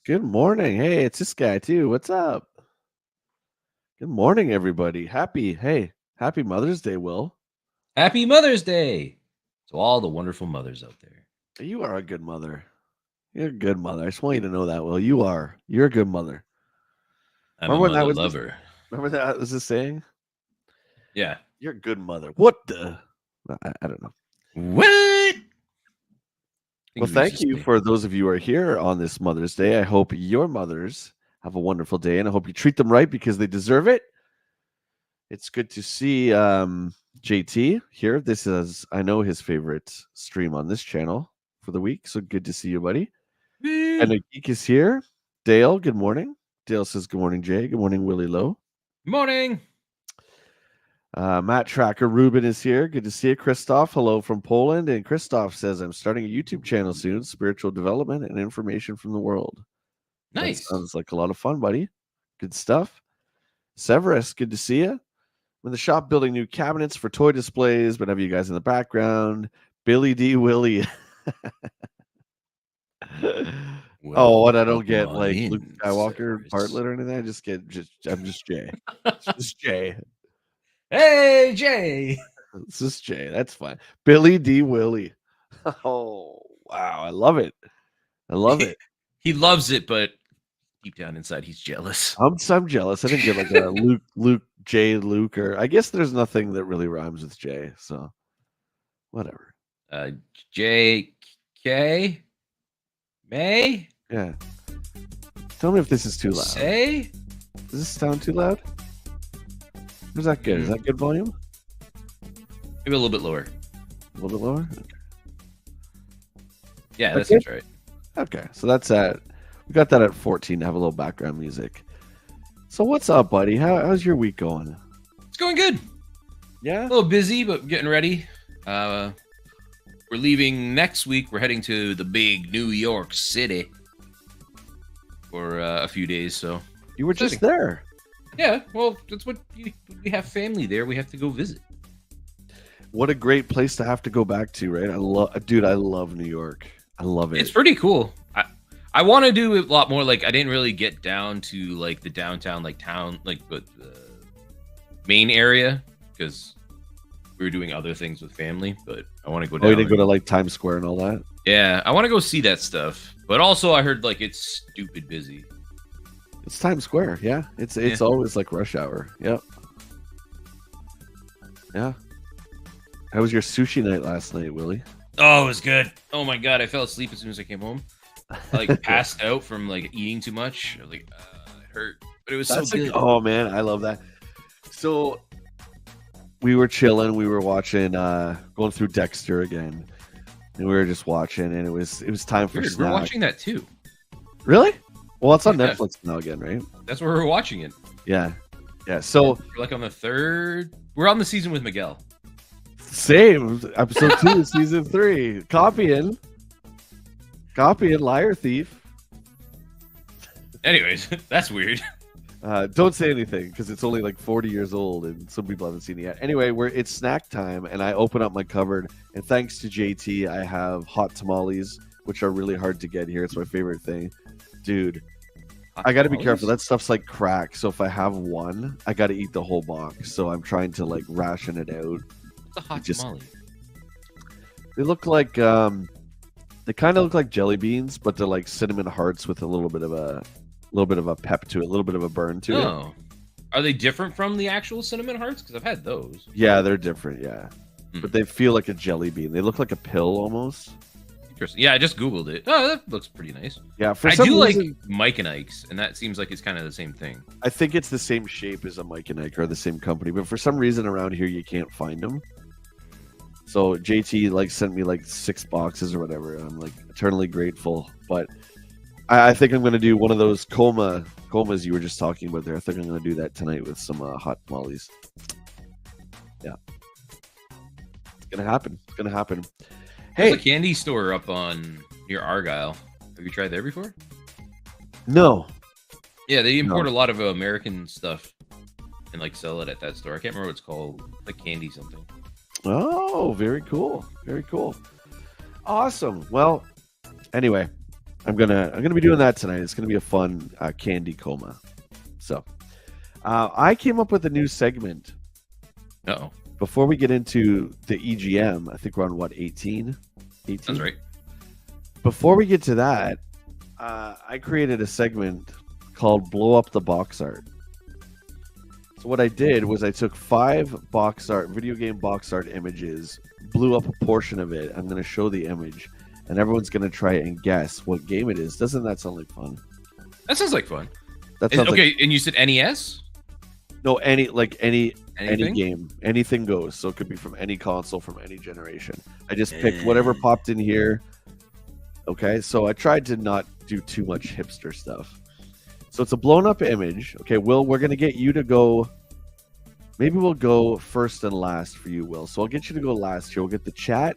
Good morning. Hey, it's this guy too. What's up? Good morning, everybody. Happy Mother's Day, Will. Happy Mother's Day to all the wonderful mothers out there. You are a good mother. You're a good mother. I just want you to know that, Will. You're a good mother. I'm a mother lover. Remember that was the saying? Yeah. You're a good mother. What the? I don't know. What? Well, thank you for those of you who are here on this Mother's Day. I hope your mothers have a wonderful day, and I hope you treat them right because they deserve it. It's good to see JT here. This is, I know, his favorite stream on this channel for the week, so good to see you, buddy. And the geek is here. Dale, good morning. Dale says, good morning, Jay. Good morning, WillLo. Good morning. Matt Tracker Ruben is here. Good to see you. Christoph, hello from Poland. And Christoph says, I'm starting a YouTube channel soon. Spiritual development and information from the world. Nice. That sounds like a lot of fun, buddy. Good stuff. Severus, good to see you. I'm in the shop building new cabinets for toy displays, but have you guys in the background. Billy D. Willie. Oh, what I don't get like Luke Skywalker partlet or anything. I'm just Jay. Just Jay. Hey, Jay. This is Jay. That's fine. Billy D. Willie. Oh, wow. I love it. I love it. He loves it, but deep down inside, he's jealous. I'm jealous. I didn't get like a Luke, or I guess there's nothing that really rhymes with Jay. So whatever. J.K. May? Yeah. Tell me if this is too loud. Say? Does this sound too loud? Is that good? Is that good volume? Maybe a little bit lower. A little bit lower? Okay. Yeah, that seems right. Okay, so that's at, we got that at 14 to have a little background music. So what's up, buddy? How's your week going? It's going good. Yeah? A little busy, but getting ready. We're leaving next week. We're heading to the big New York City for a few days. So you were just there. Yeah, well, that's what we have family there. We have to go visit. What a great place to have to go back to, right? I love New York. I love it. It's pretty cool. I want to do a lot more. Like, I didn't really get down to like the downtown, like town, like but the main area because we were doing other things with family. But I want to go down. Oh, you didn't go to like Times Square and all that? Yeah, I want to go see that stuff. But also, I heard like it's stupid busy. It's Times Square, yeah. It's always like rush hour. Yep. Yeah. How was your sushi night last night, Willie? Oh, it was good. Oh my god, I fell asleep as soon as I came home. I like passed out from like eating too much. I was like, it hurt, but it was so good. Oh man, I love that. So we were chilling. We were watching, going through Dexter again, and we were just watching, and it was time for snack. We're watching that too. Really? Well, it's on Netflix now again, right? That's where we're watching it. Yeah. So we're like on the third. We're on the season with Miguel. Same. Episode 2, season 3. Copying, liar thief. Anyways, that's weird. Don't say anything because it's only like 40 years old and some people haven't seen it yet. Anyway, it's snack time and I open up my cupboard and thanks to JT, I have hot tamales, which are really hard to get here. It's my favorite thing. Dude, I got to be careful. That stuff's like crack. So if I have one, I got to eat the whole box. So I'm trying to like ration it out. What's a hot tamale? They look like They kind of look like jelly beans, but they're like cinnamon hearts with a little bit of a pep to it, a little bit of a burn to it. Oh, are they different from the actual cinnamon hearts? Because I've had those. Yeah, they're different. Yeah, but they feel like a jelly bean. They look like a pill almost. Interesting. Yeah, I just Googled it. Oh, that looks pretty nice. Yeah, I do reason, like Mike and Ike's, and that seems like it's kind of the same thing. I think it's the same shape as a Mike and Ike or the same company, but for some reason around here you can't find them. So JT like sent me like 6 boxes or whatever, and I'm like eternally grateful. But I think I'm gonna do one of those comas you were just talking about there. I think I'm gonna do that tonight with some hot tamales. Yeah, it's gonna happen. It's gonna happen. There's a candy store up on near Argyle. Have you tried there before? No. Yeah, they import a lot of American stuff and like sell it at that store. I can't remember what it's called. Like candy something. Oh, very cool. Very cool. Awesome. Well, anyway, I'm gonna be doing that tonight. It's gonna be a fun candy coma. So, I came up with a new segment. Uh-oh. Before we get into the EGM, I think we're on what, 18? 18? That's right. Before we get to that, I created a segment called Blow Up the Box Art. So what I did was I took 5 video game box art images, blew up a portion of it. I'm going to show the image, and everyone's going to try and guess what game it is. Doesn't that sound like fun? That sounds like fun. That sounds okay, and you said NES? No, any game, anything goes. So it could be from any console, from any generation. I just picked whatever popped in here. Okay, so I tried to not do too much hipster stuff. So it's a blown up image. Okay, Will, we're gonna get you to go. Maybe we'll go first and last for you, Will. So I'll get you to go last here. We'll get the chat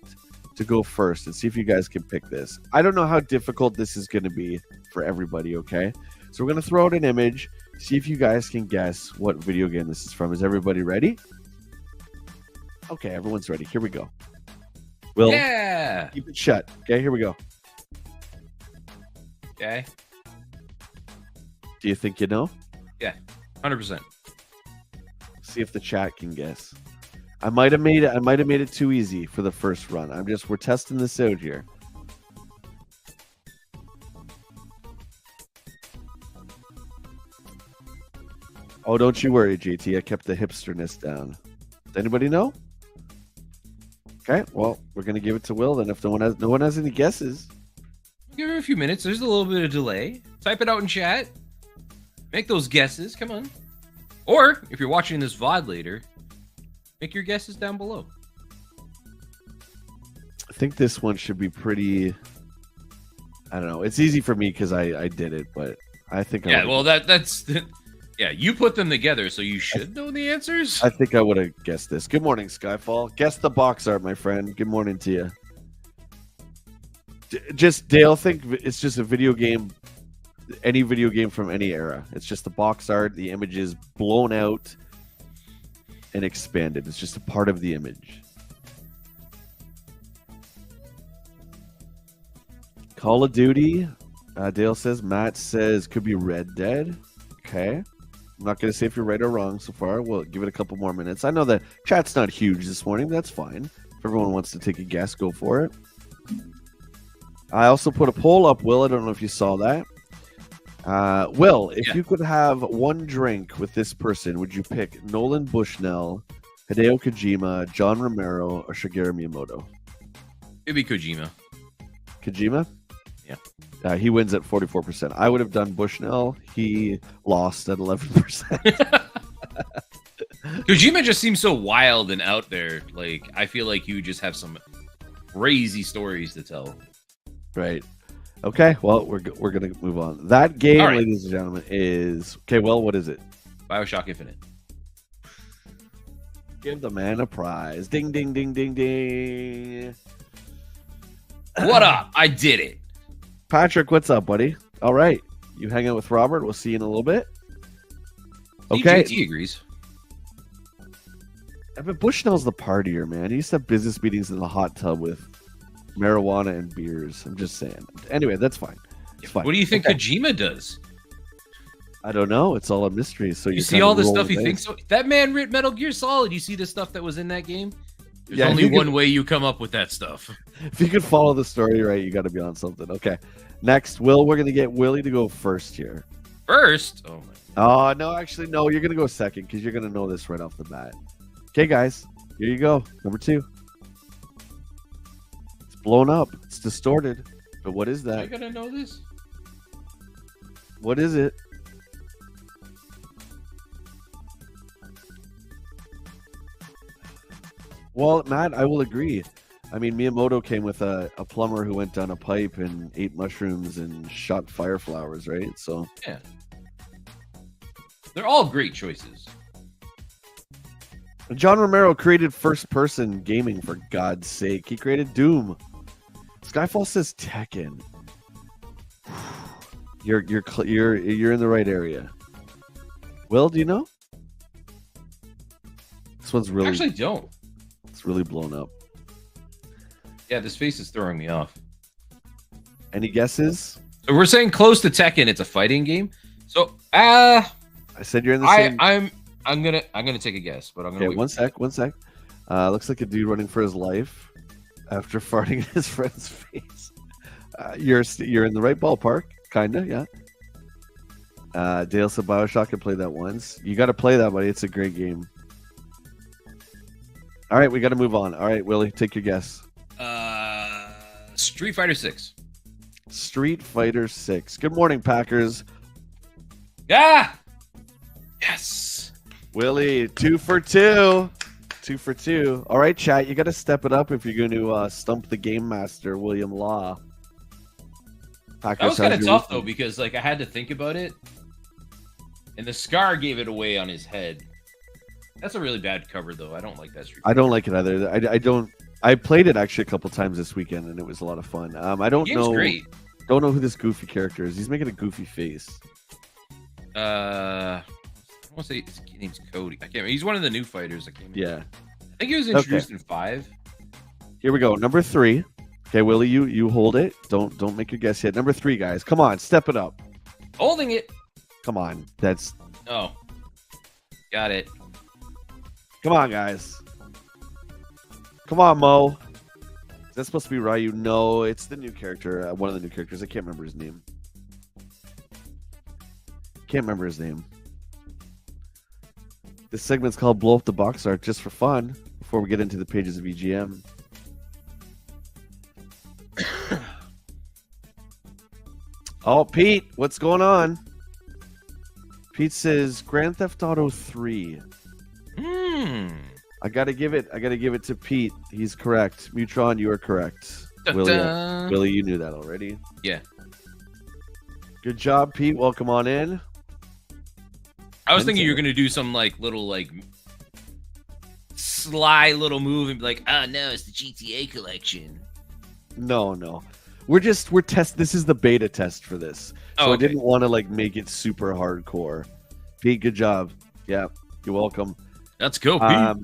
to go first and see if you guys can pick this. I don't know how difficult this is gonna be for everybody. Okay, so we're gonna throw out an image. See if you guys can guess what video game this is from. Is everybody ready? Okay, everyone's ready. Here we go. Will, keep it shut. Okay, here we go. Okay. Do you think you know? Yeah, 100%. See if the chat can guess. I might have made it too easy for the first run. We're testing this out here. Oh, don't you worry, JT. I kept the hipsterness down. Does anybody know? Okay, well, we're gonna give it to Will then. If no one has any guesses, give her a few minutes. There's a little bit of delay. Type it out in chat. Make those guesses. Come on. Or if you're watching this VOD later, make your guesses down below. I think this one should be pretty. I don't know. It's easy for me because I did it, but I think. That's. Yeah, you put them together, so you should know the answers. I think I would have guessed this. Good morning, Skyfall. Guess the box art, my friend. Good morning to you. Dale, think it's just a video game, any video game from any era. It's just the box art, the images blown out and expanded. It's just a part of the image. Call of Duty, Dale says. Matt says could be Red Dead. Okay. I'm not going to say if you're right or wrong so far. We'll give it a couple more minutes. I know the chat's not huge this morning. That's fine. If everyone wants to take a guess, go for it. I also put a poll up, Will. I don't know if you saw that. Will, if you could have one drink with this person, would you pick Nolan Bushnell, Hideo Kojima, John Romero, or Shigeru Miyamoto? It'd be Kojima. Kojima? Yeah. He wins at 44%. I would have done Bushnell. He lost at 11%. Kojima just seems so wild and out there. Like, I feel like you just have some crazy stories to tell. Right. Okay. Well, we're gonna move on. That game, ladies and gentlemen, is okay. Well, what is it? BioShock Infinite. Give the man a prize. Ding, ding, ding, ding, ding. What up? I did it. Patrick, what's up, buddy? All right. You hang out with Robert. We'll see you in a little bit. Okay. DJT agrees. But Bushnell's the partier, man. He used to have business meetings in the hot tub with marijuana and beers. I'm just saying. Anyway, that's fine. It's fine. What do you think Kojima does? I don't know. It's all a mystery. So you see all the stuff he thinks. So that man wrote Metal Gear Solid. You see the stuff that was in that game? There's only one way you come up with that stuff. If you can follow the story right, you got to be on something. Okay. Next, Will, we're going to get Willie to go first here. First? Oh, my. Oh, no, actually, no. You're going to go second because you're going to know this right off the bat. Okay, guys. Here you go. Number 2. It's blown up. It's distorted. But what is that? Am I going to know this? What is it? Well, Matt, I will agree. I mean, Miyamoto came with a plumber who went down a pipe and ate mushrooms and shot fire flowers, right? So yeah, they're all great choices. John Romero created first-person gaming, for God's sake. He created Doom. Skyfall says Tekken. You're in the right area. Will, do you know? This one's really I actually don't. It's really blown up. Yeah, this face is throwing me off. Any guesses? So we're saying close to Tekken. It's a fighting game. So I said you're in the same. I'm gonna take a guess, but I'm gonna. Okay, one sec. Looks like a dude running for his life after farting in his friend's face. You're in the right ballpark, kinda, yeah. Dale said BioShock. Can play that once. You got to play that, buddy. It's a great game. All right, we got to move on. All right, Willie, take your guess. Street Fighter 6. Street Fighter 6. Good morning, Packers. Yeah. Yes. Willie, 2 for 2. 2 for 2. All right, chat, you got to step it up if you're going to stump the game master, William Law. Packers, that was kind of tough, though, because like I had to think about it. And the scar gave it away on his head. That's a really bad cover, though. I don't like that Street Fighter. I don't like it either. I don't. I played it actually a couple times this weekend, and it was a lot of fun. I don't know. Great. Don't know who this goofy character is. He's making a goofy face. I want to say his name's Cody. I can't remember. He's one of the new fighters that came in. Yeah. I think he was introduced in 5. Here we go. Number 3. Okay, Willie, you hold it. Don't make your guess yet. Number 3, guys. Come on, step it up. Holding it. Come on. That's. Oh. Got it. Come on, guys. Come on, Mo. Is that supposed to be Ryu? No, it's the new character. One of the new characters. I can't remember his name. This segment's called Blow Up the Box Art just for fun before we get into the pages of EGM. Oh, Pete, what's going on? Pete says Grand Theft Auto 3. I gotta give it to Pete. He's correct. Mutron, you are correct. Willie, you knew that already. Yeah. Good job, Pete. Welcome on in. I was thinking you were gonna do some little sly little move and be like, "Oh no, it's the GTA collection." No. We're test. This is the beta test for this, so okay. I didn't want to make it super hardcore. Pete, good job. Yeah, you're welcome. Let's go, Pete.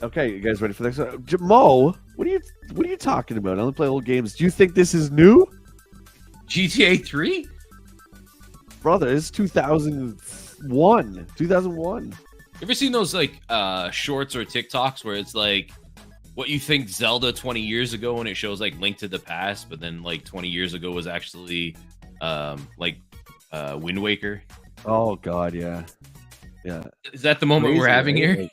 Okay, you guys ready for this? Mo, what are you talking about? I only play old games. Do you think this is new? GTA 3? Brother, it's 2001. 2001. You ever seen those shorts or TikToks where it's what you think Zelda 20 years ago and it shows Link to the Past, but then 20 years ago was actually Wind Waker? Oh God, yeah. Yeah. Is that the moment we're having here?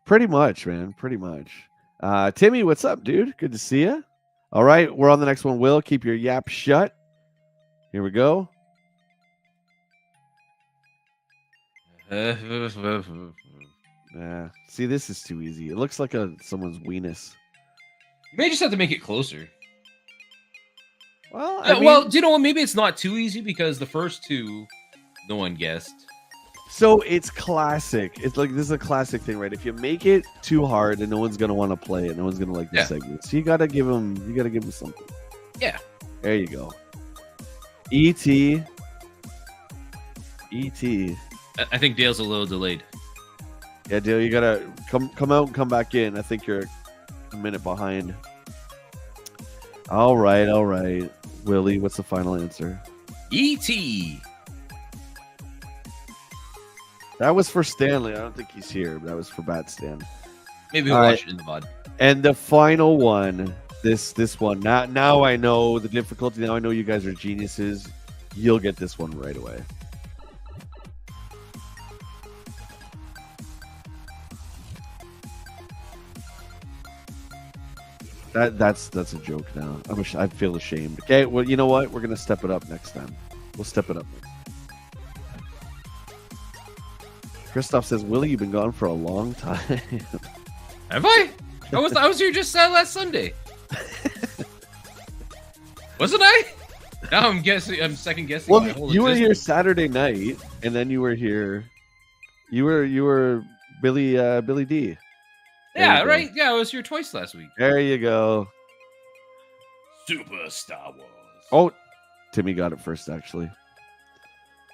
Pretty much, man. Pretty much. Timmy, what's up, dude? Good to see you. All right, we're on the next one. Will, keep your yap shut. Here we go. See, this is too easy. It looks like someone's weenus. You may just have to make it closer. Well, do you know what? Maybe it's not too easy because the first two, no one guessed. So it's classic. It's this is a classic thing, right? If you make it too hard, and no one's gonna want to play it, no one's gonna like the segment. So you gotta give them something. Yeah. There you go. E.T. E.T. I think Dale's a little delayed. Yeah, Dale, you gotta come out and come back in. I think you're a minute behind. All right. Willie, what's the final answer? E.T. That was for Stanley. I don't think he's here, but that was for Bat Stan. Maybe we'll watch it in the VOD. And the final one, this one. Now I know the difficulty. Now I know you guys are geniuses. You'll get this one right away. That's a joke now. I feel ashamed. Okay, well, you know what? We're gonna step it up next time. We'll step it up next time. Christoph says, Willie, you've been gone for a long time. Have I? I was here just last Sunday. Wasn't I? Now I'm guessing. I'm second guessing. Well, you were here Saturday night, and then you were here. You were Billy D. Yeah, right. Yeah, I was here twice last week. There you go. Super Star Wars. Oh, Timmy got it first, actually.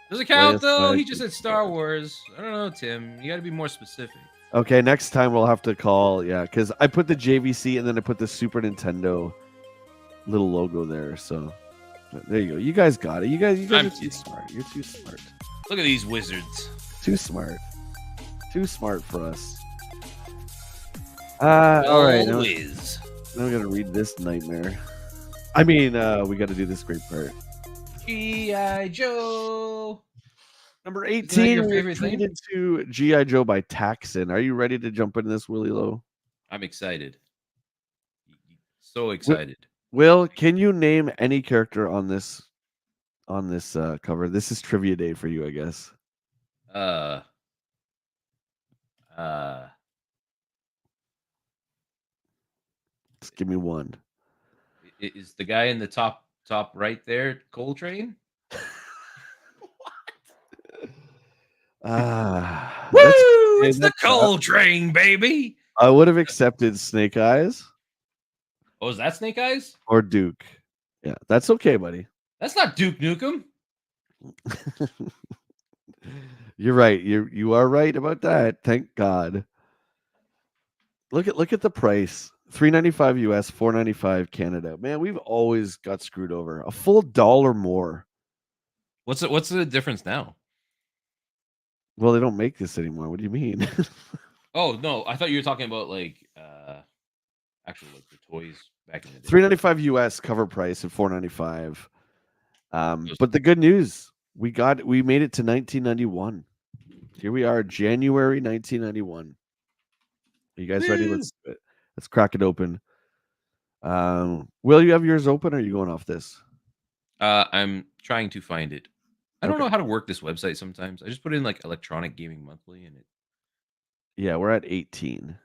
Does it count though? He just said Star Wars. I don't know, Tim. You got to be more specific. Okay, next time we'll have to call. Yeah, because I put the JVC and then I put the Super Nintendo little logo there. So there you go. You guys got it. You guys are too smart. You're too smart. Look at these wizards. Too smart. Too smart for us. All right. Now we got to read this nightmare. I mean, we got to do this great part. G.I. Joe. Number 18, we're treated to G.I. Joe by Taxon. Are you ready to jump into this, WillLo? I'm excited. So excited. Will, can you name any character on this cover? This is trivia day for you, I guess. Just give me one. Is the guy in the top right there Coltrane? Woo! It's the Coltrane, baby. I would have accepted Snake Eyes. Oh, is that Snake Eyes? Or Duke. Yeah, that's okay, buddy. That's not Duke Nukem. You're right. You are right about that. Thank God. Look at the price. $3.95 US, $4.95 Canada. Man, we've always got screwed over. A full dollar more. What's the difference now? Well, they don't make this anymore. What do you mean? Oh no, I thought you were talking about like actual like the toys back in the day. $3.95 US cover price and $4.95. But the good news, we made it to 1991. Here we are, January 1991. Are you guys ready? Let's do it. Let's crack it open. Will you have yours open or are you going off this? I'm trying to find it. I don't know how to work this website sometimes. I just put in like Electronic Gaming Monthly and it. Yeah, we're at 18.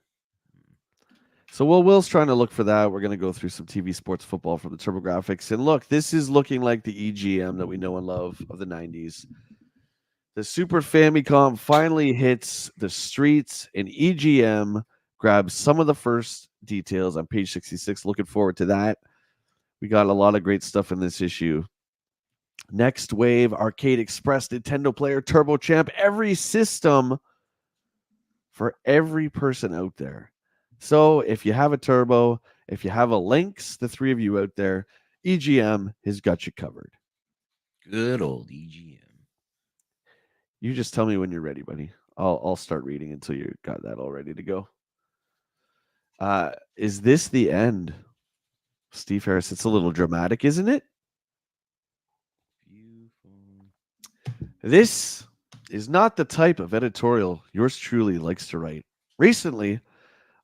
So while Will's trying to look for that, we're going to go through some TV sports football from the TurboGrafx. And look, this is looking like the EGM that we know and love of the 90s. The Super Famicom finally hits the streets, and EGM grabs some of the first details on page 66. Looking forward to that. We got a lot of great stuff in this issue. Next Wave, Arcade Express, Nintendo Player, Turbo Champ, every system for every person out there. So if you have a Turbo, if you have a Lynx, the three of you out there, EGM has got you covered. Good old EGM. You just tell me when you're ready, buddy. I'll start reading until you got that all ready to go. Is this the end? Steve Harris, it's a little dramatic, isn't it? This is not the type of editorial yours truly likes to write. Recently,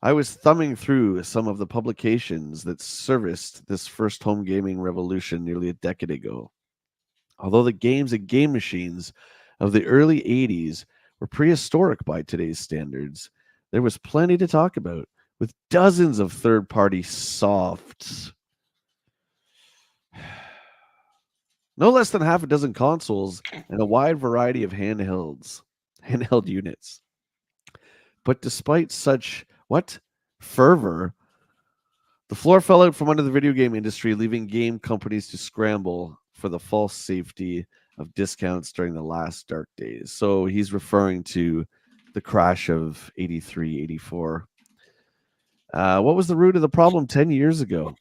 I was thumbing through some of the publications that serviced this first home gaming revolution nearly a decade ago. Although the games and game machines of the early 80s were prehistoric by today's standards, there was plenty to talk about, with dozens of third-party softs. No less than half a dozen consoles and a wide variety of handheld units. But despite such, fervor, the floor fell out from under the video game industry, leaving game companies to scramble for the false safety of discounts during the last dark days. So he's referring to the crash of 83, 84. What was the root of the problem 10 years ago?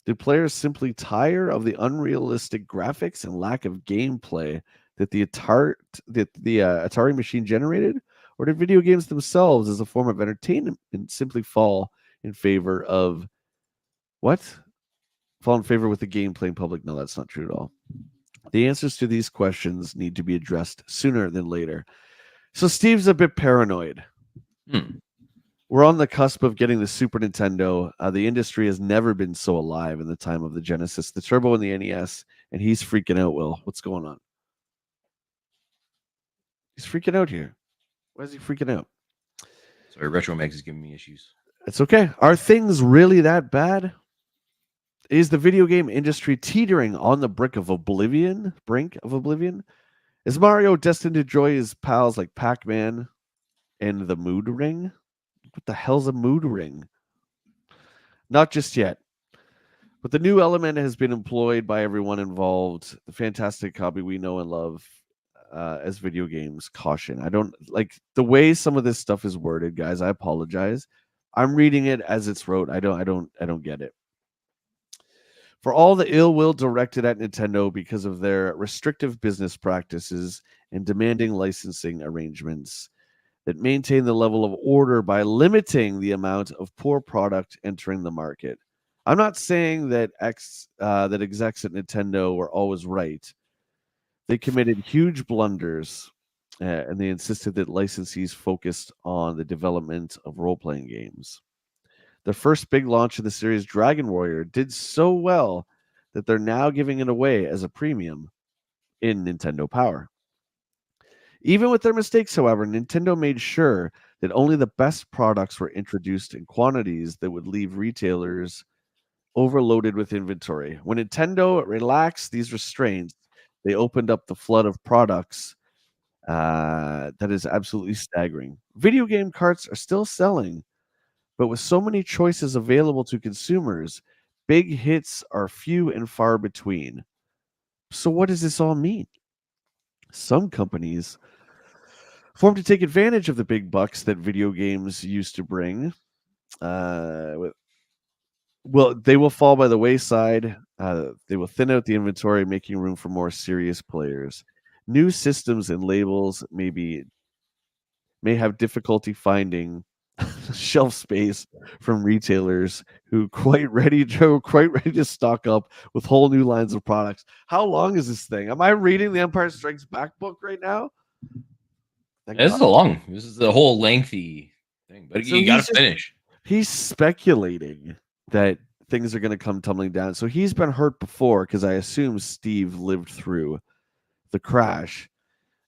Did players simply tire of the unrealistic graphics and lack of gameplay that the Atari machine generated, or did video games themselves as a form of entertainment simply fall in favor of what? Fall in favor with the game playing public? No, that's not true at all. The answers to these questions need to be addressed sooner than later. So Steve's a bit paranoid. We're on the cusp of getting the Super Nintendo. The industry has never been so alive in the time of the Genesis, the Turbo, and the NES, and he's freaking out, Will. What's going on? He's freaking out here. Why is he freaking out? Sorry, Retro Max is giving me issues. It's okay. Are things really that bad? Is the video game industry teetering on the brink of oblivion? Is Mario destined to enjoy his pals like Pac-Man and the Mood Ring? What the hell's a Mood Ring? Not just yet. But the new element has been employed by everyone involved. The fantastic hobby we know and love as video games. Caution. I don't like the way some of this stuff is worded, guys. I apologize. I'm reading it as it's wrote. I don't get it. For all the ill will directed at Nintendo because of their restrictive business practices and demanding licensing arrangements that maintain the level of order by limiting the amount of poor product entering the market. I'm not saying that execs at Nintendo were always right. They committed huge blunders, and they insisted that licensees focused on the development of role-playing games. The first big launch of the series, Dragon Warrior, did so well that they're now giving it away as a premium in Nintendo Power. Even with their mistakes, however, Nintendo made sure that only the best products were introduced in quantities that would leave retailers overloaded with inventory. When Nintendo relaxed these restraints, they opened up the flood of products that is absolutely staggering. Video game carts are still selling, but with so many choices available to consumers, big hits are few and far between. So what does this all mean? Some companies formed to take advantage of the big bucks that video games used to bring. Well, they will fall by the wayside. They will thin out the inventory, making room for more serious players. New systems and labels may have difficulty finding shelf space from retailers who quite ready to stock up with whole new lines of products. How long is this thing? Am I reading the Empire Strikes Back book right now? This is a whole lengthy thing, but so you got to finish. He's speculating that things are going to come tumbling down. So he's been hurt before, because I assume Steve lived through the crash,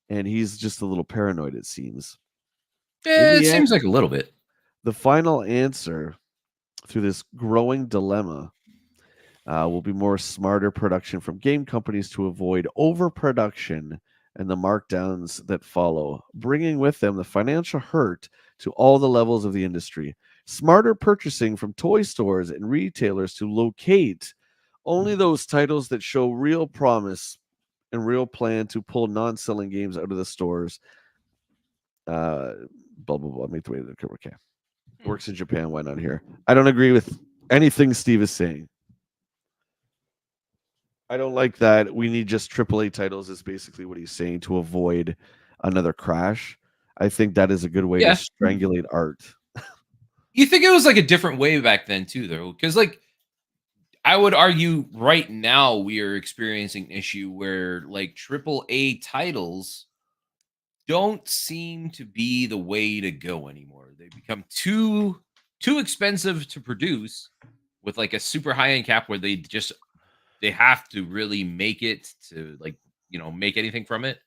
and he's just a little paranoid, it seems. It seems like a little bit. The final answer through this growing dilemma will be more smarter production from game companies to avoid overproduction and the markdowns that follow, bringing with them the financial hurt to all the levels of the industry. Smarter purchasing from toy stores and retailers to locate only those titles that show real promise and real plan to pull non-selling games out of the stores. Blah, blah, blah. Make the way to the okay. Works in Japan. Why not here? I don't agree with anything Steve is saying. I don't like that. We need just AAA titles is basically what he's saying, to avoid another crash. I think that is a good way to strangulate art. You think it was like a different way back then too, though? Because like I would argue right now we are experiencing an issue where like AAA titles don't seem to be the way to go anymore. They become too expensive to produce with like a super high end cap where they have to really make it to like, make anything from it.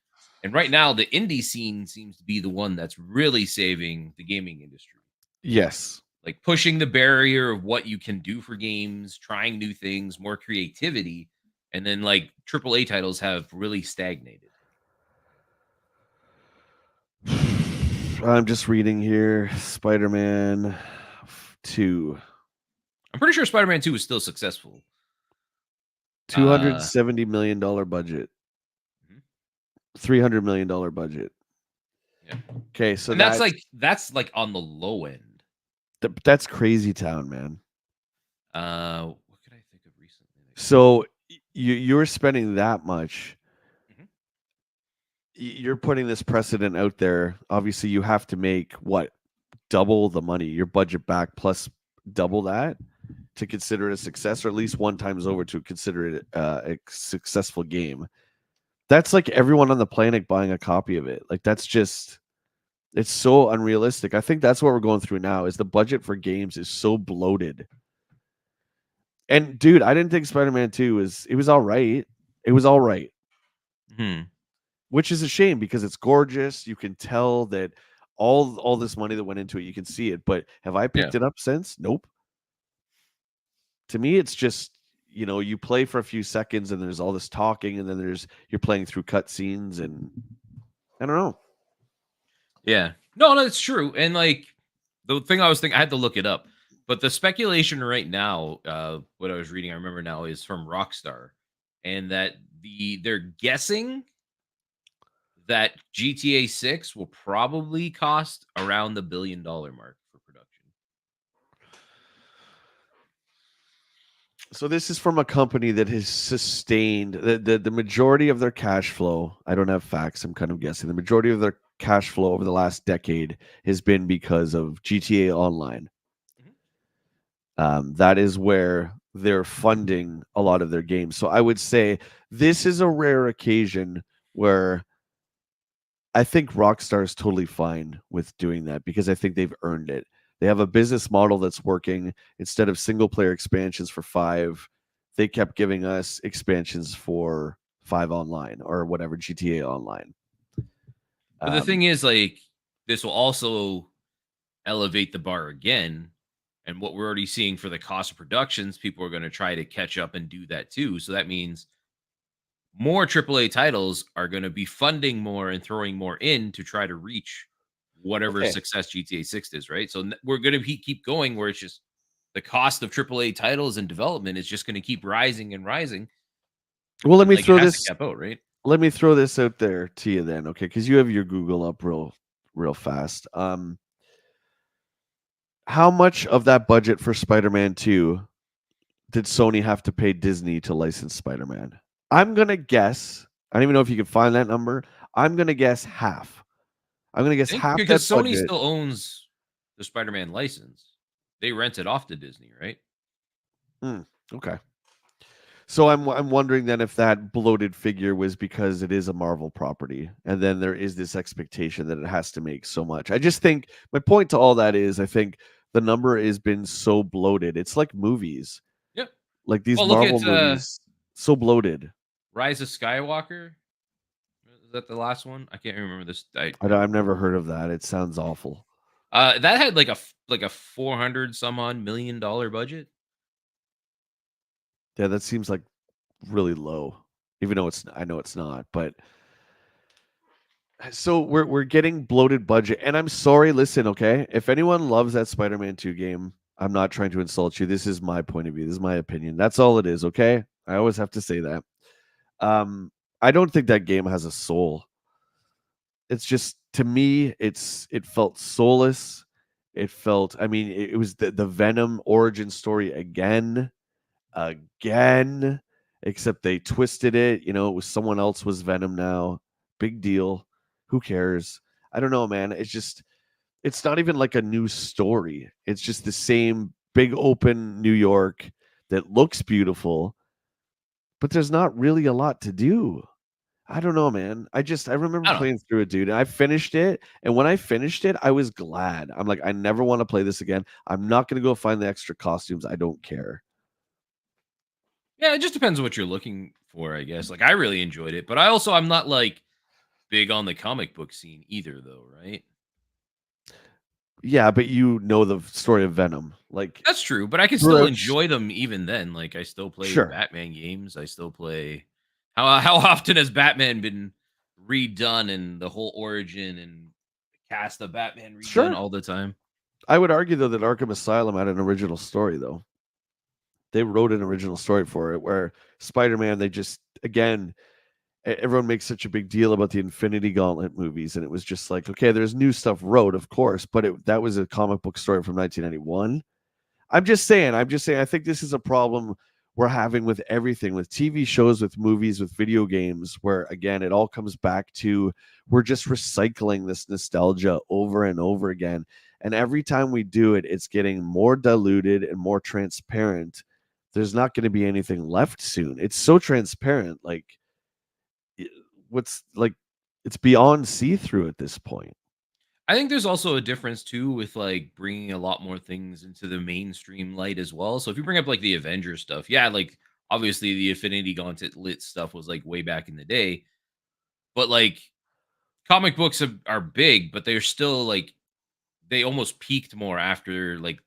And right now the indie scene seems to be the one that's really saving the gaming industry. Yes. Like pushing the barrier of what you can do for games, trying new things, more creativity. And then like AAA titles have really stagnated. I'm just reading here. Spider-Man 2. I'm pretty sure Spider-Man 2 was still successful. $270 million budget. $300 million budget. Yeah. Okay, so that's like on the low end. That's crazy town, man. What could I think of recently? So you're spending that much. you're putting this precedent out there. Obviously, you have to make what, double the money, your budget back plus double that to consider it a success, or at least one times over to consider it a successful game. That's like everyone on the planet buying a copy of it. Like that's just, it's so unrealistic. I think that's what we're going through now. Is the budget for games is so bloated. And dude, I didn't think Spider-Man 2 was, it was all right. It was all right. Which is a shame because it's gorgeous. You can tell that all this money that went into it, you can see it. But have I picked it up since? Nope. To me, it's just, you play for a few seconds and there's all this talking, and then you're playing through cutscenes, and I don't know. Yeah. No, it's true. And like the thing I was thinking, I had to look it up, but the speculation right now, what I was reading, I remember now, is from Rockstar, and that they're guessing that GTA 6 will probably cost around the $1 billion mark for production. So this is from a company that has sustained the majority of their cash flow. I don't have facts. I'm kind of guessing. The majority of their cash flow over the last decade has been because of GTA Online. That is where they're funding a lot of their games. So I would say this is a rare occasion where I think Rockstar is totally fine with doing that because I think they've earned it. They have a business model that's working. Instead of single player expansions for 5, they kept giving us expansions for 5 online or whatever, GTA Online. But the thing is, like, this will also elevate the bar again. And what we're already seeing for the cost of productions, people are going to try to catch up and do that too. So that means more AAA titles are going to be funding more and throwing more in to try to reach whatever success GTA 6 is, right? So we're going to keep going where it's just the cost of AAA titles and development is just going to keep rising and rising. Well, let me throw this out, right? Let me throw this out there to you then, okay? Because you have your Google up real fast. How much of that budget for Spider-Man 2 did Sony have to pay Disney to license Spider-Man? I'm going to guess, I don't even know if you can find that number. I'm going to guess half. I'm going to guess half because that Sony budget. Still owns the Spider-Man license. They rent it off to Disney, right? Okay. So I'm wondering then if that bloated figure was because it is a Marvel property, and then there is this expectation that it has to make so much. I just think my point to all that is I think the number has been so bloated. It's like movies. Yep. Like these Marvel movies, so bloated. Rise of Skywalker. Is that the last one? I can't remember this. I've never heard of that. It sounds awful. That had like a $400 some odd million budget. Yeah, that seems like really low, even though I know it's not. But so we're getting bloated budget, and I'm sorry. Listen, okay, if anyone loves that Spider-Man 2 game, I'm not trying to insult you. This is my point of view. This is my opinion. That's all it is. Okay, I always have to say that. I don't think that game has a soul. It's just, to me, it felt soulless. It felt, I mean, it was the Venom origin story again, except they twisted it. It was someone else was Venom now. Big deal. Who cares? I don't know, man. It's not even like a new story. It's just the same big open New York that looks beautiful, but there's not really a lot to do. I don't know, man. I remember playing through it, dude, and I finished it. And when I finished it, I was glad. I'm like, I never want to play this again. I'm not going to go find the extra costumes. I don't care. Yeah, it just depends on what you're looking for, I guess. Like, I really enjoyed it, but I'm not like big on the comic book scene either, though, right? Yeah, but you know the story of Venom. Like, that's true, but I can still enjoy them even then. Like, I still play Batman games. I still play. How often has Batman been redone and the whole origin and cast of Batman redone all the time? I would argue though that Arkham Asylum had an original story though. They wrote an original story for it where Spider-Man, they just, again, everyone makes such a big deal about the Infinity Gauntlet movies, and it was just like, okay, there's new stuff wrote, of course, but that was a comic book story from 1991. I'm just saying, I think this is a problem we're having with everything, with TV shows, with movies, with video games, where again, it all comes back to we're just recycling this nostalgia over and over again. And every time we do it, it's getting more diluted and more transparent. There's not going to be anything left soon. It's so transparent. Like, what's like, it's beyond see through at this point. I think there's also a difference too with like bringing a lot more things into the mainstream light as well. So if you bring up like the Avengers stuff, yeah, like obviously the Infinity Gauntlet stuff was like way back in the day, but like comic books are big, but they're still like they almost peaked more after like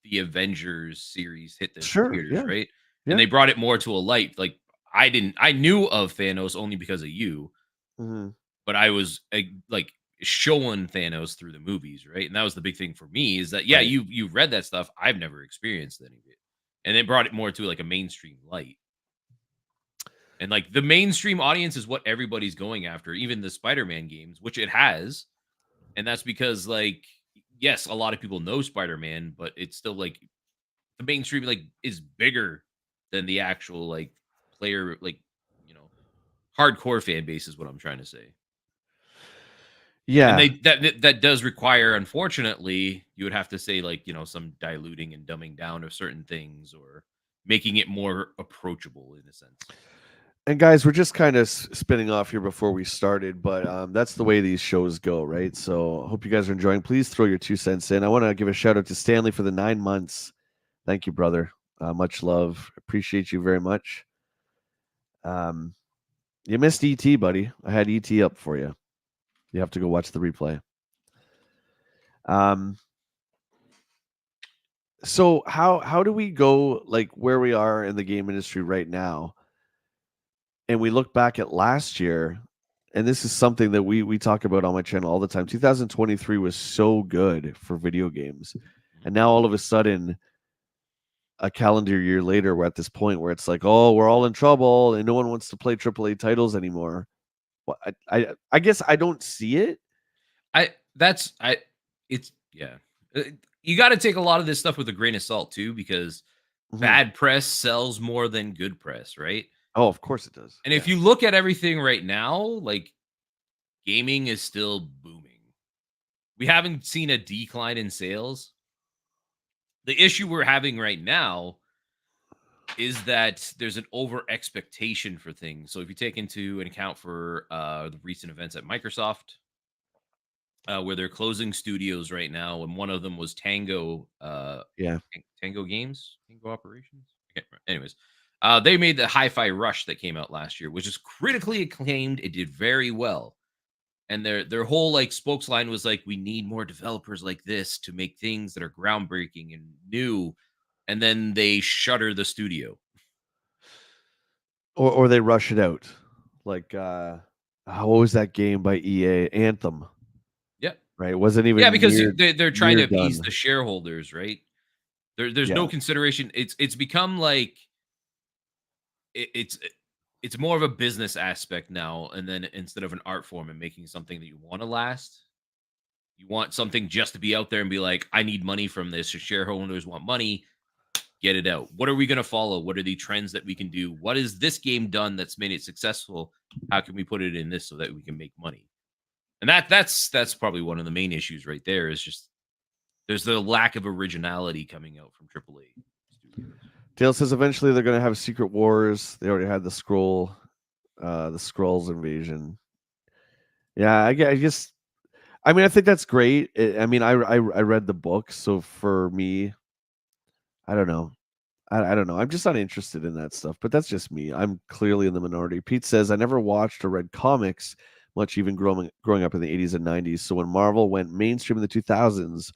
the Avengers series hit the Sure. theaters, Yeah. right? And Yeah. they brought it more to a light. Like I knew of Thanos only because of you, Mm-hmm. but I was like showing Thanos through the movies, right? And that was the big thing for me is that yeah, Right. you read that stuff. I've never experienced any of it, and they brought it more to like a mainstream light. And like the mainstream audience is what everybody's going after, even the Spider-Man games, which it has, and that's because like yes, a lot of people know Spider-Man, but it's still like the mainstream like is bigger than the actual like player like you know hardcore fan base is what I'm trying to say. And Yeah. they that does require, unfortunately, you would have to say like, some diluting and dumbing down of certain things or making it more approachable in a sense. And guys, we're just kind of spinning off here before we started, but that's the way these shows go, right? So hope you guys are enjoying. Please throw your 2 cents in. I want to give a shout out to Stanley for the 9 months. Thank you, brother. Much love. Appreciate you very much. Um, you missed ET, buddy. I had ET up for you. You have to go watch the replay. So how do we go like where we are in the game industry right now? And we look back at last year, and this is something that we talk about on my channel all the time. 2023 was so good for video games. Mhm. And now all of a sudden, a calendar year later, we're at this point where it's like, oh, we're all in trouble and no one wants to play AAA titles anymore. Well, I guess I don't see it. I that's I it's yeah. Uh, You got to take a lot of this stuff with a grain of salt too because Mhm. bad press sells more than good press, right? Oh, of course it does. And Yeah. if you look at everything right now, like gaming is still booming. We haven't seen a decline in sales. The issue we're having right now is that there's an over expectation for things. So if you take into an account for the recent events at Microsoft, where they're closing studios right now, and one of them was Tango, Yeah. Tango Games, Tango Operations. Okay. Anyways, they made the Hi-Fi Rush that came out last year, which is critically acclaimed. It did very well, and their whole like spokesline was like, "We need more developers like this to make things that are groundbreaking and new." And then they shutter the studio. Or they rush it out. Like what was that game by EA? Anthem, Yeah. right? It wasn't Yeah, even because they're trying near to appease done. the shareholders, right? There's Yeah. no consideration. It's become like it, it's it's more of a business aspect now, and then instead of an art form and making something that you want to last, you want something just to be out there and be like, I need money from this. Your shareholders want money, get it out. What are we going to follow? What are the trends that we can do? What is this game done that's made it successful? How can we put it in this so that we can make money? And that's probably one of the main issues right there is just there's the lack of originality coming out from AAA studios. Dale says eventually they're going to have Secret Wars. They already had the the Skrulls invasion. Yeah, I guess. I mean, I think that's great. I mean, I read the book, so for me, I don't know. I don't know. I'm just not interested in that stuff. But that's just me. I'm clearly in the minority. Pete says I never watched or read comics much, even growing up in the 80s and 90s. So when Marvel went mainstream in the 2000s,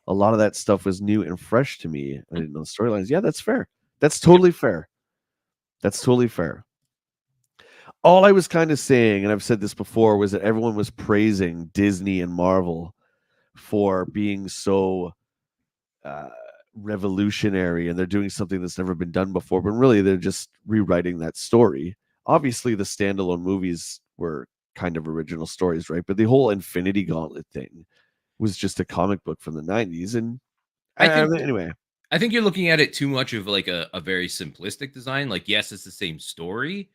a lot of that stuff was new and fresh to me. I didn't know the storylines. Yeah, that's fair. That's Yep. totally fair. That's totally fair. All I was kind of saying, and I've said this before, was that everyone was praising Disney and Marvel for being so uh, revolutionary and they're doing something that's never been done before, but really they're just rewriting that story. Obviously, the standalone movies were kind of original stories, right? But the whole Infinity Gauntlet thing was just a comic book from the 90s. And I think anyway, I think you're looking at it too much of like a very simplistic design. Like, yes, it's the same story,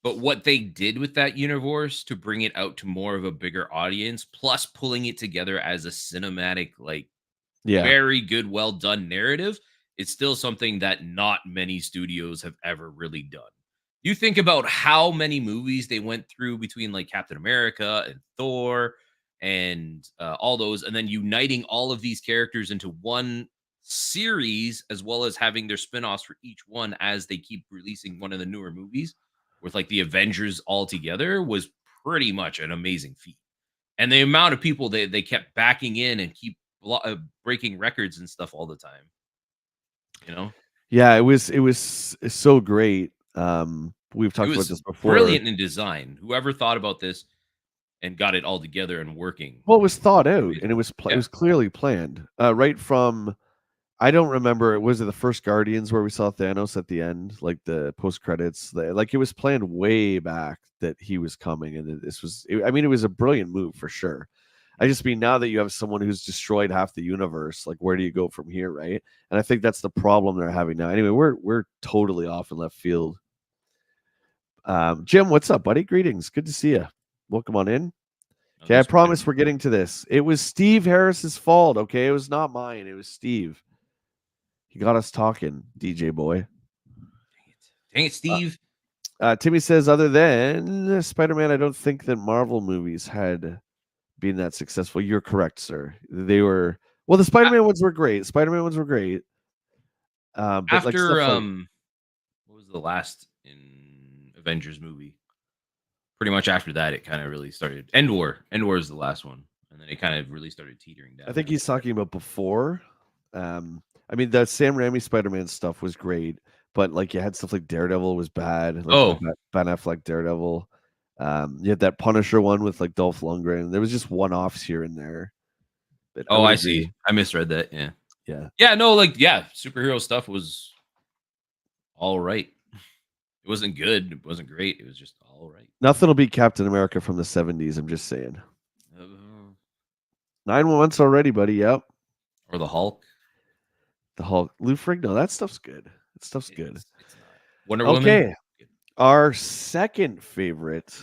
but what they did with that universe to bring it out to more of a bigger audience, plus pulling it together as a cinematic, like Yeah. very good, well done narrative, it's still something that not many studios have ever really done. You think about how many movies they went through between like Captain America and Thor and all those, and then uniting all of these characters into one series, as well as having their spin-offs for each one as they keep releasing one of the newer movies with like the Avengers all together, was pretty much an amazing feat. And the amount of people they kept backing in and keep breaking records and stuff all the time, you know? Yeah, it was so great. We've It talked about was this before. brilliant in design. Whoever thought about this and got it all together and working Well, it was thought was out, and amazing. it Yeah. was clearly planned. Right from I don't remember. Was it the first Guardians where we saw Thanos at the end, like the post credits? Like it was planned way back that he was coming, and this was. I mean, it was a brilliant move for sure. I just mean now that you have someone who's destroyed half the universe, like where do you go from here, right? And I think that's the problem they're having now. Anyway, we're totally off in left field. Jim, what's up, buddy? Greetings. Good to see you. Welcome on in. No, Okay, I thanks for promise joining. we're getting to this. It was Steve Harris's fault. Okay, it was not mine. It was Steve. He got us talking, DJ boy. Dang it, Steve. Timmy says, other than Spider Man, I don't think that Marvel movies had been that successful. You're correct, sir. They were, well, the Spider Man ones were great. Spider Man ones were great. But like After stuff like, what was the last in Avengers movie? Pretty much after that, it kind of really started. End War. End War is the last one, and then it kind of really started teetering I down think after he's that. talking about before. I mean, the Sam Raimi Spider Man stuff was great, but like you had stuff like Daredevil was bad, like the Oh, Ben Affleck Daredevil. You had that Punisher one with like Dolph Lundgren. There was just one offs here and there. But I oh, would I agree. see. I misread that. Yeah, Yeah. yeah. No, like yeah, superhero stuff was all right. It wasn't good. It wasn't great. It was just all right. Nothing will beat Captain America from the 70s. I'm just saying. Uh, 9 months already, buddy. Yep. or the Hulk. The Hulk. Lou Ferrigno. That stuff's good. That stuff's good. It's not. Wonder Woman. Okay. Our second favorite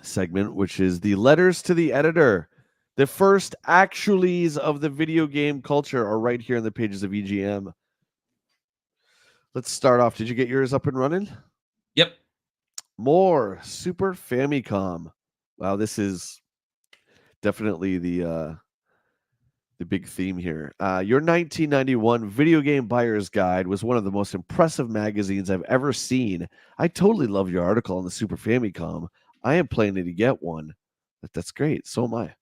segment, which is the letters to the editor. The first actualies of the video game culture are right here in the pages of EGM. Let's start off. Did you get yours up and running? Yep. More Super Famicom. Wow, this is definitely the big theme here. Your 1991 Video Game Buyer's Guide was one of the most impressive magazines I've ever seen. I totally love your article on the Super Famicom. I am planning to get one. That's great. So am I.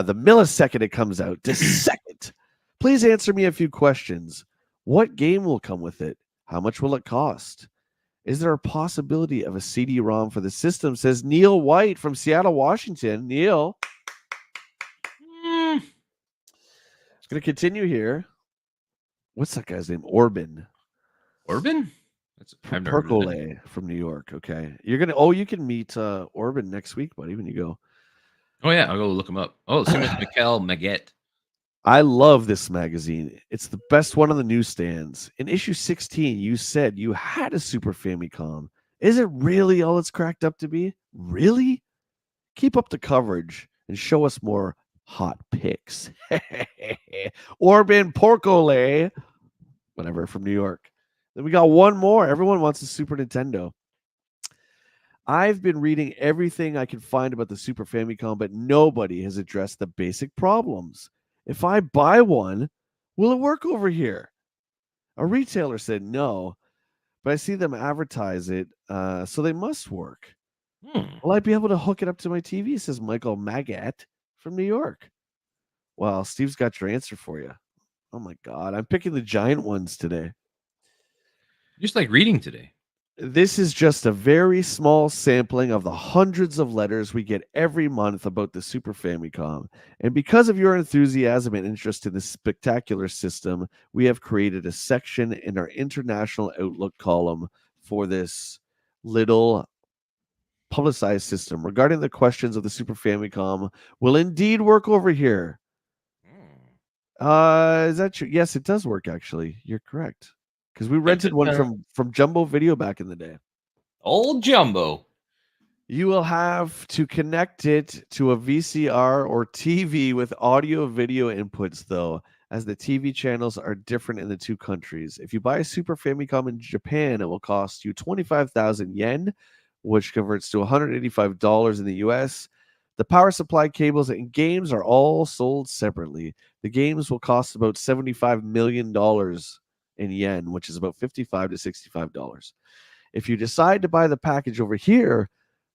The millisecond it comes out, the second. Please answer me a few questions. What game will come with it? How much will it cost? Is there a possibility of a CD-ROM for the system? Says Neil White from Seattle, Washington. Neil. Mm. Going to continue here. What's that guy's name? Orban. Orban? I've never heard of that name. Percole from New York. Okay. You're going to, oh, you can meet Orban next week, buddy, when you go. Oh yeah, I'll go look him up. Oh, same with Mikel Maguette. I love this magazine. It's the best one on the newsstands. In issue 16, you said you had a Super Famicom. Is it really all it's cracked up to be? Really? Keep up the coverage and show us more hot pics. Orban Porcole, whatever, from New York. Then we got one more. Everyone wants a Super Nintendo. I've been reading everything I can find about the Super Famicom, but nobody has addressed the basic problems. If I buy one, will it work over here? A retailer said no, but I see them advertise it, so they must work. Will I be able to hook it up to my TV? Says Michael Magat from New York. Well, Steve's got your answer for you. Oh my God, I'm picking the giant ones today. Just like reading today. This is just a very small sampling of the hundreds of letters we get every month about the Super Famicom. And because of your enthusiasm and interest in this spectacular system, we have created a section in our International Outlook column for this little publicized system regarding the questions of the Super Famicom will indeed work over here. Is that true? Yes, it does work. Actually, you're correct. Because we rented one Ta-ta-ta. from Jumbo Video back in the day. Old Jumbo. You will have to connect it to a VCR or TV with audio video inputs, though, as the TV channels are different in the two countries. If you buy a Super Famicom in Japan, it will cost you 25,000 yen, which converts to $185 in the US. The power supply cables and games are all sold separately. The games will cost about $75 million in yen, which is about $55 to $65. If you decide to buy the package over here,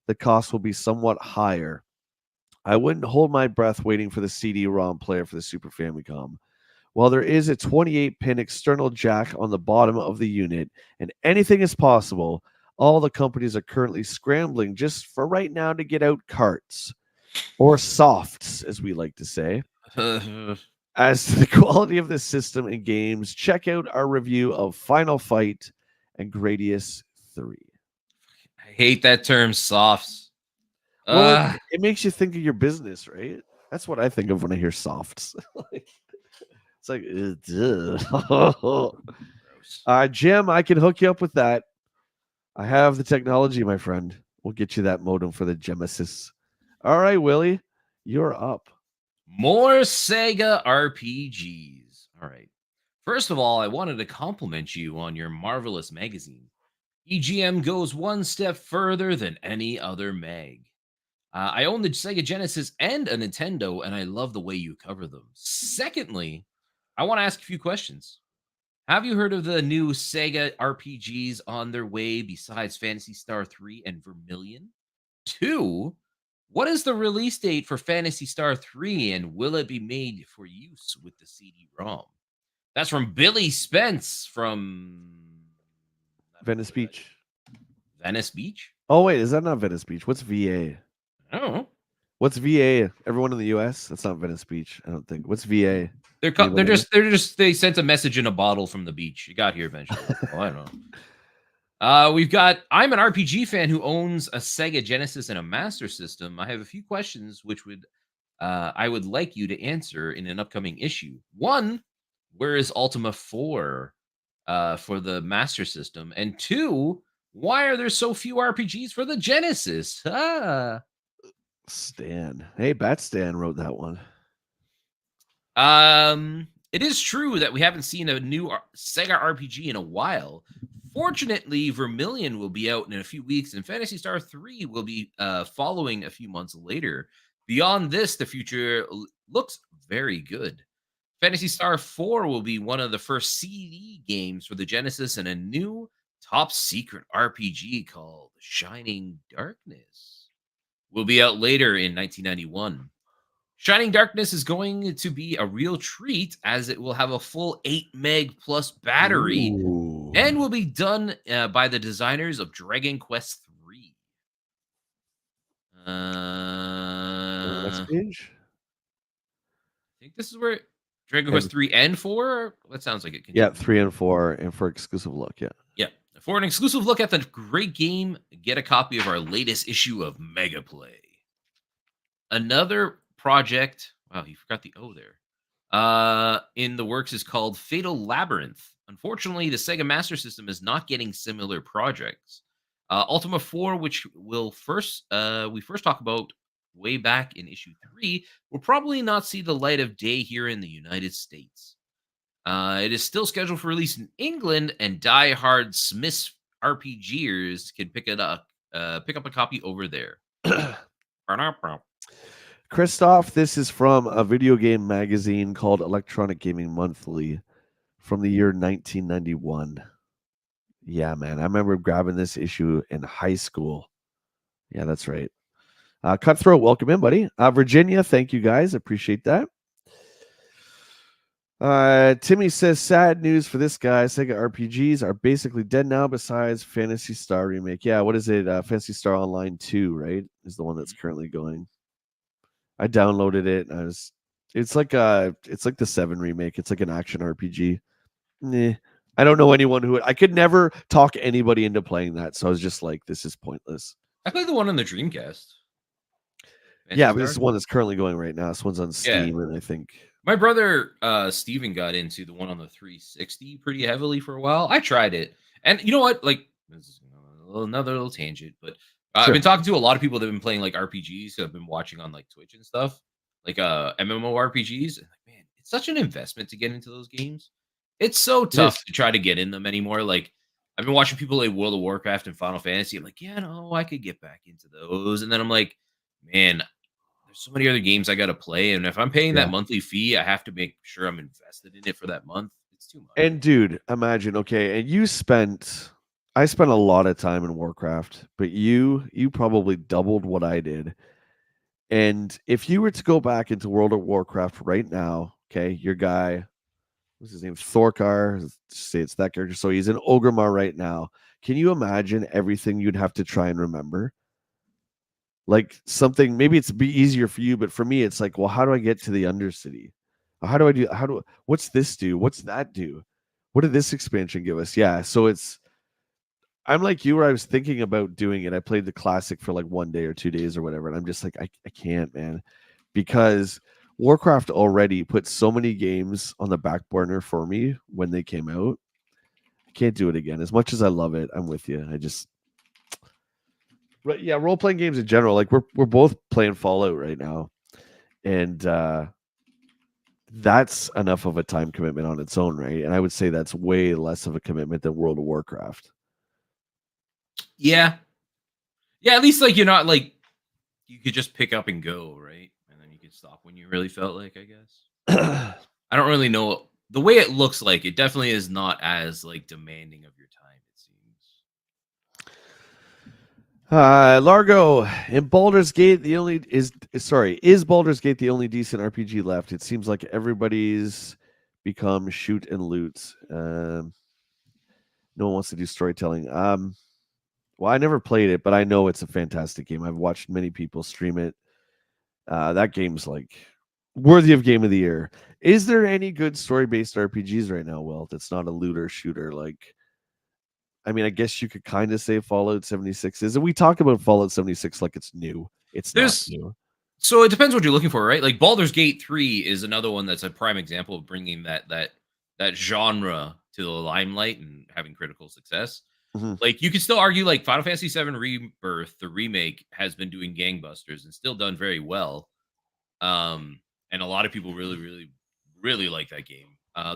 the cost will be somewhat higher. I wouldn't hold my breath waiting for the CD-ROM player for the Super Famicom. While there is a 28-pin external jack on the bottom of the unit, and anything is possible, all the companies are currently scrambling just for right now to get out carts, or softs, as we like to say. As to the quality of this system and games, check out our review of Final Fight and Gradius 3. I hate that term, softs. Well, it makes you think of your business, right? That's what I think of when I hear softs. It's like, Jim, I can hook you up with that. I have the technology, my friend. We'll get you that modem for the Genesis. All right, Willie, you're up. More Sega RPGs. All right. First of all, I wanted to compliment you on your marvelous magazine. EGM goes one step further than any other mag. I own the Sega Genesis and a Nintendo, and I love the way you cover them. Secondly, I want to ask a few questions. Have you heard of the new Sega RPGs on their way besides Phantasy Star 3 and Vermilion? 2, what is the release date for Phantasy Star 3, and will it be made for use with the CD-ROM? That's from Billy Spence from Venice Beach. Venice Beach? Oh, wait, is that not Venice Beach? What's VA? I don't know. What's VA? Everyone in the US? That's not Venice Beach, I don't think. What's VA? They sent a message in a bottle from the beach. It got here eventually. Oh, I don't know. I'm an RPG fan who owns a Sega Genesis and a Master System. I have a few questions which I would like you to answer in an upcoming issue. 1, where is Ultima 4 for the Master System? And 2, why are there so few RPGs for the Genesis? Stan. Hey, Bat Stan wrote that one. It is true that we haven't seen a new Sega RPG in a while. Fortunately, Vermilion will be out in a few weeks, and Phantasy Star 3 will be following a few months later. Beyond this, the future looks very good. Phantasy Star 4 will be one of the first CD games for the Genesis and a new top secret RPG called Shining Darkness will be out later in 1991. Shining Darkness is going to be a real treat as it will have a full 8 meg plus battery. Ooh. And will be done by the designers of Dragon Quest 3. Next page. I think this is where Dragon Quest 3 and 4. That sounds like it. Yeah, 3 and 4, and for exclusive look. Yeah. For an exclusive look at the great game, get a copy of our latest issue of Mega Play. Another project. Wow, you forgot the O there. In the works is called Fatal Labyrinth. Unfortunately, the Sega Master System is not getting similar projects. Ultima 4, which we first talk about way back in issue 3, will probably not see the light of day here in the United States. It is still scheduled for release in England, and die-hard Smiths RPGers can pick up a copy over there. Christoph, this is from a video game magazine called Electronic Gaming Monthly from the year 1991. Yeah, man. I remember grabbing this issue in high school. Yeah, that's right. Cutthroat, welcome in, buddy. Virginia, thank you guys. Appreciate that. Timmy says, sad news for this guy. Sega RPGs are basically dead now besides Phantasy Star Remake. Yeah, what is it? Phantasy Star Online 2, right? Is the one that's currently going. I downloaded it. It's like the 7 remake. It's like an action RPG. I don't know anyone who I could never talk anybody into playing that. So I was just like, this is pointless. I played the one on the Dreamcast. Yeah, but this is one that's currently going right now. This one's on Steam, and I think My brother Steven got into the one on the 360 pretty heavily for a while. I tried it. And you know what? Like this is another little tangent, but I've been Sure. talking to a lot of people that have been playing like RPGs who have been watching on like Twitch and stuff, like MMORPGs. And like, man, it's such an investment to get into those games. It's so It is. tough to try to get in them anymore. Like I've been watching people like World of Warcraft and Final Fantasy. I'm like, yeah, no, I could get back into those. And then I'm like, man, there's so many other games I got to play, and if I'm paying that Yeah. monthly fee, I have to make sure I'm invested in it for that month. It's too much. And dude, imagine, okay, and I spent a lot of time in Warcraft, but you probably doubled what I did. And if you were to go back into World of Warcraft right now, okay, your guy, what's his name? Thorkar, say it's that character. So he's in Ogremar right now. Can you imagine everything you'd have to try and remember? Like something, maybe it's be easier for you, but for me, it's like, well, how do I get to the Undercity? What's this do? What's that do? What did this expansion give us? Yeah. So I'm like you where I was thinking about doing it. I played the classic for like 1 day or 2 days or whatever. And I'm just like, I can't, man, because Warcraft already put so many games on the back burner for me when they came out. I can't do it again. As much as I love it, I'm with you. I just, right, yeah, role playing games in general. Like we're both playing Fallout right now, and that's enough of a time commitment on its own, right? And I would say that's way less of a commitment than World of Warcraft. Yeah, yeah. At least like you're not like you could just pick up and go, right? And then you could stop when you really felt like. I guess I don't really know the way it looks like. It definitely is not as like demanding of your time. It seems. Largo in Baldur's Gate, is Baldur's Gate the only decent RPG left? It seems like everybody's become shoot and loot. No one wants to do storytelling. Well, I never played it, but I know it's a fantastic game. I've watched many people stream it. That game's like worthy of Game of the Year. Is there any good story-based RPGs right now, Will, that's not a looter shooter? Like, I mean, I guess you could kind of say Fallout 76 is. And we talk about Fallout 76 like it's new. It's not There's new. So it depends what you're looking for, right? Like Baldur's Gate 3 is another one that's a prime example of bringing that genre to the limelight and having critical success. Mm-hmm. Like you could still argue like Final Fantasy 7 Rebirth, the remake has been doing gangbusters and still done very well. And a lot of people really, really, really like that game.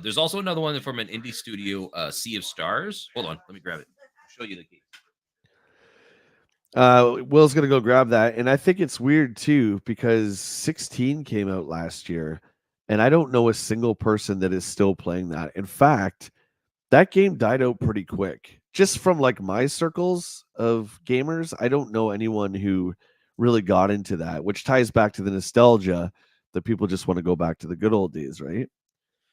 There's also another one from an indie studio, Sea of Stars. Hold on, let me grab it. I'll show you the game. Will's gonna go grab that, and I think it's weird too because 16 came out last year, and I don't know a single person that is still playing that. In fact, that game died out pretty quick. Just from like my circles of gamers, I don't know anyone who really got into that, which ties back to the nostalgia that people just want to go back to the good old days, right?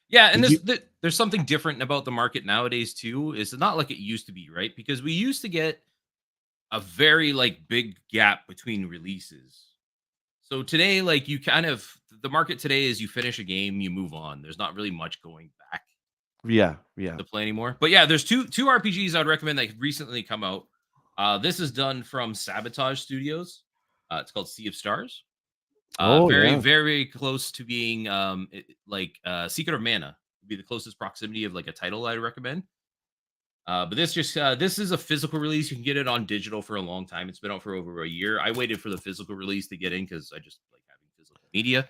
Yeah, and Did you? there's something different about the market nowadays too. It's not like it used to be, right? Because we used to get a very like big gap between releases. So today, like you kind of the market today is you finish a game, you move on. There's not really much going back Yeah. to play anymore. But yeah, there's two RPGs I'd recommend that recently come out. This is done from Sabotage Studios. It's called Sea of Stars. Very, Yeah. very close to being Secret of Mana would be the closest proximity of like a title I'd recommend. But this is a physical release. You can get it on digital for a long time. It's been out for over a year. I waited for the physical release to get in because I just like having physical media.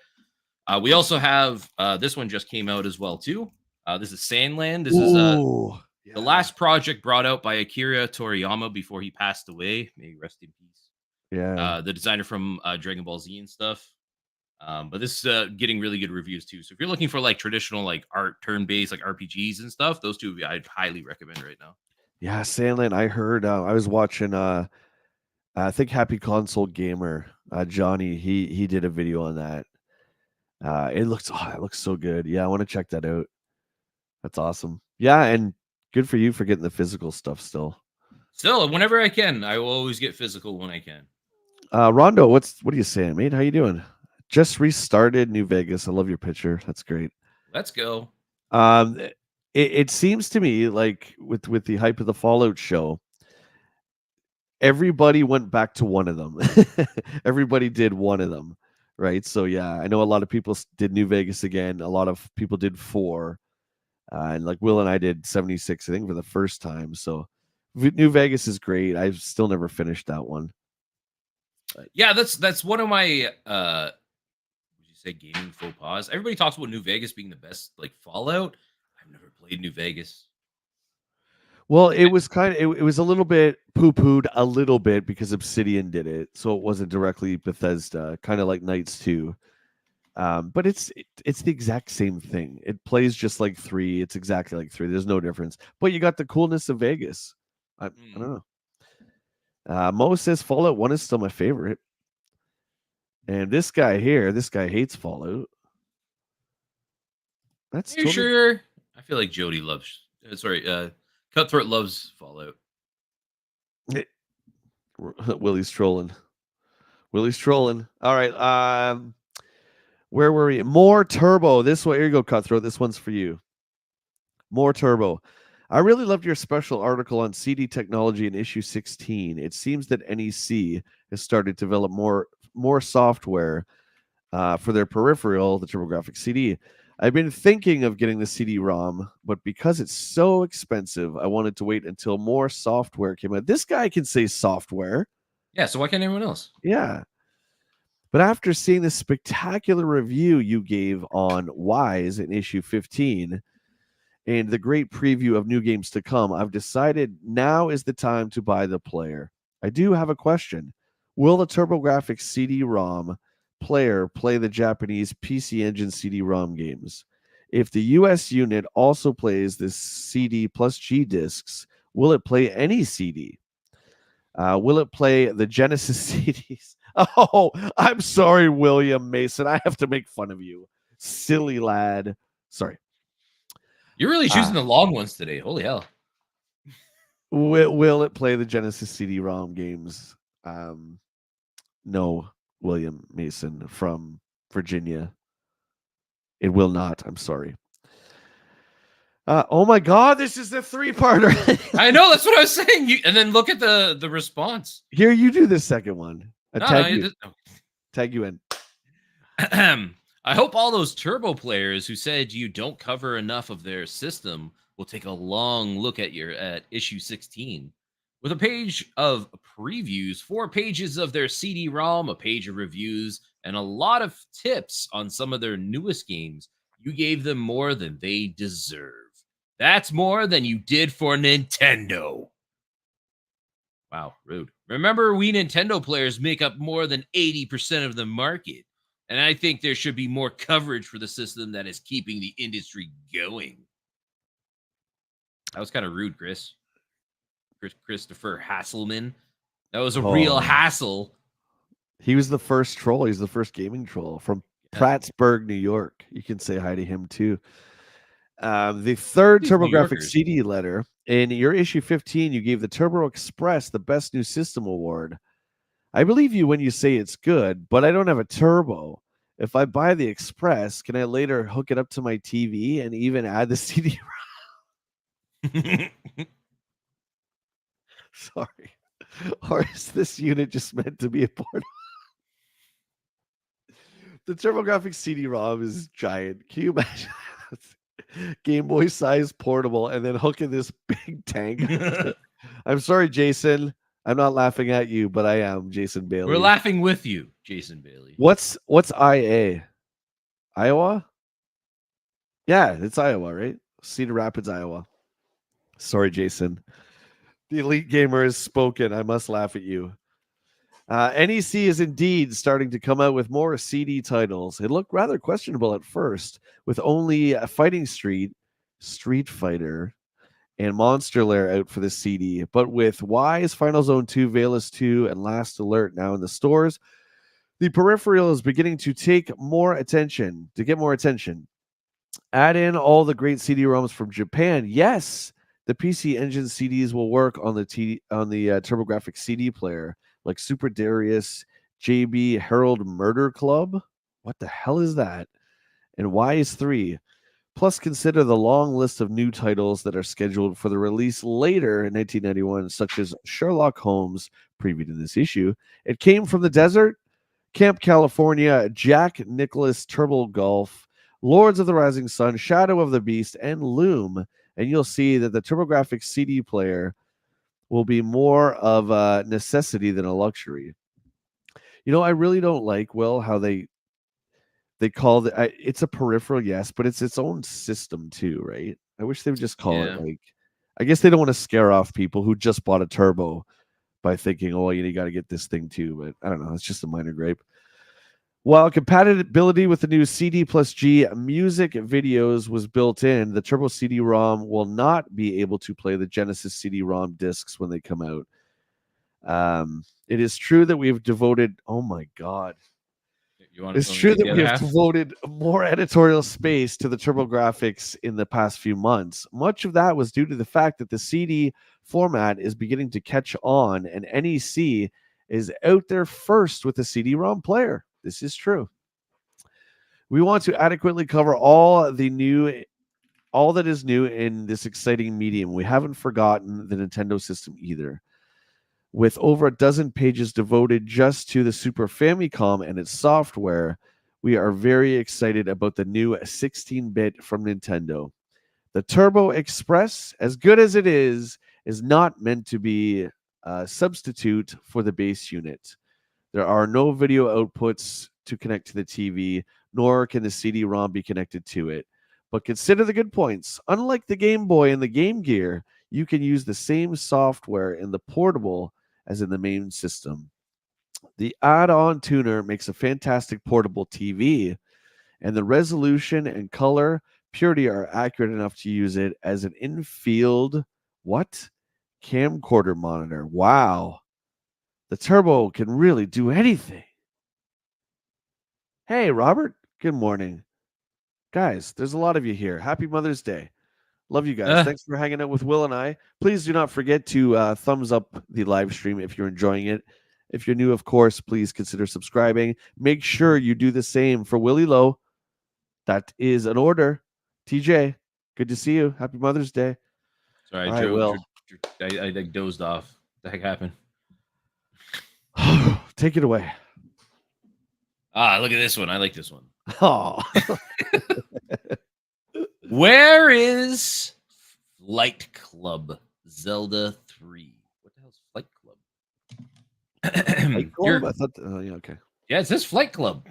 We also have this one just came out as well too. This is Sandland. This is the last project brought out by Akira Toriyama before he passed away. May he rest in peace. Yeah. The designer from Dragon Ball Z and stuff. But this is getting really good reviews too. So if you're looking for like traditional like art turn-based like RPGs and stuff, those two I'd highly recommend right now. Yeah, Sandland. I heard. I was watching. I think Happy Console Gamer, Johnny. He did a video on that. It looks so good. Yeah, I want to check that out. That's awesome. Yeah, and good for you for getting the physical stuff still. Still, whenever I can, I will always get physical when I can. Rondo, what are you saying, mate? How you doing? Just restarted New Vegas. I love your picture. That's great. Let's go. It seems to me like with the hype of the Fallout show, everybody went back to one of them. Everybody did one of them, right? So yeah, I know a lot of people did New Vegas again. A lot of people did 4, and like Will and I did 76, I think, for the first time. So New Vegas is great. I've still never finished that one. Yeah, that's one of my would you say gaming faux pas? Everybody talks about New Vegas being the best like Fallout. I've never played New Vegas. Well, it was it was a little bit poo-pooed a little bit because Obsidian did it, so it wasn't directly Bethesda, kind of like Knights 2. But it's the exact same thing. It plays just like 3. It's exactly like 3. There's no difference. But you got the coolness of Vegas. I don't know. Mo says Fallout 1 is still my favorite. And this guy hates Fallout. That's you totally... sure? I feel like Jody loves. Cutthroat loves Fallout. Willie's trolling. All right. Where were we? More Turbo. This way. Here you go, Cutthroat. This one's for you. More Turbo. I really loved your special article on CD technology in issue 16. It seems that NEC has started to develop more software for their peripheral, the TurboGrafx CD. I've been thinking of getting the CD-ROM, but because it's so expensive, I wanted to wait until more software came out. This guy can say software. Yeah, so why can't everyone else? Yeah. But after seeing the spectacular review you gave on Wise in issue 15 and the great preview of new games to come, I've decided now is the time to buy the player. I do have a question. Will the TurboGrafx CD-ROM player play the Japanese PC Engine CD-ROM games? If the US unit also plays the CD plus G discs, will it play any CD? Will it play the Genesis CDs? Oh, I'm sorry, William Mason. I have to make fun of you. Silly lad. Sorry. You're really choosing the long ones today. Holy hell. Will it play the Genesis CD-ROM games? No, William Mason from Virginia. It will not. I'm sorry. Oh my God, this is the 3-parter. I know, that's what I was saying. And then look at the response. Here, you do the second one. Tag you in. I hope all those Turbo players who said you don't cover enough of their system will take a long look at issue 16. With a page of previews, 4 pages of their CD-ROM, a page of reviews, and a lot of tips on some of their newest games, you gave them more than they deserve. That's more than you did for Nintendo. Wow, rude. Remember, we Nintendo players make up more than 80% of the market. And I think there should be more coverage for the system that is keeping the industry going. That was kind of rude, Christopher Hasselman. That was a real hassle. He was the first troll. He's the first gaming troll from Plattsburgh, New York. You can say hi to him too. The third TurboGrafx CD letter. In your issue 15, you gave the Turbo Express the Best New System Award. I believe you when you say it's good, but I don't have a Turbo. If I buy the Express, can I later hook it up to my TV and even add the CD? Sorry. Or is this unit just meant to be a part of? The TurboGrafx CD-ROM is giant. Can you imagine? Game Boy size portable and then hooking this big tank. I'm sorry, Jason. I'm not laughing at you, but I am, Jason Bailey. We're laughing with you, Jason Bailey. What's IA? Iowa? Yeah, it's Iowa, right? Cedar Rapids, Iowa. Sorry, Jason. The Elite Gamer has spoken. I must laugh at you. NEC is indeed starting to come out with more CD titles. It looked rather questionable at first, with only Fighting Street Fighter, and Monster Lair out for the CD. But with Wise, Final Zone 2, Veilus 2, and Last Alert now in the stores, the peripheral is beginning to get more attention. Add in all the great CD-ROMs from Japan. Yes, the PC Engine CDs will work on the TurboGrafx CD player, like Super Darius, JB Herald Murder Club. What the hell is that? And Wise 3. Plus, consider the long list of new titles that are scheduled for the release later in 1991, such as Sherlock Holmes, previewed in this issue. It Came from the Desert, Camp California, Jack Nicholas Turbo Golf, Lords of the Rising Sun, Shadow of the Beast, and Loom. And you'll see that the TurboGrafx CD player will be more of a necessity than a luxury. I really don't like, Will, how they call it's a peripheral, yes, but it's its own system too, right? I wish they would just call it like, I guess they don't want to scare off people who just bought a turbo by thinking, oh, you got to get this thing too. But I don't know. It's just a minor gripe. While compatibility with the new CD plus G music videos was built in, the Turbo CD-ROM will not be able to play the Genesis CD-ROM discs when they come out. It is true that we've devoted, oh my God. It's true that we have devoted more editorial space to the TurboGrafx in the past few months. Much of that was due to the fact that the CD format is beginning to catch on, and NEC is out there first with the CD-ROM player. This is true. We want to adequately cover all that is new in this exciting medium. We haven't forgotten the Nintendo system either. With over a dozen pages devoted just to the Super Famicom and its software, we are very excited about the new 16-bit from Nintendo. The Turbo Express, as good as it is not meant to be a substitute for the base unit. There are no video outputs to connect to the TV, nor can the CD-ROM be connected to it. But consider the good points. Unlike the Game Boy and the Game Gear, you can use the same software in the portable as in the main system. The add-on tuner makes a fantastic portable TV, and the resolution and color purity are accurate enough to use it as an in-field camcorder monitor. Wow. The Turbo can really do anything. Hey, Robert. Good morning. Guys, there's a lot of you here. Happy Mother's Day. Love you guys. Thanks for hanging out with Will and I. Please do not forget to thumbs up the live stream if you're enjoying it. If you're new, of course, please consider subscribing. Make sure you do the same for WillLo. That is an order. TJ, good to see you. Happy Mother's Day. Sorry, Joe. I dozed off. What the heck happened? Take it away. Look at this one. I like this one. Oh. Where is Flight Club Zelda 3? What the hell is Flight Club? Flight Club? I thought, yeah, okay. Yeah, it says Flight Club.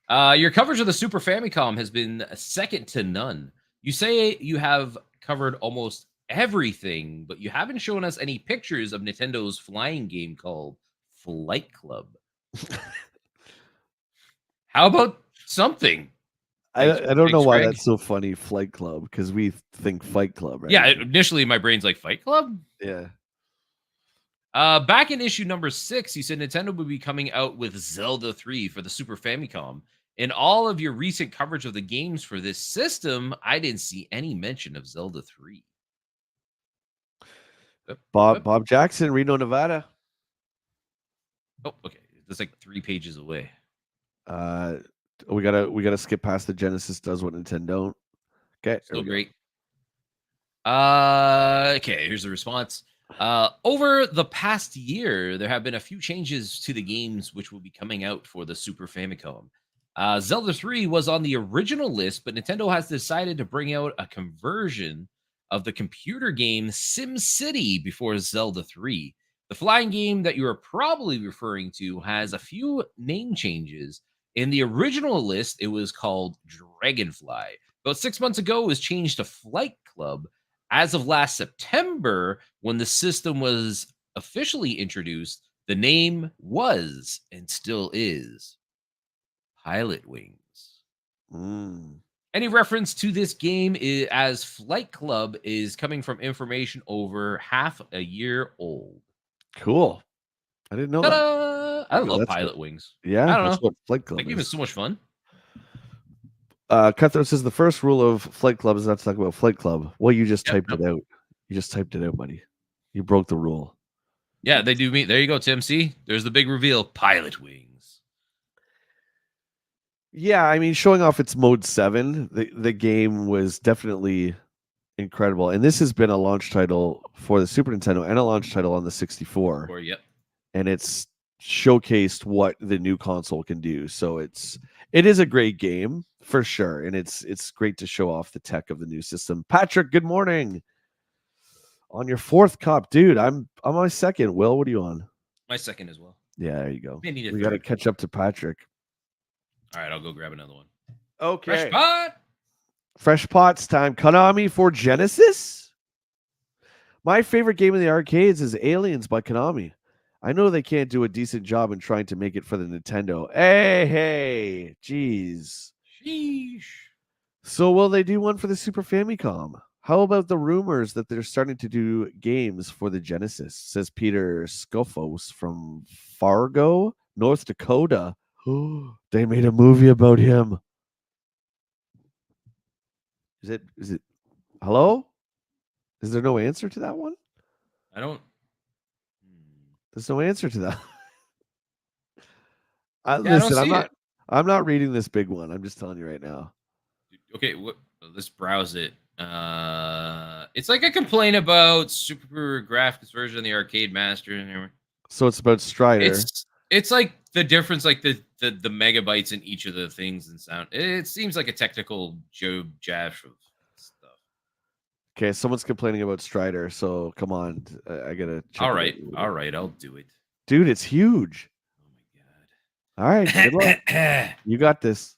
Your coverage of the Super Famicom has been second to none. You say you have covered almost everything, but you haven't shown us any pictures of Nintendo's flying game called Flight Club. How about something? I don't know why Greg. That's so funny, Flight Club, because we think Fight Club, right? Yeah, initially my brain's like, Fight Club? Yeah. Back in issue number 6, you said Nintendo would be coming out with Zelda 3 for the Super Famicom. In all of your recent coverage of the games for this system, I didn't see any mention of Zelda 3. Bob Jackson, Reno, Nevada. Oh, okay. That's like 3 pages away. We gotta skip past the Genesis does what Nintendo. Okay, still great. Okay, here's the response. Over the past year, there have been a few changes to the games which will be coming out for the Super Famicom. Zelda 3 was on the original list, but Nintendo has decided to bring out a conversion of the computer game SimCity before Zelda 3. The flying game that you are probably referring to has a few name changes. In the original list, it was called Dragonfly. About 6 months ago, it was changed to Flight Club. As of last September, when the system was officially introduced, the name was and still is Pilot Wings. Any reference to this game as Flight Club is coming from information over half a year old. Cool. I didn't know that. I love Pilot Wings. Yeah, I don't know. What Flight Club that game is so much fun. Cutthroat says the first rule of Flight Club is not to talk about Flight Club. Well, you just typed it out. You just typed it out, buddy. You broke the rule. Yeah, they do meet. There you go, Tim. See, there's the big reveal. Pilot Wings. Yeah, I mean, showing off its Mode 7, the game was definitely incredible. And this has been a launch title for the Super Nintendo and a launch title on the 64. Yep. And it's showcased what the new console can do. So it is a great game for sure, and it's great to show off the tech of the new system. Patrick, good morning. On your fourth cup, dude. I'm on my second. Will, what are you on? My second as well. Yeah, there you go. May need a We got to third. catch up to Patrick. All right, I'll go grab another one. Okay. Fresh pot. Fresh pots time. Konami for Genesis. My favorite game in the arcades is Aliens by Konami. I know they can't do a decent job in trying to make it for the Nintendo. Hey, jeez. Sheesh. So will they do one for the Super Famicom? How about the rumors that they're starting to do games for the Genesis? Says Peter Skofos from Fargo, North Dakota. They made a movie about him. Is it hello? Is there no answer to that one? I don't. There's no answer to that. Yeah, I don't Listen, see I'm not reading this big one. I'm just telling you right now. Okay, let's browse it. It's like a complaint about super graphics version of the Arcade Master. So it's about Strider. It's like the difference, like the megabytes in each of the things and sound. It seems like a technical job jash of stuff. Okay, someone's complaining about Strider, so come on, I gotta check. All right, I'll do it, dude. It's huge. Oh my god! All right, good luck. You got this.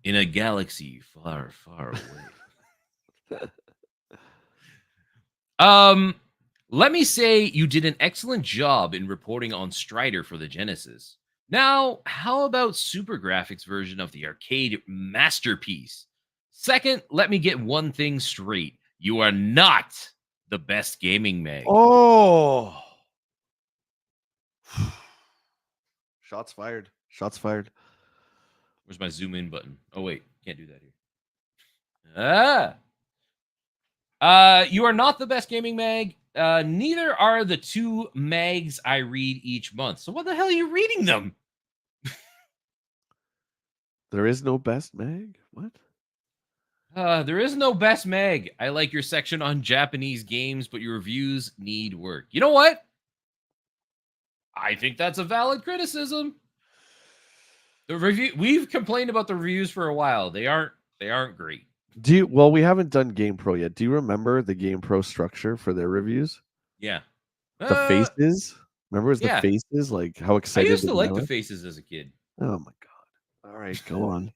In a galaxy far, far away. Let me say you did an excellent job in reporting on Strider for the Genesis. Now, how about Super Graphics version of the arcade masterpiece? Second, let me get one thing straight. You are not the best gaming mag. Oh. Shots fired. Shots fired. Where's my zoom in button? Oh, wait. Can't do that here. You are not the best gaming mag. Neither are the two mags I read each month. So what the hell are you reading them? There is no best mag? What? There is no best mag. I like your section on Japanese games, but your reviews need work. You know what? I think that's a valid criticism. The review, we've complained about the reviews for a while. They aren't great. Well, we haven't done GamePro yet. Do you remember the GamePro structure for their reviews? Yeah. The faces? Remember the faces? Like how excited I used to like the faces as a kid. Oh my god. All right, go on.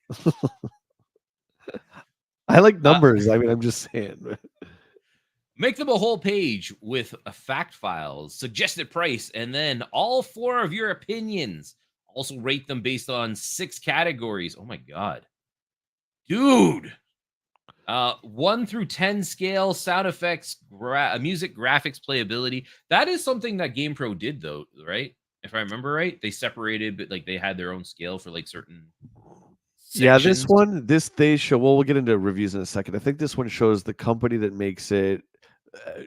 I like numbers. I mean, I'm just saying. Make them a whole page with a fact files, suggested price, and then all 4 of your opinions. Also rate them based on 6 categories. Oh my god. Dude. 1 through 10 scale, sound effects, music, graphics, playability. That is something that GamePro did, though, right? If I remember right, they separated, but like they had their own scale for like certain sections. Yeah, this one, they show. Well, we'll get into reviews in a second. I think this one shows the company that makes it.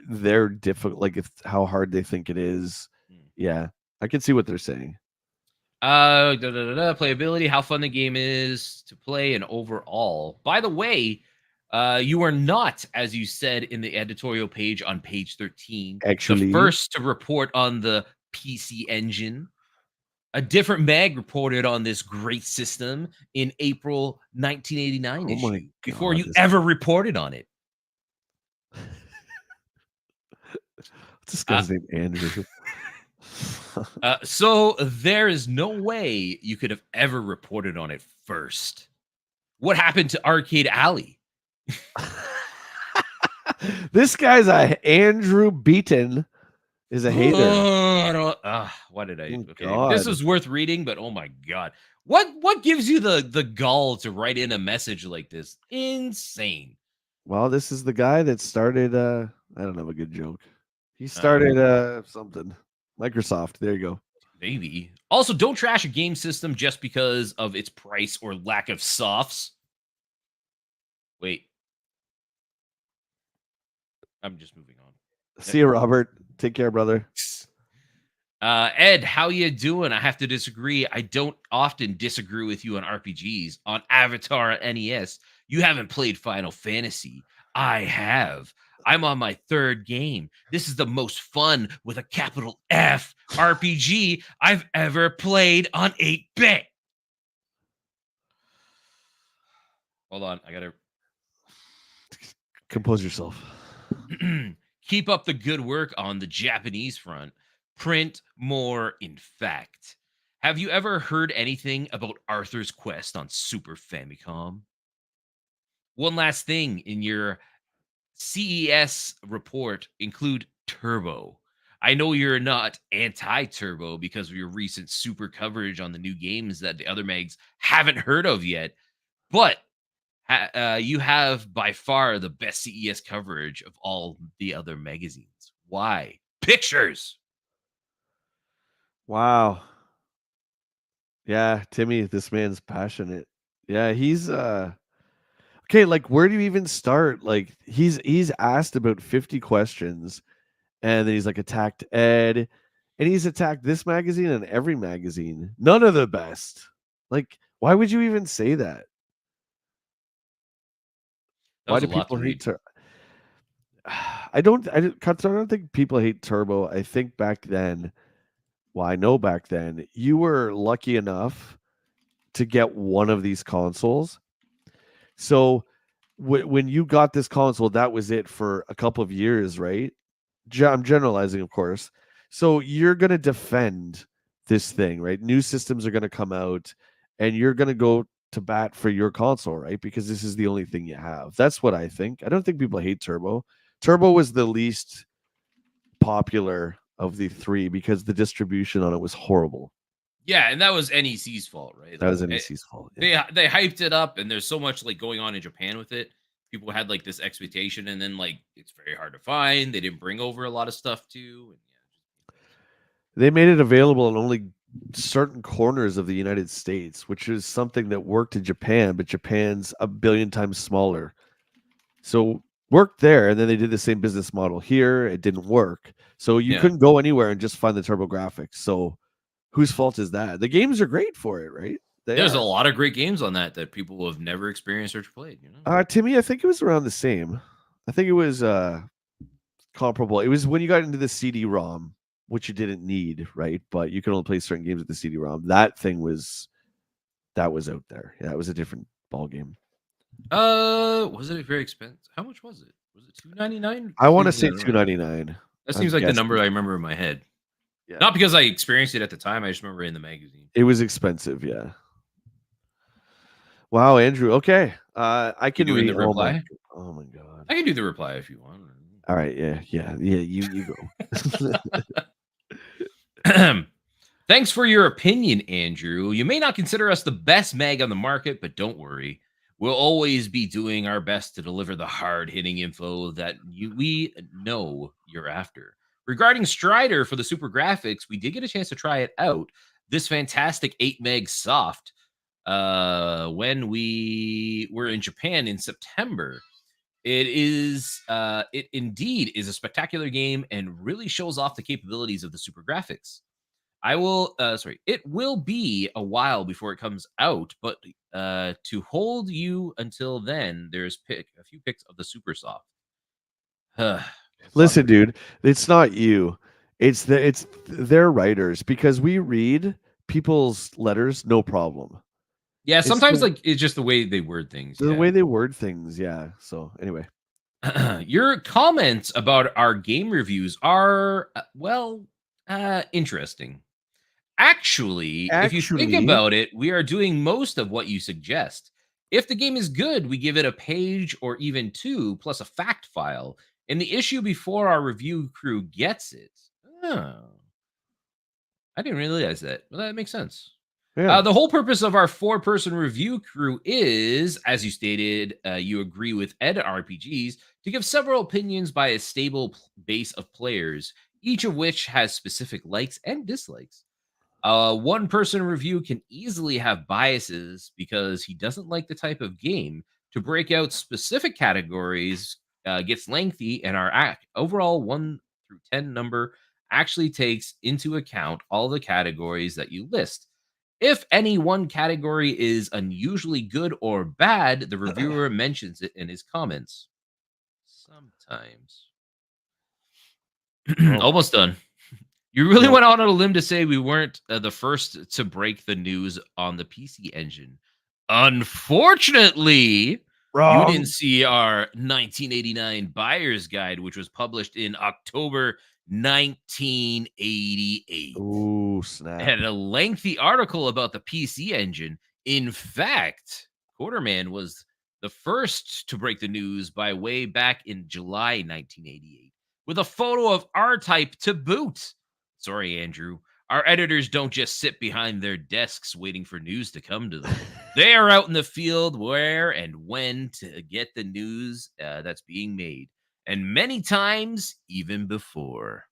They're difficult, like how hard they think it is. Yeah, I can see what they're saying. Playability, how fun the game is to play, and overall. By the way, you are not, as you said in the editorial page on page 13, actually the first to report on the PC Engine. A different mag reported on this great system in April 1989 issue before you ever reported on it. What's this guy's name? Andrew. So there is no way you could have ever reported on it first. What happened to Arcade Alley? This guy's Andrew Beaton is a hater. Why did I? Okay, this was worth reading, but oh my god, what gives you the gall to write in a message like this? Insane. Well, this is the guy that started. I don't have a good joke. He started something. Microsoft. There you go. Maybe. Also, don't trash a game system just because of its price or lack of softs. Wait. I'm just moving on. See you, Robert. Take care, brother. Ed, how you doing? I have to disagree. I don't often disagree with you on RPGs. On Avatar NES, you haven't played Final Fantasy. I have. I'm on my third game. This is the most fun with a capital F RPG I've ever played on 8-bit. Hold on, I gotta compose yourself. keep up the good work on the Japanese front. Print more, in fact. Have you ever heard anything about Arthur's Quest on Super Famicom? One last thing in your CES report include Turbo. I know you're not anti-Turbo because of your recent super coverage on the new games that the other mags haven't heard of yet, but you have by far the best CES coverage of all the other magazines. Why? Pictures. Wow. Yeah, Timmy, this man's passionate. Yeah, he's okay, like where do you even start? Like he's asked about 50 questions and then he's like attacked Ed and he's attacked this magazine and every magazine. None of the best. Like why would you even say that? That Why was a do lot people to hate read. Turbo? I don't think people hate Turbo. I think back then, well, I know back then you were lucky enough to get one of these consoles. So when you got this console, that was it for a couple of years, right? I'm generalizing, of course. So you're going to defend this thing, right? New systems are going to come out and you're going to go to bat for your console, right? Because this is the only thing you have. That's what I think. I don't think people hate Turbo. Turbo was the least popular of the three because the distribution on it was horrible. Yeah, and that was NEC's fault, right? That Like was NEC's fault. they hyped it up, and there's so much like going on in Japan with it. People had like this expectation, and then like it's very hard to find. They didn't bring over a lot of stuff too. And, They made it available in only certain corners of the United States, which is something that worked in Japan, but Japan's a billion times smaller. So worked there, and then they did the same business model here. It didn't work. So you couldn't go anywhere and just find the TurboGrafx. So whose fault is that? The games are great for it, right? there's a lot of great games on that people have never experienced or played. You know, To me, I think it was around the same. I think it was comparable. It was when you got into the CD-ROM, which you didn't need, right? But you could only play certain games with the CD-ROM. That was out there. Yeah, it was a different ball game. Was it very expensive? How much was it? Was it $2.99? I want to say $2.99. That seems like the number I remember in my head. Yeah. Not because I experienced it at the time. I just remember in the magazine. It was expensive, yeah. Wow, Andrew. Okay. I can read the reply. Oh my god. I can do the reply if you want. All right, yeah. You go. Thanks for your opinion, Andrew. You may not consider us the best mag on the market, but don't worry. We'll always be doing our best to deliver the hard-hitting info that we know you're after. Regarding Strider for the Super Graphics, we did get a chance to try it out. This fantastic 8 meg soft when we were in Japan in September. It indeed is a spectacular game and really shows off the capabilities of the Super Graphics. It will be a while before it comes out, but to hold you until then, there's a few pics of the Super Soft. Listen, dude, it's not you. It's their writers, because we read people's letters, no problem. Yeah, sometimes it's just the way they word things. The way they word things, yeah. So anyway. Your comments about our game reviews are interesting. Actually, if you think about it, we are doing most of what you suggest. If the game is good, we give it a page or even two, plus a fact file. And the issue before our review crew gets it. Oh. I didn't realize that. Well, that makes sense. Yeah. The whole purpose of our 4-person review crew is, as you stated, you agree with Ed RPGs, to give several opinions by a stable base of players, each of which has specific likes and dislikes. A 1-person review can easily have biases because he doesn't like the type of game. To break out specific categories gets lengthy, and our overall 1 through 10 number actually takes into account all the categories that you list. If any one category is unusually good or bad, the reviewer mentions it in his comments. Sometimes. Almost done. You really went out on a limb to say we weren't the first to break the news on the PC Engine. Unfortunately, you didn't see our 1989 buyer's guide, which was published in October 1988. Ooh, snap. It had a lengthy article about the PC Engine. In fact, Quarterman was the first to break the news by way back in July 1988 with a photo of R-Type to boot. Sorry, Andrew. Our editors don't just sit behind their desks waiting for news to come to them. They are out in the field where and when to get the news that's being made. And many times, even before.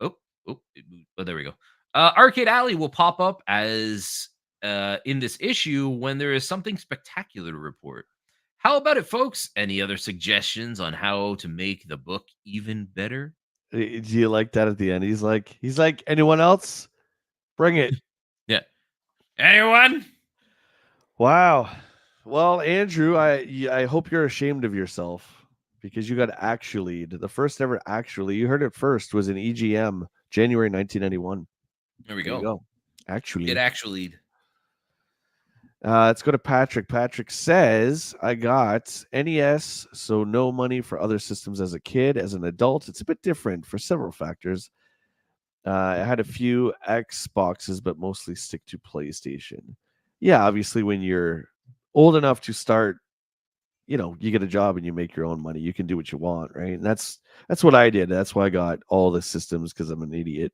Oh, there we go. Arcade Alley will pop up as in this issue when there is something spectacular to report. How about it, folks? Any other suggestions on how to make the book even better? Do you like that at the end? He's like, anyone else? Bring it. Yeah. Anyone? Wow. Well, Andrew, I hope you're ashamed of yourself because you got actually the first ever actually. You heard it first was in EGM, January 1991. There we go. Actually, get actually. Let's go to Patrick. Patrick says, I got NES, so no money for other systems as a kid. As an adult, it's a bit different for several factors. I had a few Xboxes, but mostly stick to PlayStation. Yeah, obviously, when you're old enough to start, you get a job and you make your own money. You can do what you want, right? And that's what I did. That's why I got all the systems because I'm an idiot.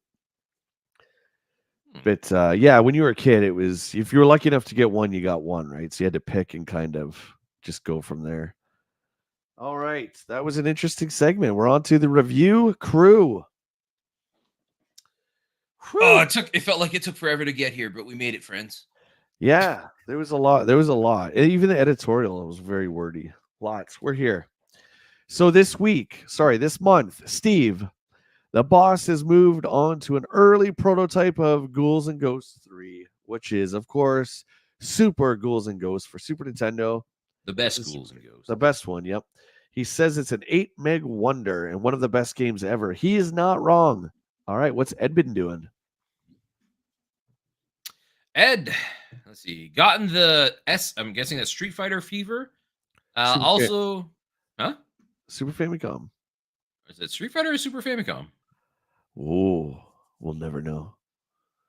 But yeah, when you were a kid, it was if you were lucky enough to get one, you got one, right? So you had to pick and kind of just go from there. All right, that was an interesting segment. We're on to the review crew. Whew. Oh, it felt like it took forever to get here, but we made it, friends. Yeah, there was a lot. Even the editorial was very wordy. Lots. We're here. So this month, Steve, the boss has moved on to an early prototype of Ghouls and Ghosts 3, which is, of course, Super Ghouls and Ghosts for Super Nintendo. The best Ghouls and Ghosts. The best one, yep. He says it's an 8 meg wonder and one of the best games ever. He is not wrong. All right, what's Ed been doing? Ed, let's see, gotten the I'm guessing that's Street Fighter fever. Super Famicom. Is it Street Fighter or Super Famicom? Oh, we'll never know.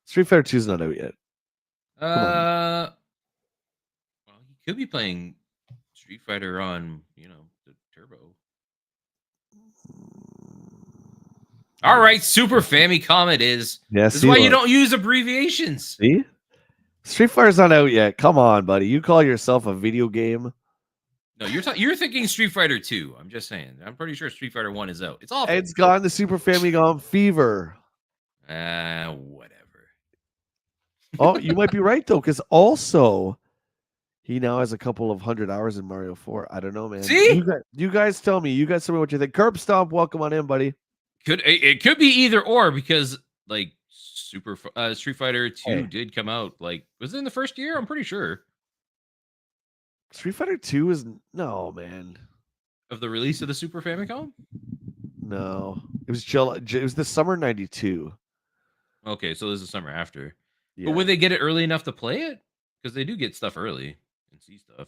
Street Fighter 2 is not out yet. Well, he could be playing Street Fighter on, the Turbo. All right, Super Famicom it is. Yeah, this is why you don't use abbreviations. See? Street Fighter's not out yet. Come on, buddy. You call yourself a video game? No, you're thinking Street Fighter 2. I'm just saying. I'm pretty sure Street Fighter 1 is out. It's awful. Ed's gotten the Super Famicom fever. Whatever. Oh, you might be right, though, because also he now has a couple of 100 hours in Mario 4. I don't know, man. See? You guys tell me. You guys tell me what you think. Curb Stomp, welcome on in, buddy. It could be either or because, like, Street Fighter 2 did come out. Like, was it in the first year? I'm pretty sure. Street Fighter 2 is no, man. Of the release of the Super Famicom? No. It was chill. It was the summer 92. Okay, so this is the summer after. Yeah. But would they get it early enough to play it? Because they do get stuff early and see stuff.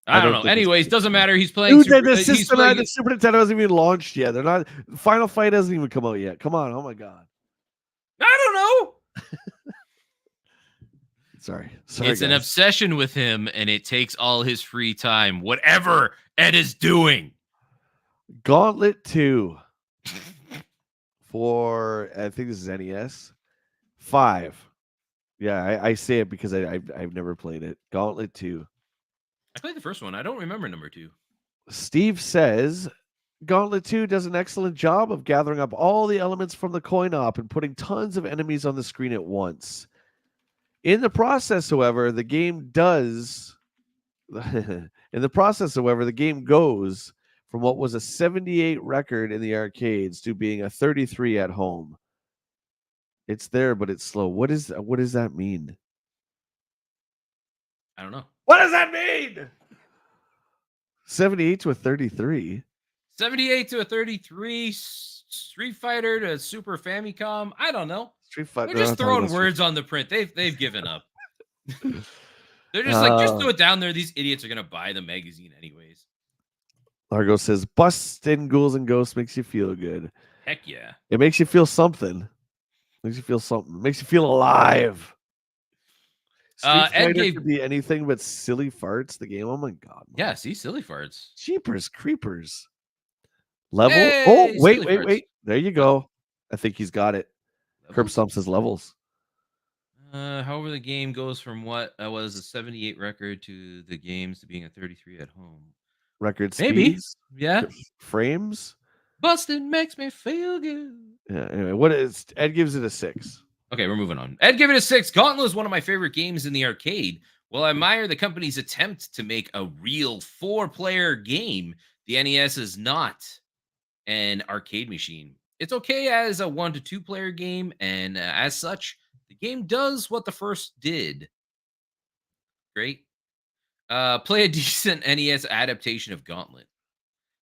I don't know. Anyways, doesn't matter. He's playing. Dude, the system the Super Nintendo hasn't even launched yet. They're not. Final Fight hasn't even come out yet. Come on. Oh my god. I don't know. Sorry, it's guys. An obsession with him, and it takes all his free time. Whatever Ed is doing. Gauntlet 2 for I think this is NES 5. Yeah, I say it because I've never played it. Gauntlet 2. I played the first one. I don't remember number 2. Steve says Gauntlet 2 does an excellent job of gathering up all the elements from the coin-op and putting tons of enemies on the screen at once. In the process, however, the game goes from what was a 78 record in the arcades to being a 33 at home. It's there, but it's slow. What does that mean? I don't know. What does that mean? 78 to a 33. 78 to a 33. Street Fighter to Super Famicom. I don't know. Street Fighter. They're just throwing words on the print. They've given up. They're just like, just throw it down there. These idiots are gonna buy the magazine anyways. Largo says, "Bustin' Ghouls and Ghosts makes you feel good." Heck yeah. It makes you feel something. Makes you feel something. Makes you feel alive. Street Fighter could be anything but silly farts. The game. Oh my god. Man. Yeah. See, silly farts. Jeepers creepers. Level. Hey, wait. There you go. I think he's got it. Curb stomps his levels. However, the game goes from what was a 78 record to the games to being a 33 at home. Record Maybe. speeds. Yeah. Frames. Bustin' makes me feel good. Yeah. Anyway, what is Ed gives it a 6. Okay, we're moving on. Ed gave it a 6. Gauntlet is one of my favorite games in the arcade. While I admire the company's attempt to make a real 4-player game, the NES is not an arcade machine. It's okay as a 1 to 2-player game, and as such, the game does what the first did. Great. Play a decent NES adaptation of Gauntlet.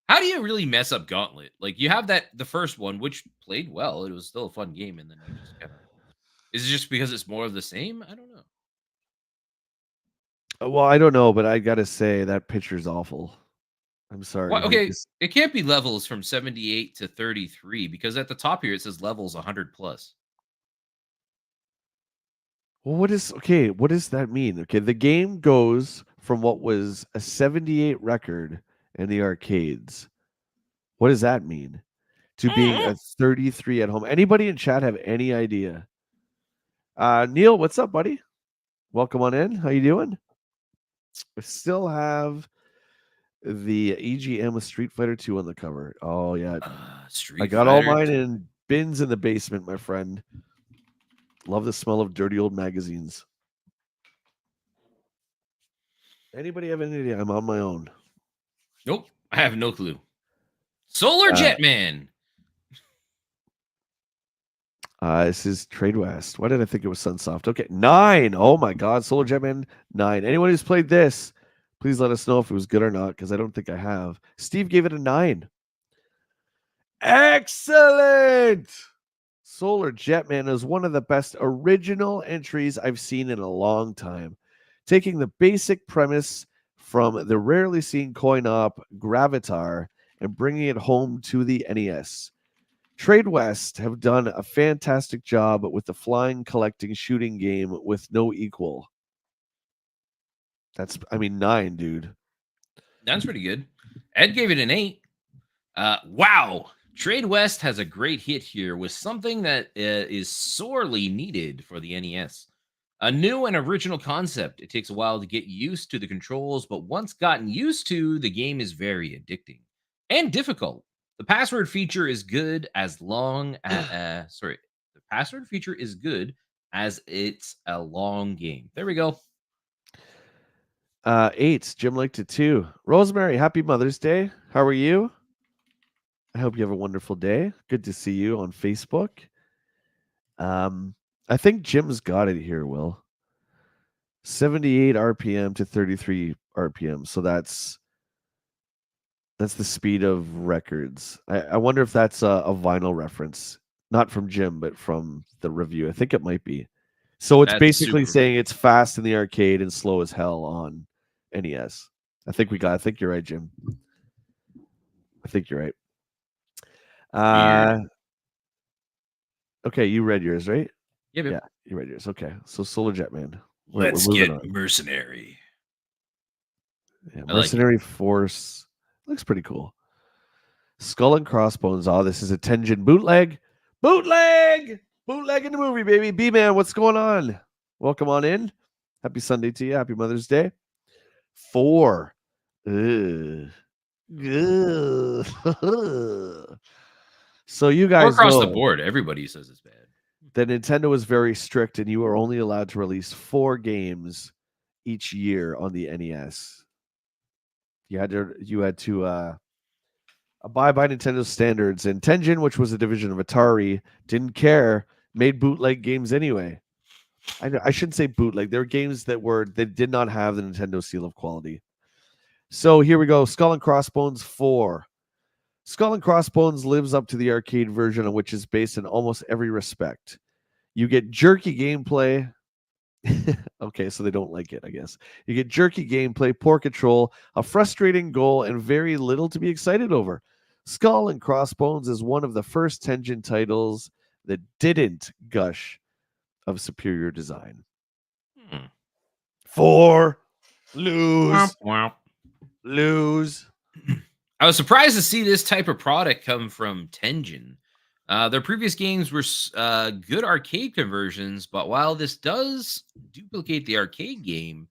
How do you really mess up Gauntlet? Like, you have the first one, which played well. It was still a fun game, and then you just kind of... Is it just because it's more of the same? I don't know. Well, I don't know, but I gotta say that picture's awful. I'm sorry. Well, okay, it can't be levels from 78 to 33 because at the top here it says levels 100 plus. Well, what does that mean? Okay, the game goes from what was a 78 record in the arcades. What does that mean? To being a 33 at home. Anybody in chat have any idea? Neil, what's up, buddy? Welcome on in. How you doing? I still have the EGM with Street Fighter 2 on the cover. Oh yeah. I got all mine in bins in the basement, my friend. Love the smell of dirty old magazines. Anybody have any idea? I'm on my own. Nope. I have no clue. Solar Jetman. This is Trade West. Why did I think it was Sunsoft? Okay, 9. Oh my God, Solar Jetman 9. Anyone who's played this, please let us know if it was good or not, because I don't think I have. Steve gave it a 9. Excellent. Solar Jetman is one of the best original entries I've seen in a long time. Taking the basic premise from the rarely seen coin-op Gravatar and bringing it home to the NES. Trade West have done a fantastic job with the flying, collecting, shooting game with no equal. 9, dude. That's pretty good. Ed gave it an 8. Wow. Trade West has a great hit here with something that is sorely needed for the NES. A new and original concept. It takes a while to get used to the controls, but once gotten used to, the game is very addicting and difficult. The password feature is good as long as the password feature is good as it's a long game. There we go. 8. Jim liked it too. Rosemary, happy Mother's Day. How are you? I hope you have a wonderful day. Good to see you on Facebook. I think Jim's got it here, Will. 78 RPM to 33 RPM. So that's the speed of records. I wonder if that's a vinyl reference. Not from Jim, but from the review. I think it might be. So it's basically saying it's fast in the arcade and slow as hell on NES. I think you're right, Jim. I think you're right. Okay, you read yours, right? Yeah, you read yours. Okay, so Solar Jetman. Let's get Mercenary. Yeah, Mercenary Force looks pretty cool. Skull and Crossbones. Oh, this is a Tenjin bootleg. Bootleg in the movie, baby. B-Man, what's going on? Welcome on in. Happy Sunday to you. Happy Mother's Day. 4. Ugh. So you guys across the board, everybody says it's bad. The Nintendo was very strict, and you were only allowed to release 4 games each year on the NES. You had to abide by Nintendo's standards, and Tenjin, which was a division of Atari, didn't care, made bootleg games anyway. I shouldn't say bootleg. There were games that did not have the Nintendo seal of quality. So here we go. Skull and Crossbones 4. Skull and Crossbones lives up to the arcade version, which is based in almost every respect. You get jerky gameplay. Okay, so they don't like it, I guess. You get jerky gameplay, poor control, a frustrating goal, and very little to be excited over. Skull and Crossbones is one of the first Tengen titles that didn't gush of superior design. 4. Lose. Lose. I was surprised to see this type of product come from Tengen. Their previous games were good arcade conversions, but while this does duplicate the arcade game,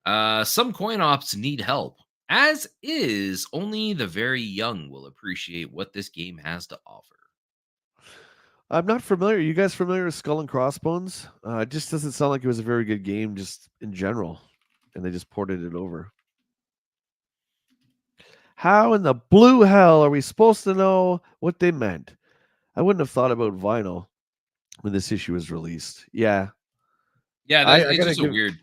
some coin ops need help. As is, only the very young will appreciate what this game has to offer. I'm not familiar. You guys familiar with Skull and Crossbones? It just doesn't sound like it was a very good game, just in general, and they just ported it over. How in the blue hell are we supposed to know what they meant? I wouldn't have thought about vinyl when this issue was released. Yeah, I It's gotta just a give weird.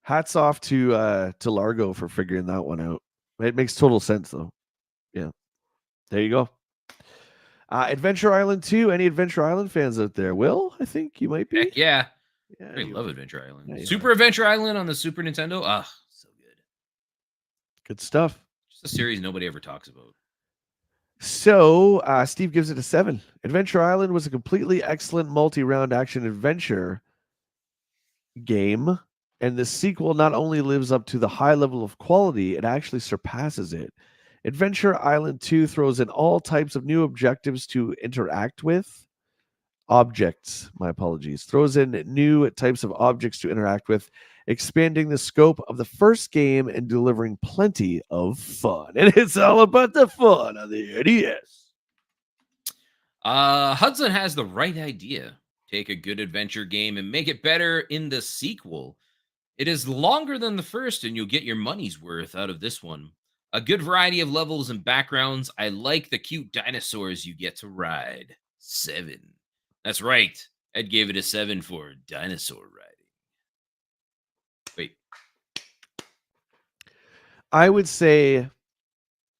hats off to Largo for figuring that one out. It makes total sense though. Yeah, there you go. Adventure Island 2. Any Adventure Island fans out there? Will, I think you might be. Heck yeah. Yeah, I love Adventure Island. Yeah, Super Adventure Island on the Super Nintendo. Ah, so good. Good stuff. Just a series nobody ever talks about. So Steve gives it a 7. Adventure Island was a completely excellent multi-round action adventure game, and the sequel not only lives up to the high level of quality, it actually surpasses it. Adventure Island 2 throws in all types of new objectives to interact with. Objects, my apologies. Throws in new types of objects to interact with, expanding the scope of the first game and delivering plenty of fun. And it's all about the fun of the NES. Hudson has the right idea. Take a good adventure game and make it better in the sequel. It is longer than the first, and you'll get your money's worth out of this one. A good variety of levels and backgrounds. I like the cute dinosaurs you get to ride. 7. That's right. Ed gave it a 7 for dinosaur riding. Wait. I would say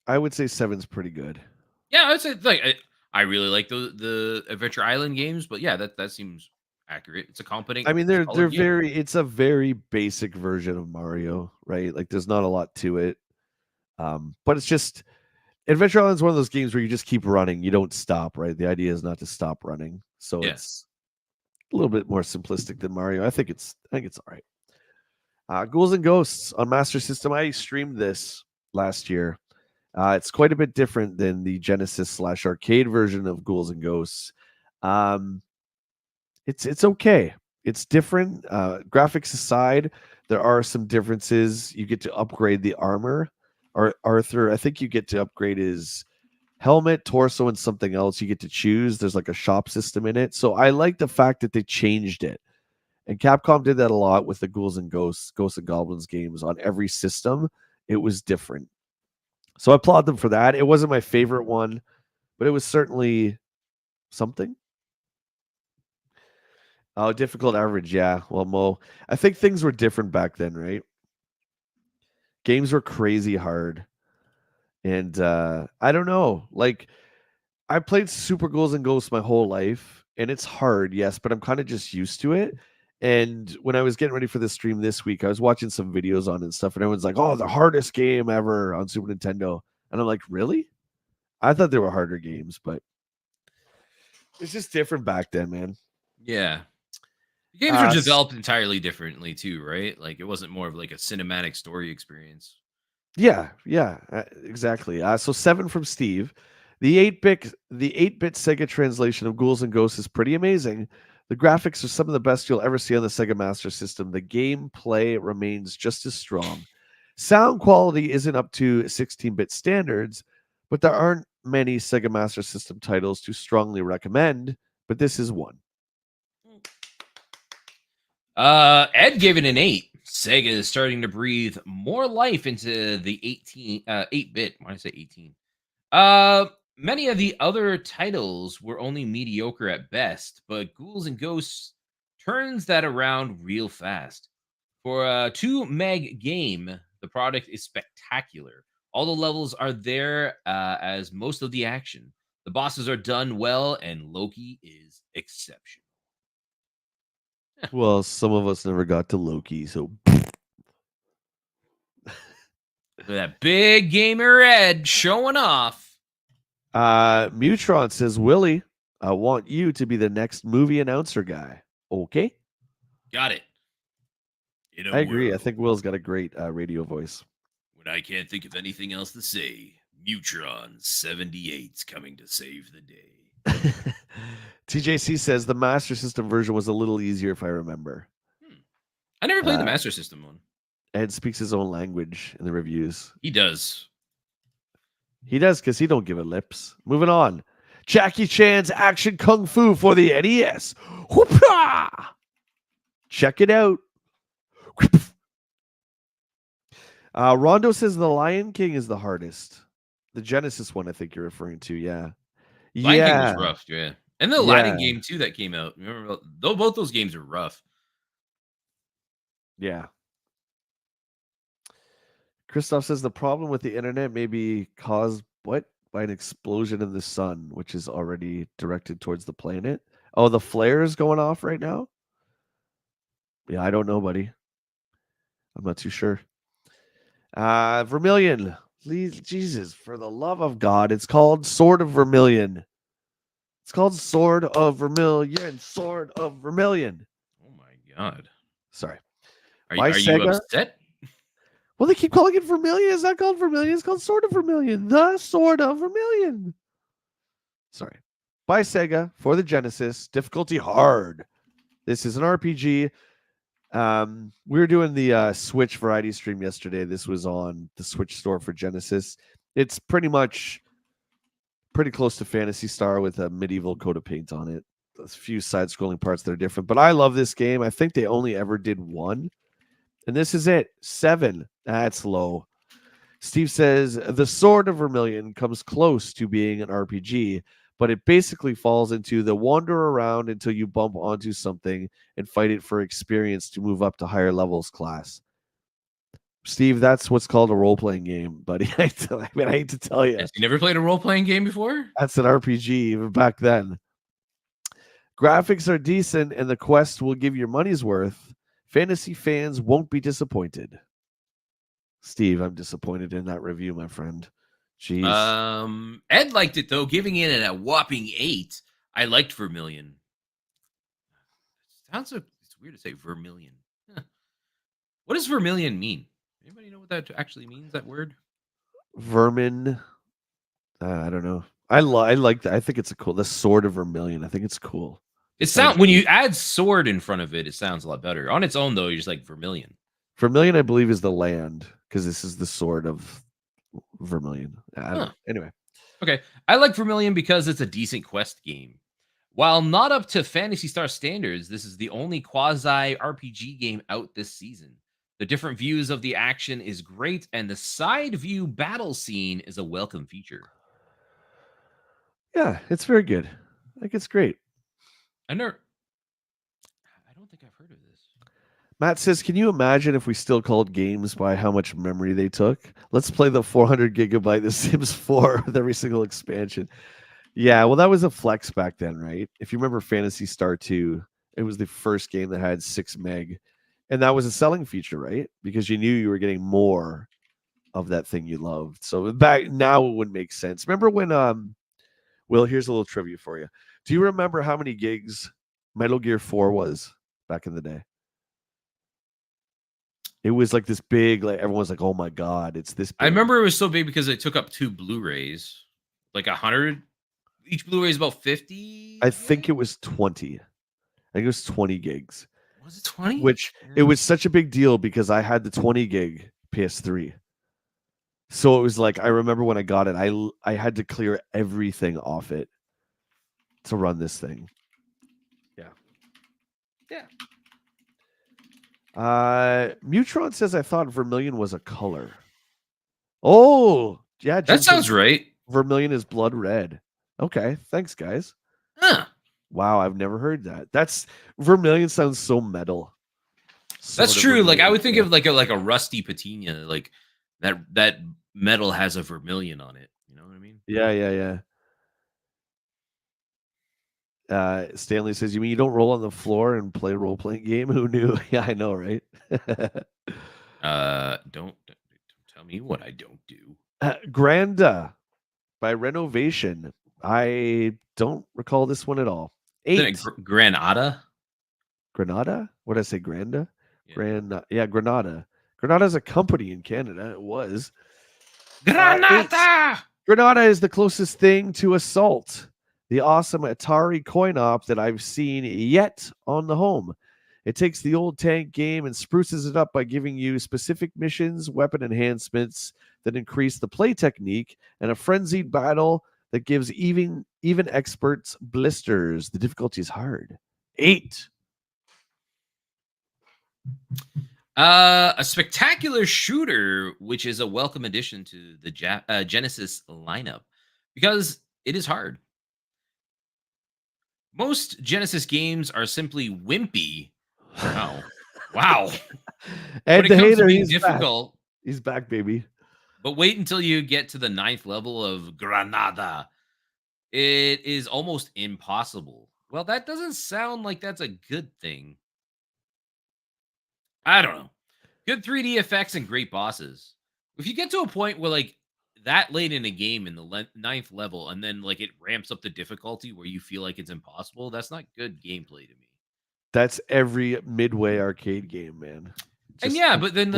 7's pretty good. Yeah, I would say I really like the Adventure Island games, but yeah, that seems accurate. It's a competent. I mean, they're very. It's a very basic version of Mario, right? Like, there's not a lot to it. But it's just Adventure Island is one of those games where you just keep running, you don't stop, right? The idea is not to stop running, so it's a little bit more simplistic than Mario. I think it's all right. Ghouls and Ghosts on Master System. I streamed this last year. It's quite a bit different than the Genesis / arcade version of Ghouls and Ghosts. It's okay. It's different. Graphics aside, there are some differences. You get to upgrade the armor. Arthur, I think you get to upgrade his helmet, torso, and something else. You get to choose. There's like a shop system in it. So I like the fact that they changed it. And Capcom did that a lot with the Ghouls and Ghosts and Goblins games on every system. It was different. So I applaud them for that. It wasn't my favorite one, but it was certainly something. Oh, difficult average. Yeah. Well, Mo, I think things were different back then, right? Games were crazy hard. And I don't know. Like, I played Super Ghouls and Ghosts my whole life, and it's hard, yes, but I'm kind of just used to it. And when I was getting ready for the stream this week, I was watching some videos on it and stuff, and everyone's like, "Oh, the hardest game ever on Super Nintendo." And I'm like, "Really?" I thought there were harder games, but it's just different back then, man. Yeah. The games were developed entirely differently too, right? Like, it wasn't more of like a cinematic story experience. Yeah, exactly. So 7 from Steve. The 8-bit Sega translation of Ghouls and Ghosts is pretty amazing. The graphics are some of the best you'll ever see on the Sega Master System. The gameplay remains just as strong. Sound quality isn't up to 16-bit standards, but there aren't many Sega Master System titles to strongly recommend, but this is one. Ed gave it an 8. Sega is starting to breathe more life into the 8-bit. Why did I say 18? Many of the other titles were only mediocre at best, but Ghouls and Ghosts turns that around real fast. For a 2 meg game, The product is spectacular. All the levels are there as most of the action. The bosses are done well, and Loki is exceptional. Well, some of us never got to Loki, so That big gamer Ed showing off. Mutron says, Willie, I want you to be the next movie announcer guy. Okay. Got it. I agree. I think Will's got a great radio voice. When I can't think of anything else to say, Mutron 78's coming to save the day. TJC says the Master System version was a little easier, if I remember. I never played the Master System one. Ed speaks his own language in the reviews. He does. He does, because he don't give a lips. Moving on. Jackie Chan's Action Kung Fu for the NES. Whoopah! Check it out. Rondo says the Lion King is the hardest. The Genesis one, I think you're referring to. Yeah. Lion King was rough. Yeah. And the Aladdin game, too, that came out. Remember, both those games are rough. Yeah. Christoph says the problem with the internet may be caused by an explosion in the sun, which is already directed towards the planet. Oh, the flare is going off right now? Yeah, I don't know, buddy. I'm not too sure. Vermilion. Jesus, for the love of God. It's called Sword of Vermilion. It's called Sword of Vermilion. Sword of Vermilion. Oh, my God. Sorry. Are you upset? Well, they keep calling it Vermilion. It's not called Vermilion. It's called Sword of Vermilion. The Sword of Vermilion. Sorry. By Sega for the Genesis. Difficulty hard. This is an RPG. We were doing the Switch variety stream yesterday. This was on the Switch store for Genesis. It's pretty close to Phantasy Star with a medieval coat of paint on it. A few side-scrolling parts that are different. But I love this game. I think they only ever did one. And this is it. 7. That's low. Steve says, the Sword of Vermilion comes close to being an RPG, but it basically falls into the wander around until you bump onto something and fight it for experience to move up to higher levels class. Steve, that's what's called a role-playing game, buddy. I hate to tell you. Yes, you never played a role-playing game before? That's an RPG even back then. Graphics are decent, and the quest will give your money's worth. Fantasy fans won't be disappointed. Steve, I'm disappointed in that review, my friend. Jeez. Ed liked it, though, giving it a whopping 8. I liked Vermilion. It's weird to say Vermilion. Huh. What does Vermilion mean? Anybody know what that actually means, that word? Vermin. I don't know. I like that. I think it's the Sword of Vermilion. I think it's cool. When you add sword in front of it, it sounds a lot better. On its own, though, you're just like Vermilion. Vermilion, I believe, is the land, because this is the Sword of Vermilion. Anyway. Okay. I like Vermilion because it's a decent quest game. While not up to Phantasy Star standards, this is the only quasi-RPG game out this season. The different views of the action is great, and the side view battle scene is a welcome feature. Yeah, it's very good. I think it's great. I don't think I've heard of this. Matt says, can you imagine if we still called games by how much memory they took? Let's play the 400 gigabyte The Sims 4 with every single expansion. Yeah, well, that was a flex back then, right? If you remember Phantasy Star 2, it was the first game that had 6 meg. And that was a selling feature, right? Because you knew you were getting more of that thing you loved. So back now it would make sense. Remember when, Will, here's a little trivia for you. Do you remember how many gigs Metal Gear 4 was back in the day? It was like this big, like everyone's like, oh my God, it's this big. I remember it was so big because it took up 2 Blu-rays, like 100. Each Blu-ray is about 50. I think it was 20. I think it was 20 gigs. Was it 20? Which it was such a big deal because I had the 20 gig PS3. So it was like, I remember when I got it, I had to clear everything off it to run this thing. Yeah. Mutron says, I thought Vermilion was a color. Oh, yeah. That sounds right. Vermilion is blood red. Okay. Thanks, guys. Huh. Wow. I've never heard that. Vermilion sounds so metal. That's sort of true. Like I vermilion. would think of like a rusty patina, like that metal has a vermilion on it. You know what I mean? Yeah. Stanley says, "You mean you don't roll on the floor and play a role playing game? Who knew?" Yeah, I know, right? Don't tell me what I don't do. Granda by Renovation. I don't recall this one at all. Isn't it 8. Granada? Granada? What did I say? Granda? Yeah. Yeah, Granada. Granada is a company in Canada. It was. 8. Granada. Granada is the closest thing to Assault, the awesome Atari coin op that I've seen yet on the home. It takes the old tank game and spruces it up by giving you specific missions, weapon enhancements that increase the play technique, and a frenzied battle that gives even experts blisters. The difficulty is hard. 8. A spectacular shooter, which is a welcome addition to the Genesis lineup because it is hard. Most Genesis games are simply wimpy. Wow. Wow. And When it the comes to hater, being he's back. difficult, He's back, baby. but wait until you get to the 9th level of Granada. It is almost impossible. Well, that doesn't sound like that's a good thing. I don't know. Good 3D effects and great bosses. If you get to a point where like that late in a game in the 9th level and then like it ramps up the difficulty where you feel like it's impossible, that's not good gameplay to me. That's every Midway arcade game, man. And Just yeah, but then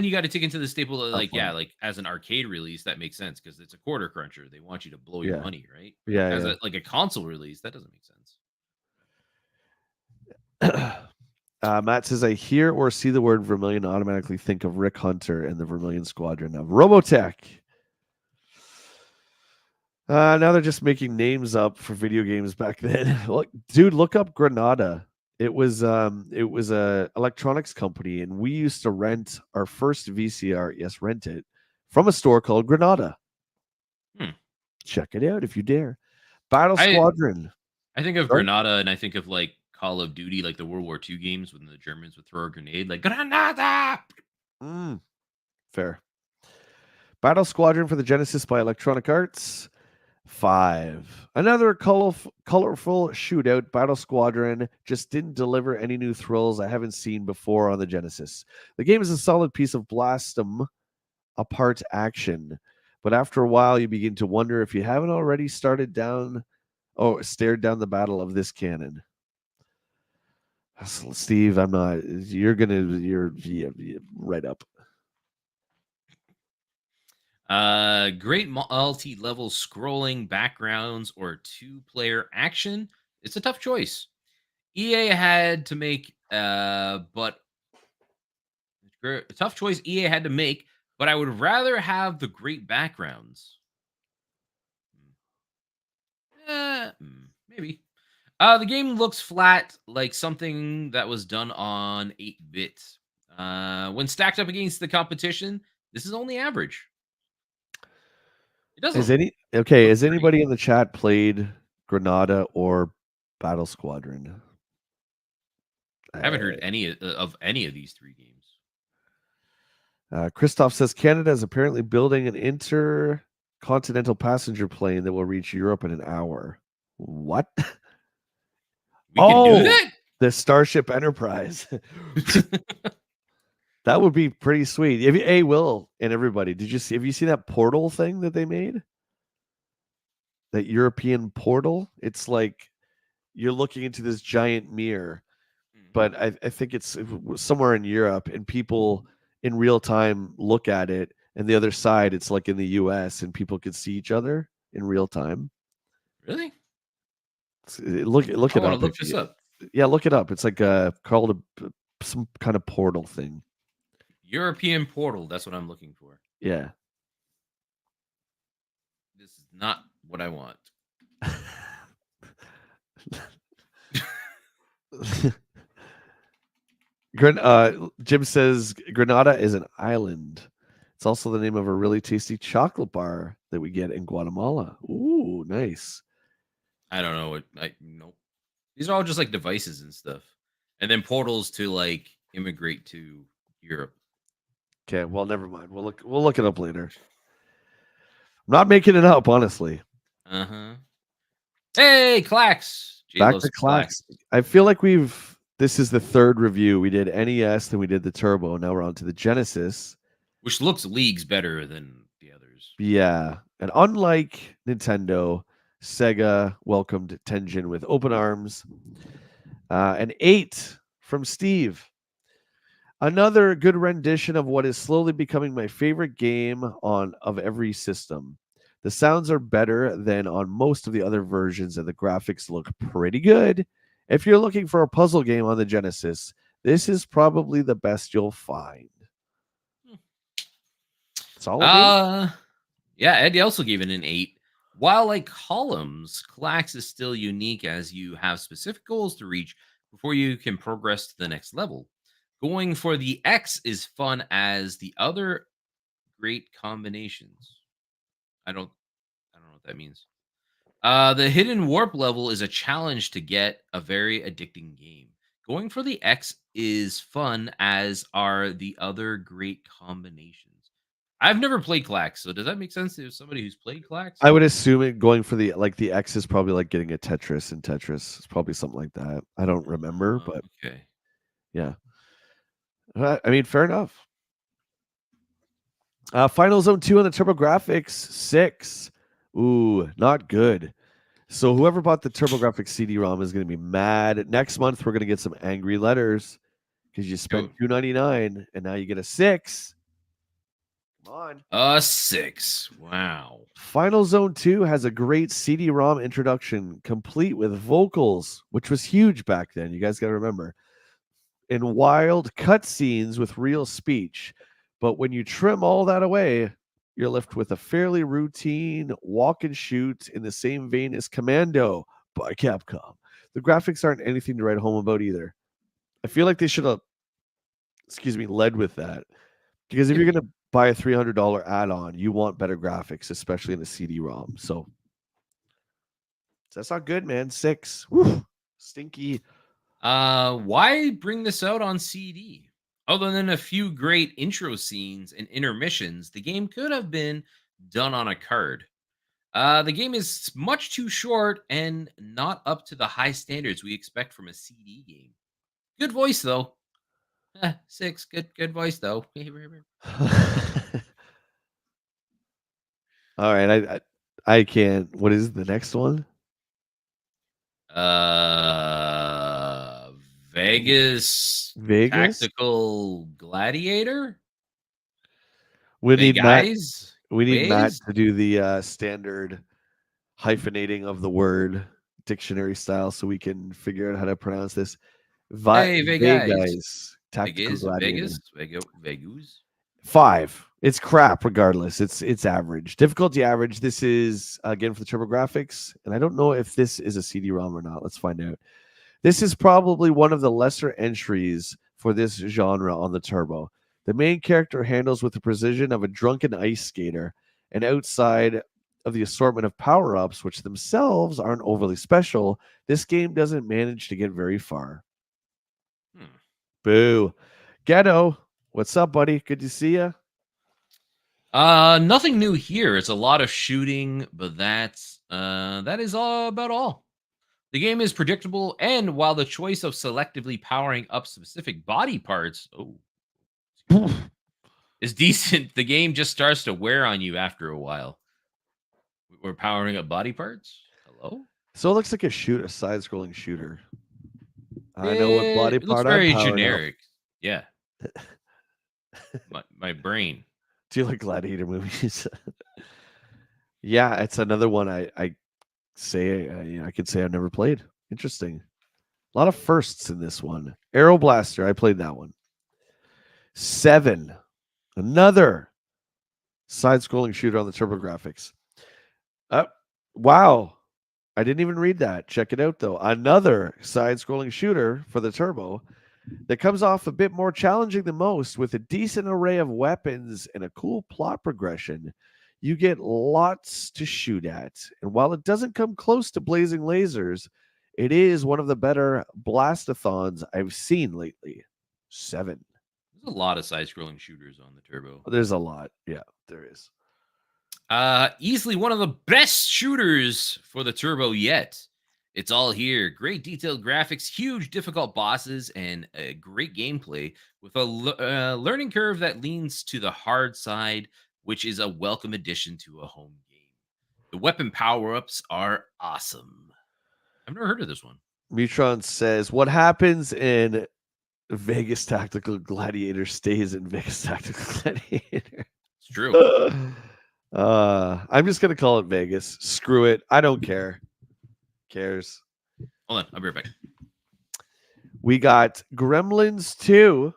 you got to take into the staple of like, fun. yeah, like as an arcade release, that makes sense because it's a quarter cruncher. They want you to blow your money, right? Yeah, As yeah. a console release, that doesn't make sense. Matt says, I hear or see the word Vermilion, automatically think of Rick Hunter and the Vermilion Squadron of Robotech. Now they're just making names up for video games back then. Look, dude, look up Granada. It was a electronics company, and we used to rent our first VCR. Yes, rent it from a store called Granada. Check it out if you dare. Battle Squadron. I think of Granada, and I think of like Call of Duty, like the World War II games when the Germans would throw a grenade, like Granada. Fair. Battle Squadron for the Genesis by Electronic Arts. 5. Another colorful shootout. Battle Squadron just didn't deliver any new thrills I haven't seen before on the Genesis. The game is a solid piece of blast 'em apart action, but after a while you begin to wonder if you haven't already stared down the battle of this cannon. Steve, I'm not. You're right up. Great multi-level scrolling backgrounds or 2-player action. It's a tough choice. EA had to make, but a tough choice EA had to make. But I would rather have the great backgrounds. Maybe. The game looks flat, like something that was done on 8-bit. When stacked up against the competition, this is only average. It doesn't. Has anybody in the chat played Granada or Battle Squadron? I haven't heard any of these 3 games. Christoph says Canada is apparently building an intercontinental passenger plane that will reach Europe in an hour. What? We can do that? The Starship Enterprise. That would be pretty sweet. Hey, Will and everybody, have you seen that portal thing that they made? That European portal? It's like you're looking into this giant mirror, but I think it's somewhere in Europe, and people in real time look at it, and the other side, it's like in the US, and people can see each other in real time. Really? Look it up. Look this up. Yeah, look it up. It's like called some kind of portal thing. European portal. That's what I'm looking for. Yeah. This is not what I want. Jim says Granada is an island. It's also the name of a really tasty chocolate bar that we get in Guatemala. Ooh, nice. I don't know. Nope. These are all just like devices and stuff. And then portals to like immigrate to Europe. Okay, well, never mind. We'll look it up later. I'm not making it up, honestly. Uh-huh. Hey, Clax. Jay Back loves to Clax. Clax. I feel like this is the third review. We did NES, then we did the Turbo. Now we're on to the Genesis. Which looks leagues better than the others. Yeah. And unlike Nintendo, Sega welcomed Tenjin with open arms. An 8 from Steve. Another good rendition of what is slowly becoming my favorite game of every system. The sounds are better than on most of the other versions, and the graphics look pretty good. If you're looking for a puzzle game on the Genesis, this is probably the best you'll find. Solid 8. Yeah, Eddie also gave it an 8. While like columns, Clax is still unique as you have specific goals to reach before you can progress to the next level. Going for the X is fun as the other great combinations. I don't know what that means. The hidden warp level is a challenge to get a very addicting game. Going for the X is fun, as are the other great combinations. I've never played Clax, so does that make sense to somebody who's played Clax? I would assume it going for the X is probably like getting a Tetris in Tetris. It's probably something like that. I don't remember, but Okay. yeah. I mean, fair enough. Final Zone 2 on the TurboGrafx 6. Ooh, not good. So whoever bought the TurboGrafx CD-ROM is going to be mad. Next month we're going to get some angry letters because you spent $2.99 and now you get a 6. Come on. A 6. Wow. Final Zone 2 has a great CD-ROM introduction, complete with vocals, which was huge back then. You guys got to remember. And wild cutscenes with real speech. But when you trim all that away, you're left with a fairly routine walk and shoot in the same vein as Commando by Capcom. The graphics aren't anything to write home about either. I feel like they should have, led with that. Because if you're going to buy a $300 add-on, you want better graphics, especially in a CD-ROM. So that's not good, man. 6. Woo, stinky. Why bring this out on CD? Other than a few great intro scenes and intermissions, the game could have been done on a card. The game is much too short and not up to the high standards we expect from a CD game. Good voice though. 6. Good voice though. All right, I can't. What is the next one? Vegas Tactical Gladiator. We need Matt to do the standard hyphenating of the word dictionary style so we can figure out how to pronounce this. Vegas. Tactical Gladiator. Vegas. 5. It's crap regardless. It's average. Difficulty average. This is again for the TurboGrafx, and I don't know if this is a CD-ROM or not. Let's find out. This is probably one of the lesser entries for this genre on the Turbo. The main character handles with the precision of a drunken ice skater, and outside of the assortment of power-ups, which themselves aren't overly special, this game doesn't manage to get very far. Boo. Ghetto, what's up, buddy? Good to see you. Nothing new here. It's a lot of shooting, but that is all about all. The game is predictable, and while the choice of selectively powering up specific body parts is decent, the game just starts to wear on you after a while. We're powering up body parts? Hello? So it looks like a side-scrolling shooter. I know what body part looks very generic. Yeah. my brain. Do you like Gladiator movies? Yeah, it's another one I could say I've never played. Interesting. A lot of firsts in this one. Aero Blaster, I played that one. 7. Another side-scrolling shooter on the TurboGrafx. Wow. I didn't even read that. Check it out, though. Another side-scrolling shooter for the Turbo that comes off a bit more challenging than most, with a decent array of weapons and a cool plot progression. You get lots to shoot at, and while it doesn't come close to Blazing Lasers, it is one of the better blastathons I've seen lately. 7. There's a lot of side-scrolling shooters on the Turbo. There's a lot. Yeah, there is. Easily one of the best shooters for the Turbo yet. It's all here. Great detailed graphics, huge difficult bosses, and a great gameplay with a learning curve that leans to the hard side, which is a welcome addition to a home game. The weapon power-ups are awesome. I've never heard of this one. Mutron says, what happens in Vegas Tactical Gladiator stays in Vegas Tactical Gladiator. It's true. I'm just going to call it Vegas. Screw it. I don't care. Cares. Hold on. I'll be right back. We got Gremlins 2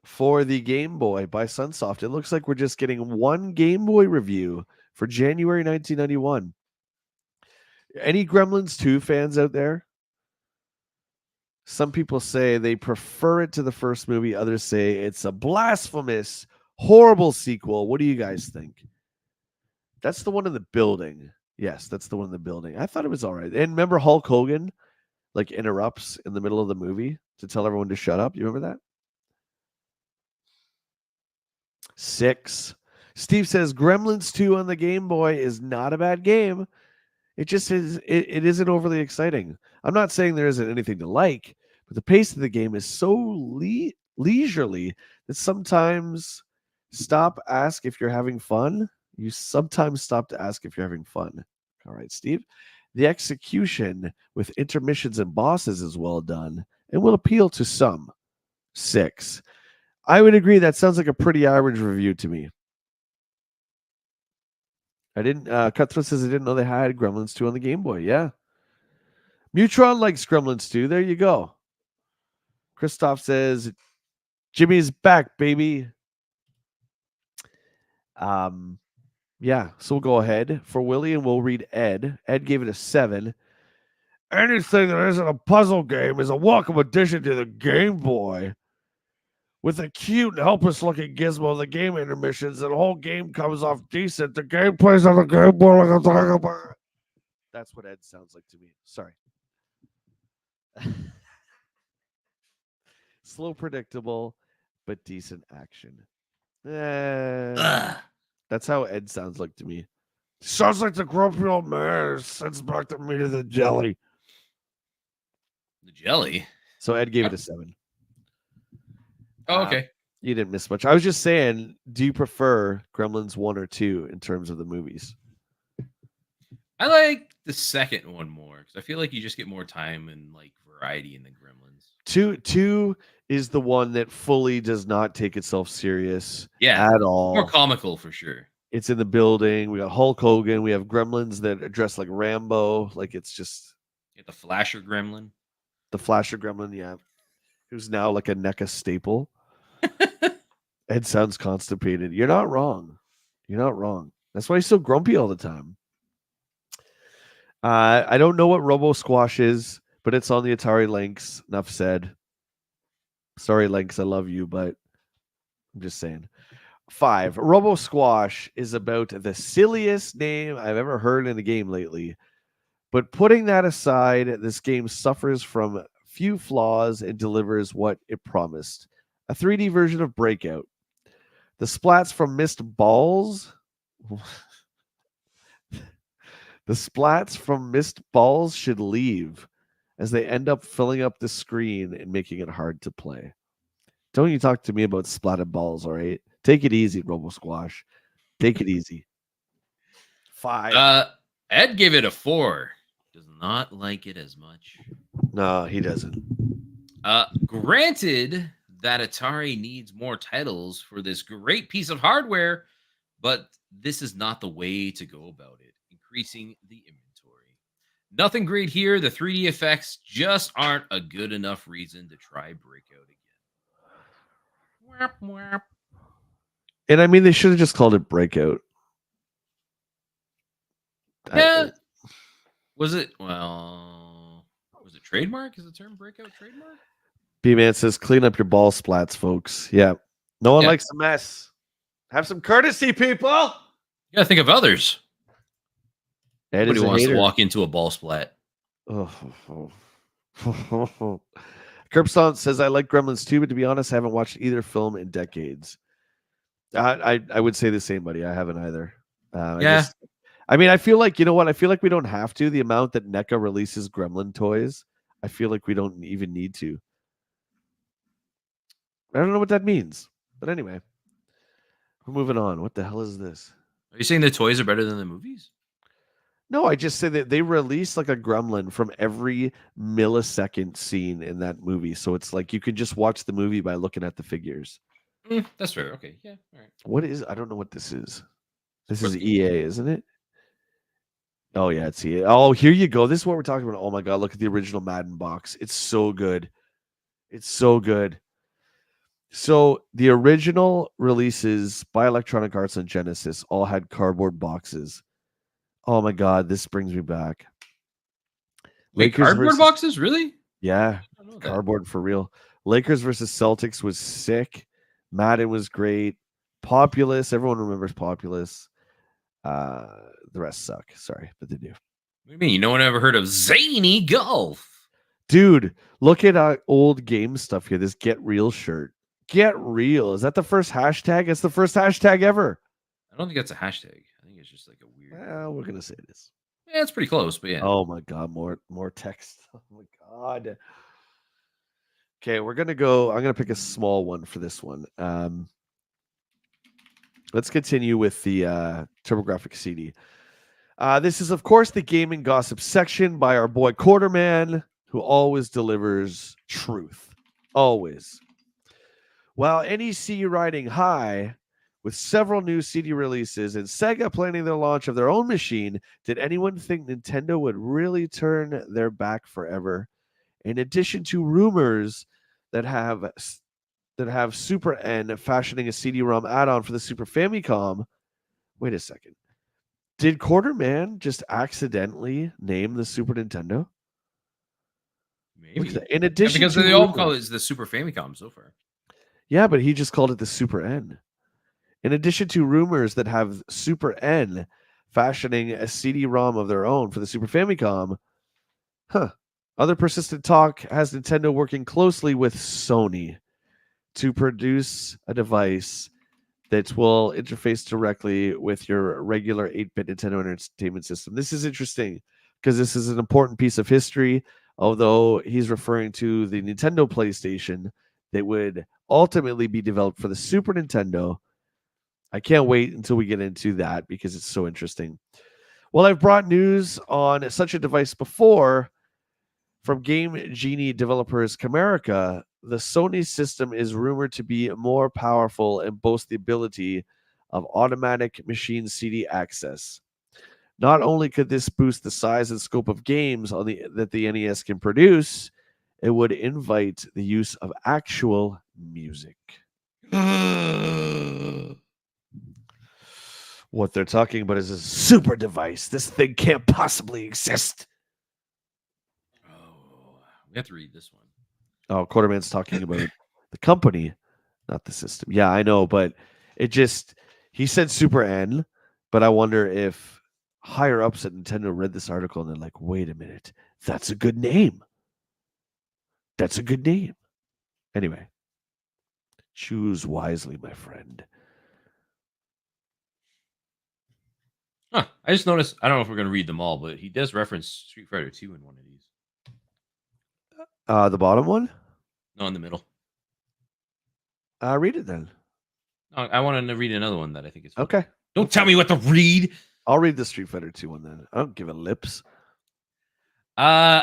for the Game Boy by Sunsoft. It looks like we're just getting one Game Boy review for January 1991. Any Gremlins 2 fans out there? Some people say they prefer it to the first movie. Others say it's a blasphemous, horrible sequel. What do you guys think? That's the one in the building. Yes, that's the one in the building. I thought it was all right. And remember Hulk Hogan like interrupts in the middle of the movie to tell everyone to shut up? You remember that? 6. Steve says Gremlins 2 on the Game Boy is not a bad game. It just is. It isn't overly exciting. I'm not saying there isn't anything to like, but the pace of the game is so leisurely that sometimes ask if you're having fun. You sometimes stop to ask if you're having fun. All right, Steve. The execution with intermissions and bosses is well done and will appeal to some. 6. I would agree. That sounds like a pretty average review to me. I didn't. Cutthroat says I didn't know they had Gremlins 2 on the Game Boy. Yeah. Mutron likes Gremlins 2. There you go. Christoph says Jimmy's back, baby. Yeah, so we'll go ahead for Willie and we'll read Ed. Ed gave it a 7. Anything that isn't a puzzle game is a welcome addition to the Game Boy. With a cute and helpless looking gizmo, the game intermissions, and the whole game comes off decent. The game plays on the Game Boy like a talking about. That's what Ed sounds like to me. Sorry. Slow, predictable, but decent action. That's how Ed sounds like to me. Sounds like the grumpy old man sends back the meat of the jelly. The jelly? So Ed gave it a 7. Oh, okay. You didn't miss much. I was just saying, do you prefer Gremlins 1 or 2 in terms of the movies? I like the second one more because I feel like you just get more time and like variety in the Gremlins. 2 is the one that fully does not take itself serious at all. More comical for sure. It's in the building. We got Hulk Hogan. We have Gremlins that are dressed like Rambo. Like it's just you get the Flasher Gremlin. The Flasher Gremlin, yeah. Who's now like a NECA staple. Ed sounds constipated. You're not wrong. You're not wrong. That's why he's so grumpy all the time. I don't know what Robo Squash is, but it's on the Atari Lynx. Enough said. Sorry, Lynx, I love you, but I'm just saying. 5. Robo Squash is about the silliest name I've ever heard in a game lately. But putting that aside, this game suffers from few flaws and delivers what it promised. A 3D version of Breakout. The splats from missed balls. The splats from missed balls should leave as they end up filling up the screen and making it hard to play. Don't you talk to me about splatted balls, all right? Take it easy, Robo Squash. Take it easy. 5. Ed gave it a 4. Does not like it as much. No, he doesn't. Granted that Atari needs more titles for this great piece of hardware, but this is not the way to go about it. Increasing the inventory. Nothing great here. The 3D effects just aren't a good enough reason to try Breakout again. And I mean, they should have just called it Breakout. Yeah. Was it trademark? Is the term Breakout trademark? B-Man says, clean up your ball splats, folks. Yeah. No one likes a mess. Have some courtesy, people. You gotta think of others. Nobody wants to walk into a ball splat. Oh. Curbstomp says, I like Gremlins too, but to be honest, I haven't watched either film in decades. I would say the same, buddy. I haven't either. Yeah. I mean, I feel like, you know what? I feel like we don't have to. The amount that NECA releases Gremlin toys, I feel like we don't even need to. I don't know what that means. But anyway, we're moving on. What the hell is this? Are you saying the toys are better than the movies? No, I just said that they release like a gremlin from every millisecond scene in that movie. So it's like you can just watch the movie by looking at the figures. That's fair. Okay. Yeah. All right. What is, I don't know what this is. This is EA, isn't it? Oh, yeah, it's EA. Oh, here you go. This is what we're talking about. Oh, my God. Look at the original Madden box. It's so good. It's so good. So the original releases by Electronic Arts and Genesis all had cardboard boxes. Oh, my God. This brings me back. Wait, cardboard boxes? Really? Yeah. Cardboard for real. Lakers versus Celtics was sick. Madden was great. Populous. Everyone remembers Populous. The rest suck. Sorry, but they do. What do you mean? No one ever heard of Zany Golf? Dude, look at old game stuff here. This Get Real shirt. Get Real. Is that the first hashtag? It's the first hashtag ever. I don't think that's a hashtag. I think it's just like a weird. Well, we're gonna say it is. Yeah, it's pretty close, but yeah. Oh my God, more text. Oh my God. Okay, we're gonna go. I'm gonna pick a small one for this one. Let's continue with the TurboGrafx CD. This is, of course, the gaming gossip section by our boy Quarterman, who always delivers truth. Always. While NEC riding high with several new CD releases and Sega planning their launch of their own machine, did anyone think Nintendo would really turn their back forever? In addition to rumors that have Super N fashioning a CD-ROM add-on for the Super Famicom. Wait a second. Did Quarterman just accidentally name the Super Nintendo? Maybe. In addition, because they all call it the Super Famicom so far. Yeah, but he just called it the Super N. In addition to rumors that have Super N fashioning a CD-ROM of their own for the Super Famicom, other persistent talk has Nintendo working closely with Sony to produce a device that will interface directly with your regular 8-bit Nintendo Entertainment System. This is interesting because this is an important piece of history, although he's referring to the Nintendo PlayStation that would ultimately be developed for the Super Nintendo. I can't wait until we get into that because it's so interesting. Well, I've brought news on such a device before from Game Genie developers Camerica. The Sony system is rumored to be more powerful and boasts the ability of automatic machine CD access. Not only could this boost the size and scope of games that the NES can produce, it would invite the use of actual music. What they're talking about is a super device. This thing can't possibly exist. Oh, we have to read this one. Oh, Quarterman's talking about the company, not the system. Yeah, I know, but he said Super N, but I wonder if higher ups at Nintendo read this article and they're like, wait a minute, that's a good name. That's a good name. Anyway, choose wisely, my friend. Huh. I just noticed, I don't know if we're going to read them all, but he does reference Street Fighter 2 in one of these. The bottom one? No, in the middle. Read it then. No, I wanted to read another one that I think is funny. Okay. Don't tell me what to read. I'll read the Street Fighter 2 one then. I don't give a lips.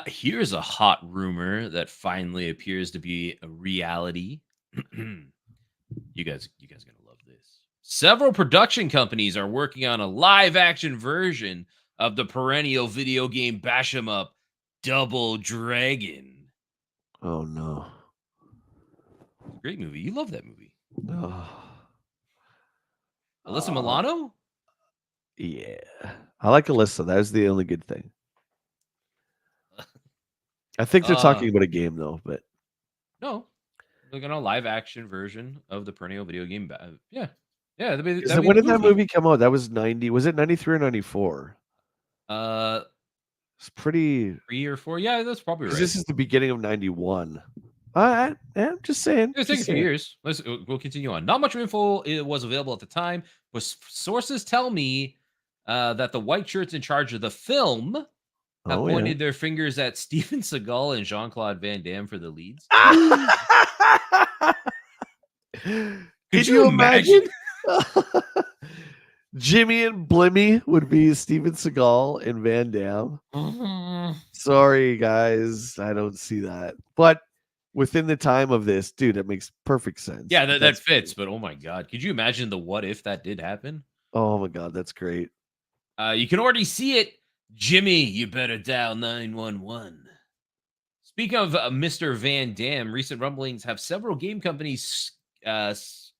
Here's a hot rumor that finally appears to be a reality. You guys gonna love this. Several production companies are working on a live-action version of the perennial video game bash 'em up Double Dragon. Oh no! Great movie. You love that movie. Oh. Alyssa Milano? Yeah, I like Alyssa. That is the only good thing. I think they're talking about a game though, but no, they're gonna live action version of the perennial video game. Yeah. When did that movie come out? That was 90. Was it 93 or 94? It's pretty 3 or 4. Yeah, that's probably right. This is the beginning of 91. I'm just saying. It was taking a few years. We'll continue on. Not much info was available at the time, but sources tell me that the white shirts in charge of the film have pointed their fingers at Steven Seagal and Jean-Claude Van Damme for the leads. Could you imagine? Jimmy and Blimmy would be Steven Seagal and Van Damme. Sorry, guys. I don't see that. But within the time of this, dude, it makes perfect sense. Yeah, that fits. But oh my God, could you imagine the what if that did happen? Oh my God, that's great. You can already see it. Jimmy, you better dial 911. Speaking of Mr. Van Damme, recent rumblings have several game companies scoping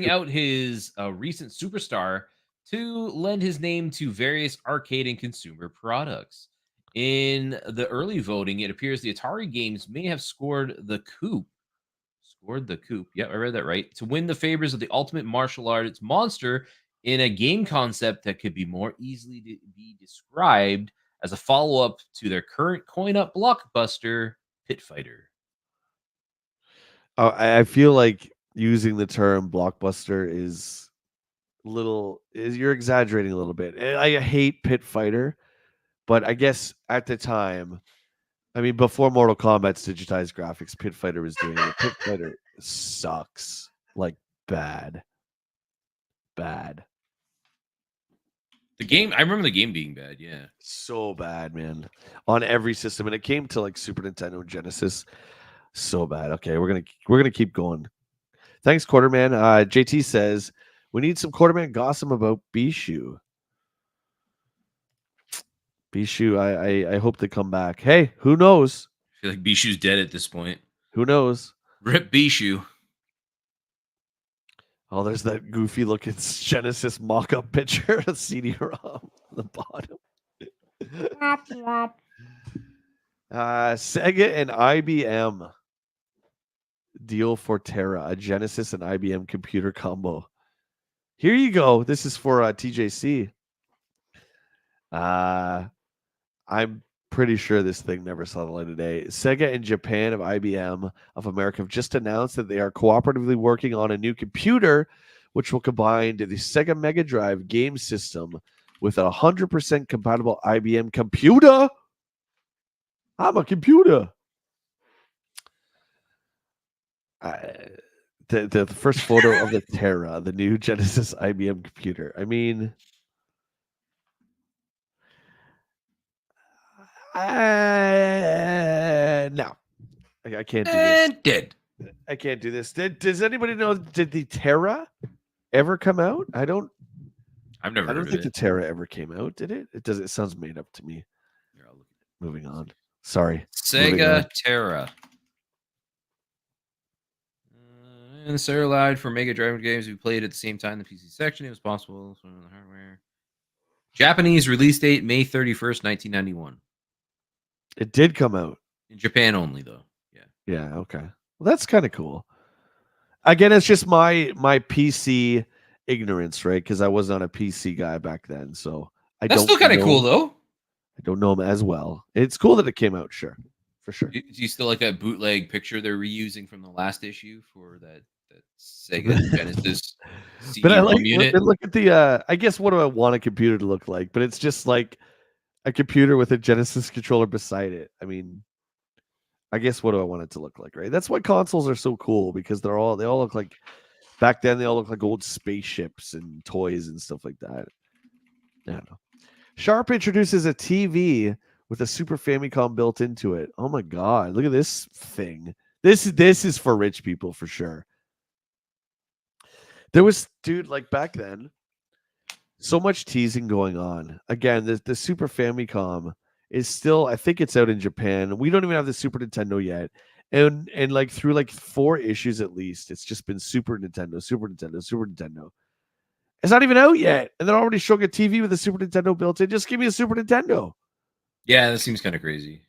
out his recent superstar to lend his name to various arcade and consumer products. In the early voting, it appears the Atari games may have scored the coup. Yep, I read that right. To win the favors of the ultimate martial arts monster in a game concept that could be more easily be described as a follow-up to their current coin-up blockbuster, Pit Fighter. I feel like using the term blockbuster is you're exaggerating a little bit. I hate Pit Fighter, but I guess at the time, I mean, before Mortal Kombat's digitized graphics, Pit Fighter was doing it. Pit Fighter sucks. Like, bad. The game, I remember the game being bad, yeah. So bad, man. On every system. And it came to like Super Nintendo and Genesis. So bad. Okay, we're gonna keep going. Thanks, Quarterman. JT says we need some Quarterman gossip about Bishu. Bishu, I hope they come back. Hey, who knows? I feel like Bishu's dead at this point. Who knows? Rip Bishu. Oh, there's that goofy looking Genesis mock-up picture of CD-ROM on the bottom. Sega and IBM deal for Terra, a Genesis and IBM computer combo. Here you go. This is for TJC. I'm pretty sure this thing never saw the light of day. Sega and Japan of IBM of America have just announced that they are cooperatively working on a new computer which will combine the Sega Mega Drive game system with a 100% compatible IBM computer. I'm a computer. The first photo of the Terra, the new Genesis IBM computer. I mean, no, I can't do this. I can't do this. Does anybody know? Did the Terra ever come out? I don't think the Terra ever came out. Did it? It does. It sounds made up to me. Moving on. Sorry. Sega Terra. And the Sega allowed for Mega Drive games to be played at the same time in the PC section. It was possible on the hardware. Japanese release date May 31st, 1991. It did come out. In Japan only, though. Yeah. Yeah, okay. Well, that's kind of cool. Again, it's just my PC ignorance, right? Because I was not a PC guy back then. So that's still kind of cool, though. I don't know him as well. It's cool that it came out, sure. For sure. Do you still like that bootleg picture they're reusing from the last issue for that Sega Genesis but I like unit? Look at the I guess what do I want a computer to look like? But it's just like a computer with a Genesis controller beside it. I mean, I guess what do I want it to look like, right? That's why consoles are so cool, because they all look like, back then they all look like old spaceships and toys and stuff like that. I don't know. Sharp introduces a TV with a Super Famicom built into it. Oh my God, look at this thing. This is for rich people for sure. There was, dude, like back then, so much teasing going on. Again, the Super Famicom is still, I think it's out in Japan. We don't even have the Super Nintendo yet. And like through like 4 issues at least, it's just been Super Nintendo. It's not even out yet. And they're already showing a TV with a Super Nintendo built in. Just give me a Super Nintendo. Yeah, that seems kind of crazy.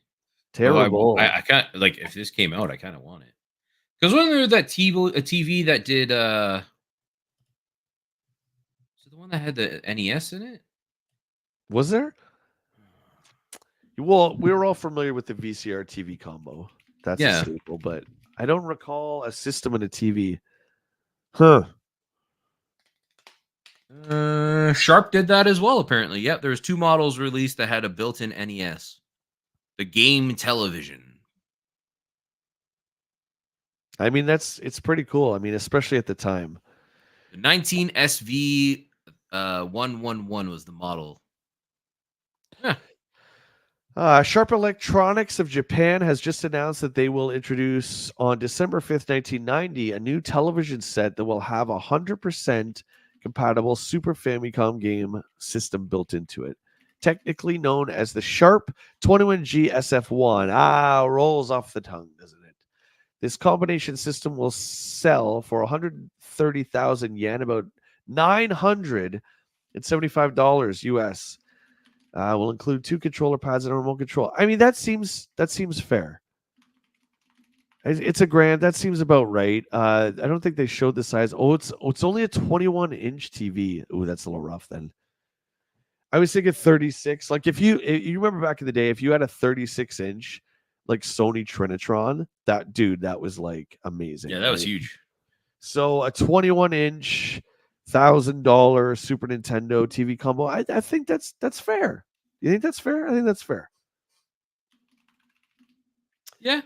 Terrible. I can't, like, if this came out, I kind of want it. Because wasn't there that TV that did the one that had the NES in it? Was there? Well, we were all familiar with the VCR TV combo. That's a staple, but I don't recall a system and a TV. Huh. Sharp did that as well, apparently. Yep, there's 2 models released that had a built-in NES. The game television. I mean, it's pretty cool. I mean, especially at the time. The 19SV 111 was the model. Sharp Electronics of Japan has just announced that they will introduce on December 5th, 1990, a new television set that will have 100% compatible Super Famicom game system built into it. Technically known as the Sharp 21G SF1. Rolls off the tongue, doesn't it? This combination system will sell for 130,000 yen, about $975 US. Will include 2 controller pads and a remote control. I mean, that seems fair. It's a grand. That seems about right. I don't think they showed the size. It's only a 21-inch TV. Oh, that's a little rough then. I was thinking 36. Like if you remember back in the day, if you had a 36-inch like Sony Trinitron, that was like amazing. Yeah, that was huge. So a 21-inch $1,000 Super Nintendo TV combo, I think that's fair. You think that's fair? I think that's fair. Yeah.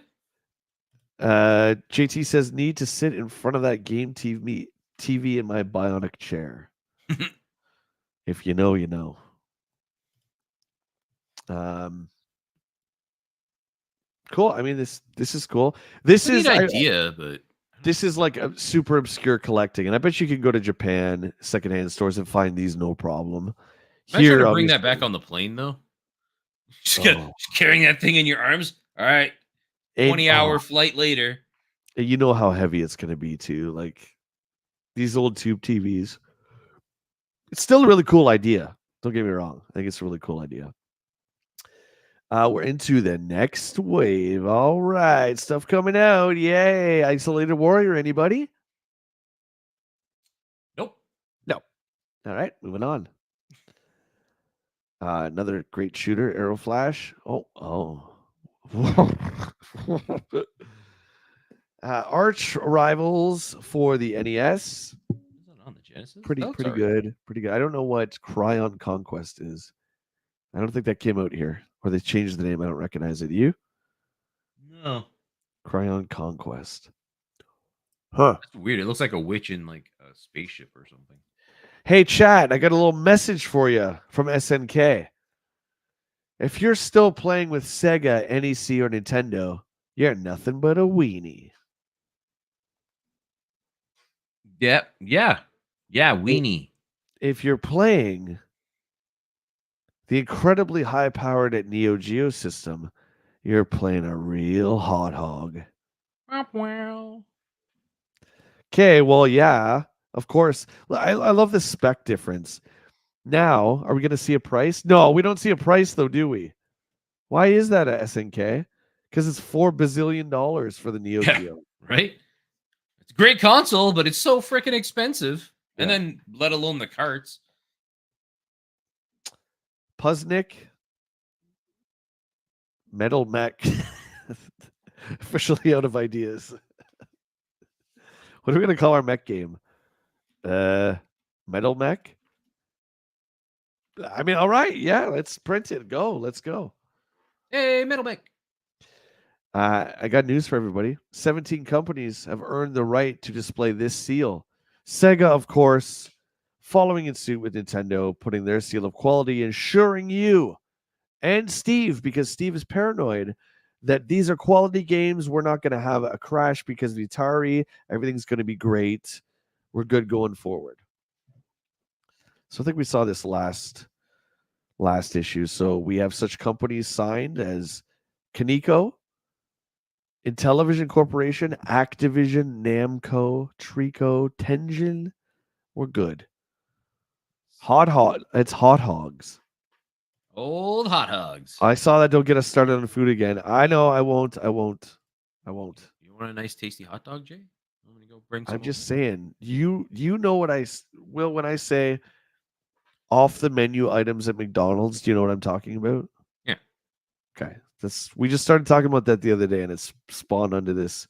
JT says, need to sit in front of that game TV in my bionic chair. If you know, you know. Cool. I mean, this is cool. This is an idea, but this is like a super obscure collecting, and I bet you can go to Japan secondhand stores and find these no problem. Here, to bring that back on the plane though. Just carrying that thing in your arms. All right, 20-hour flight later. You know how heavy it's going to be too. Like these old tube TVs. It's still a really cool idea. Don't get me wrong. I think it's a really cool idea. We're into the next wave. All right. Stuff coming out. Yay. Isolated Warrior. Anybody? Nope. No. All right. Moving on. Another great shooter, Arrow Flash. Arch Rivals for the NES. On the Genesis? Pretty good. Pretty good. I don't know what Cryon Conquest is. I don't think that came out here. Or they changed the name. I don't recognize it. You? No. Cryon Conquest. Huh. That's weird. It looks like a witch in like a spaceship or something. Hey, chat. I got a little message for you from SNK. If you're still playing with Sega, NEC, or Nintendo, you're nothing but a weenie. Yeah, weenie. If you're playing the incredibly high-powered Neo Geo system, you're playing a real hot hog. Okay, well, yeah, of course. I love the spec difference. Now, are we going to see a price? No, we don't see a price, though, do we? Why is that at SNK? Because it's $4 bazillion for the Neo Geo. Right? It's a great console, but it's so freaking expensive. Yeah. And then, let alone the carts. Puznik. Metal Mech. Officially out of ideas. What are we going to call our mech game? Metal Mech? I mean, all right. Yeah, let's print it. Let's go. Hey, Metal Mech. I got news for everybody. 17 companies have earned the right to display this seal. Sega, of course, following in suit with Nintendo, putting their seal of quality, ensuring you and Steve, because Steve is paranoid that these are quality games. We're not going to have a crash because of Atari. Everything's going to be great. We're good going forward. So I think we saw this last issue. So we have such companies signed as Kaneko, Intellivision Corporation, Activision, Namco, Trico, Tenjin. We're good. It's hot hogs. Old hot hogs. I saw that. Don't get us started on food again. I know. I won't. You want a nice, tasty hot dog, Jay? I'm gonna go bring some. I'm just saying. You know what I will when I say off the menu items at McDonald's. Do you know what I'm talking about? Yeah. Okay. We just started talking about that the other day, and it's spawned onto this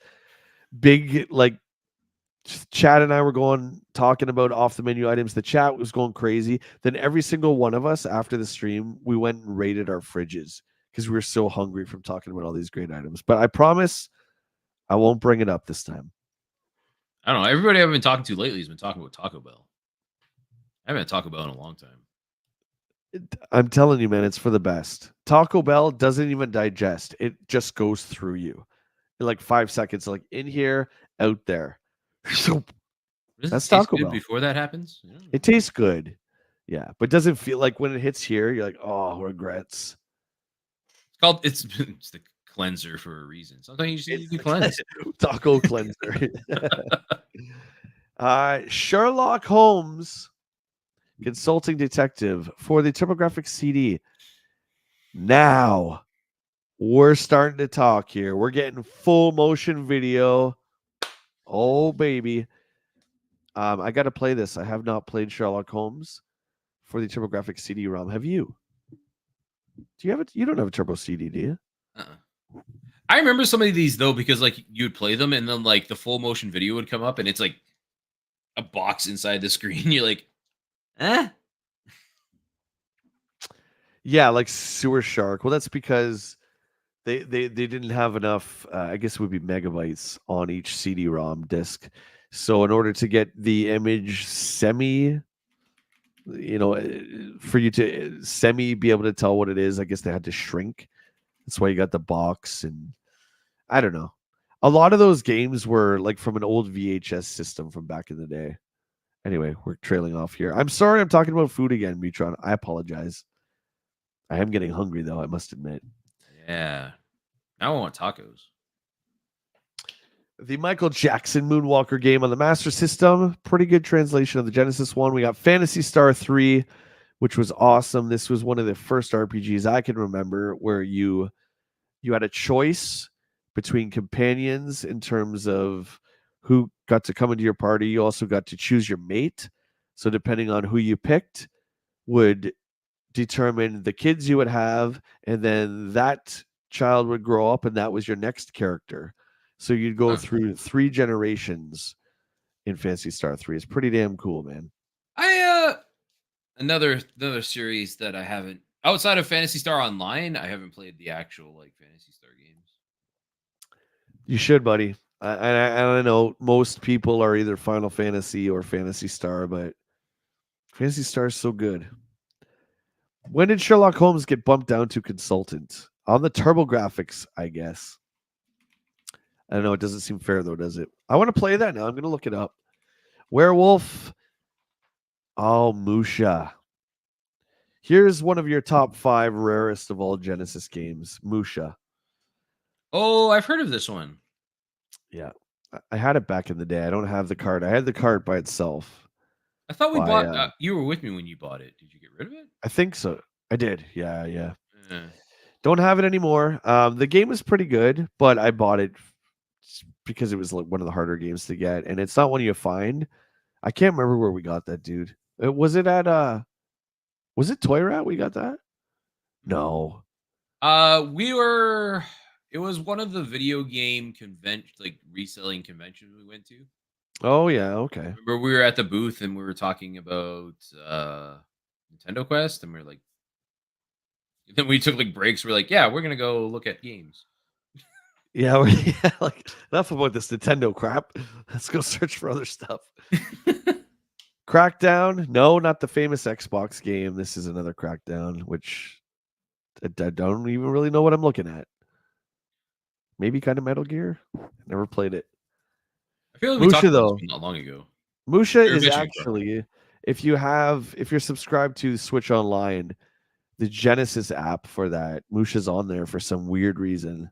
big like Chad and I were talking about off the menu items. The chat was going crazy. Then every single one of us after the stream, we went and raided our fridges because we were so hungry from talking about all these great items. But I promise I won't bring it up this time. I don't know. Everybody I've been talking to lately has been talking about Taco Bell. I haven't had Taco Bell in a long time. I'm telling you, man, it's for the best. Taco Bell doesn't even digest. It just goes through you in like 5 seconds, like in here, out there. So that's Taco Bell. Before that happens? It tastes good. Yeah, but doesn't feel like when it hits here, you're like, oh, regrets. It's the cleanser for a reason. Sometimes you just need to cleanse. Taco cleanser. Sherlock Holmes, consulting detective for the TurboGrafx CD. Now we're starting to talk here. We're getting full motion video. Oh, baby. I got to play this. I have not played Sherlock Holmes for the TurboGrafx CD-ROM. Have you? Do you have it? You don't have a Turbo CD, do you? I remember some of these though, because like you'd play them and then like the full motion video would come up and it's like a box inside the screen. You're like, Yeah, like Sewer Shark. Well, that's because they didn't have enough. I guess it would be megabytes on each CD-ROM disc. So in order to get the image semi, for you to semi be able to tell what it is, I guess they had to shrink. That's why you got the box, and I don't know. A lot of those games were like from an old VHS system from back in the day. Anyway, we're trailing off here. I'm sorry I'm talking about food again, Mutron. I apologize. I am getting hungry, though, I must admit. Yeah. Now I want tacos. The Michael Jackson Moonwalker game on the Master System. Pretty good translation of the Genesis one. We got Phantasy Star 3, which was awesome. This was one of the first RPGs I can remember where you had a choice between companions in terms of who got to come into your party. You also got to choose your mate. So depending on who you picked would determine the kids you would have, and then that child would grow up and that was your next character. So you'd go through 3 generations in Phantasy Star 3. It's pretty damn cool, man. Another series that I haven't, outside of Phantasy Star Online, I haven't played the actual like Phantasy Star games. You should, buddy. I know most people are either Final Fantasy or Phantasy Star, but Phantasy Star is so good. When did Sherlock Holmes get bumped down to consultant? On the TurboGrafx, I guess. I don't know. It doesn't seem fair, though, does it? I want to play that now. I'm going to look it up. Werewolf. Oh, Musha. Here's one of your top 5 rarest of all Genesis games. Musha. Oh, I've heard of this one. Yeah. I had it back in the day. I don't have the card. I had the card by itself. I thought we bought... you were with me when you bought it. Did you get rid of it? I think so. I did. Yeah. Don't have it anymore. The game is pretty good, but I bought it because it was like one of the harder games to get, and it's not one you find. I can't remember where we got that, dude. Was it at was it Toy Rat we got that? No. It was one of the video game reselling conventions we went to. Oh yeah, okay. Remember we were at the booth and we were talking about Nintendo Quest, and we were like, then we took like breaks. We're like, yeah, we're gonna go look at games. Yeah, like enough about this Nintendo crap. Let's go search for other stuff. Crackdown? No, not the famous Xbox game. This is another Crackdown, which I don't even really know what I'm looking at. Maybe kind of Metal Gear. Never played it. I feel like we talked about this not long ago. Musha is actually, if you're subscribed to Switch Online, the Genesis app for that, Musha's on there for some weird reason.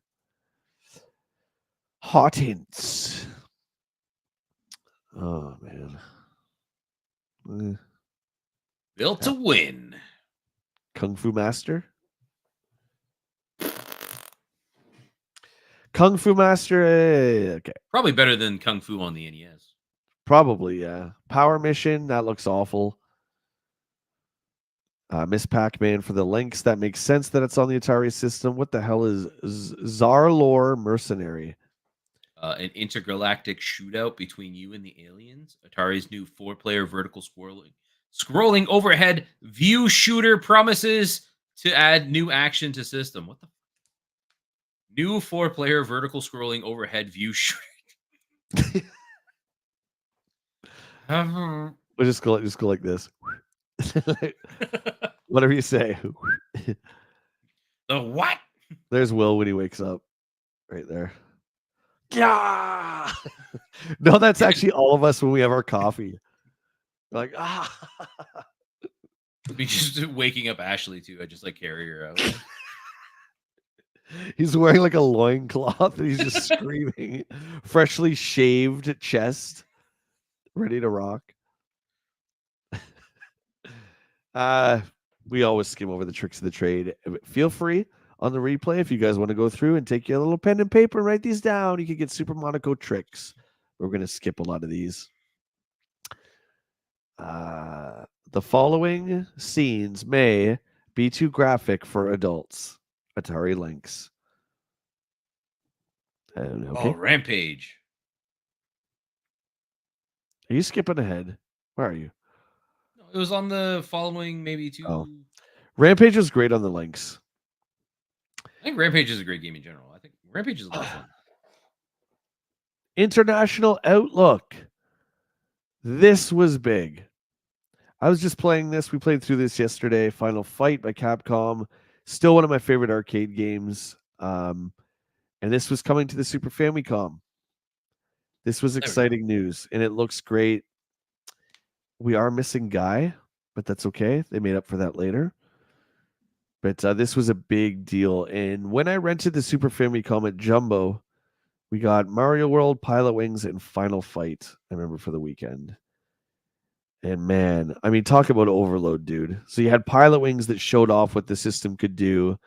Hot hints. Oh man. Built to win. Kung Fu Master. Kung Fu Master. Okay. Probably better than Kung Fu on the NES. Probably, yeah. Power Mission. That looks awful. Miss Pac-Man for the links. That makes sense that it's on the Atari system. What the hell is Zarlor Mercenary? An intergalactic shootout between you and the aliens. Atari's new 4-player vertical scrolling overhead view shooter promises to add new action to system. What the new 4-player vertical scrolling overhead view shooter? We'll just go like this. Whatever you say. The what? There's Will when he wakes up, right there. Yeah. No, that's actually all of us when we have our coffee. We're like, ah. Be just waking up Ashley too. I just like carry her out. He's wearing like a loincloth and he's just screaming. Freshly shaved chest, ready to rock. We always skim over the tricks of the trade. Feel free on the replay if you guys want to go through and take your little pen and paper and write these down. You can get Super Monaco tricks. We're going to skip a lot of these. The following scenes may be too graphic for adults. Atari links. Okay. Oh, Rampage. Are you skipping ahead? Where are you? No, it was on the following maybe two. Oh. Rampage was great on the links. I think Rampage is a great game in general. I think Rampage is a lot of fun. International Outlook. This was big. I was just playing this. We played through this yesterday. Final Fight by Capcom. Still one of my favorite arcade games. And this was coming to the Super Famicom. This was exciting news, and it looks great. We are missing Guy, but that's okay. They made up for that later. But this was a big deal. And when I rented the Super Famicom at Jumbo, we got Mario World, Pilot Wings, and Final Fight, I remember, for the weekend. And man, I mean, talk about overload, dude. So you had Pilot Wings that showed off what the system could do.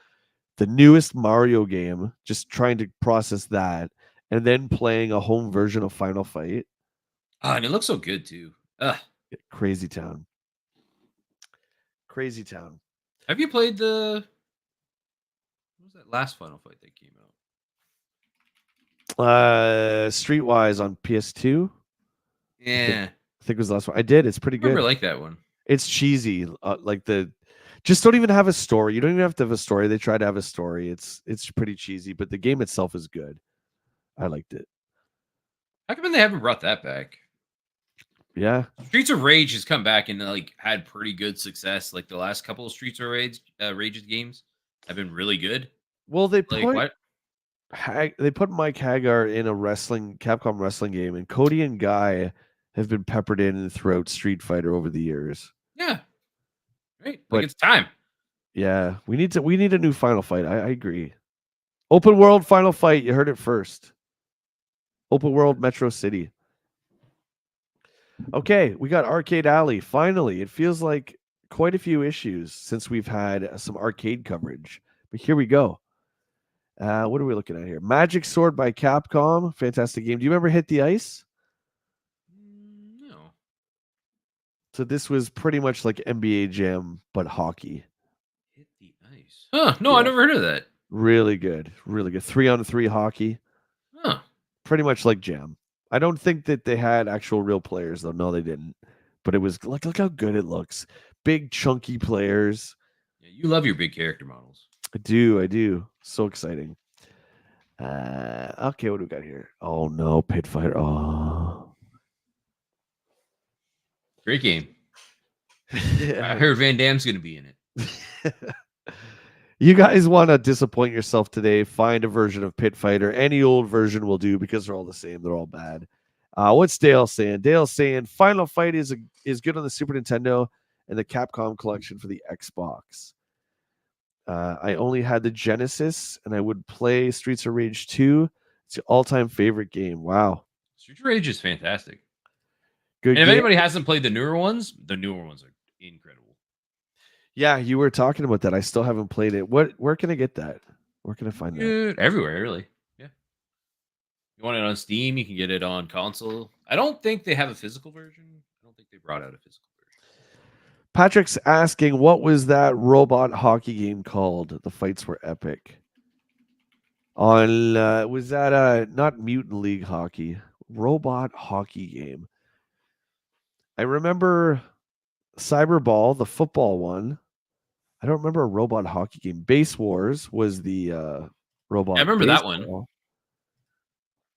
The newest Mario game, just trying to process that, and then playing a home version of Final Fight. Oh, and it looks so good too. Ugh. Crazy town. Crazy town. Have you played the what was that last Final Fight that came out? Streetwise on PS2. Yeah. I think it was the last one. I did. It's pretty good. I like that one. It's cheesy. Just don't even have a story. You don't even have to have a story. They try to have a story. It's pretty cheesy, but the game itself is good. I liked it. How come they haven't brought that back? Yeah. Streets of Rage has come back and like had pretty good success. Like the last couple of Streets of Rage games have been really good. Well, they put Mike Hagar in a Capcom wrestling game, and Cody and Guy have been peppered in throughout Street Fighter over the years. Yeah. Right. Like it's time. Yeah. We need a new Final Fight. I agree. Open world Final Fight. You heard it first. Open world Metro City. Okay, we got Arcade Alley. Finally, it feels like quite a few issues since we've had some arcade coverage. But here we go. What are we looking at here? Magic Sword by Capcom. Fantastic game. Do you remember Hit the Ice? No. So this was pretty much like NBA Jam, but hockey. Hit the Ice. Huh. No, I never heard of that. Really good. Really good. 3-on-3 hockey. Huh. Pretty much like Jam. I don't think that they had actual real players, though. No, they didn't. But it was look how good it looks. Big, chunky players. Yeah, you love your big character models. I do. So exciting. Okay, what do we got here? Oh no, Pit Fighter. Oh, great game. I heard Van Damme's going to be in it. You guys want to disappoint yourself today? Find a version of Pit Fighter. Any old version will do because they're all the same. They're all bad. What's Dale saying? Dale's saying Final Fight is good on the Super Nintendo and the Capcom collection for the Xbox. I only had the Genesis, and I would play Streets of Rage 2. It's the all-time favorite game. Wow. Streets of Rage is fantastic. Good. And if anybody hasn't played the newer ones are incredible. Yeah, you were talking about that. I still haven't played it. Where can I get that? Where can I find that? Everywhere, really. Yeah. You want it on Steam, you can get it on console. I don't think they have a physical version. I don't think they brought out a physical version. Patrick's asking, what was that robot hockey game called? The fights were epic. On was that not Mutant League hockey, robot hockey game? I remember Cyberball, the football one. I don't remember a robot hockey game. Base Wars was the robot. I remember baseball. that one.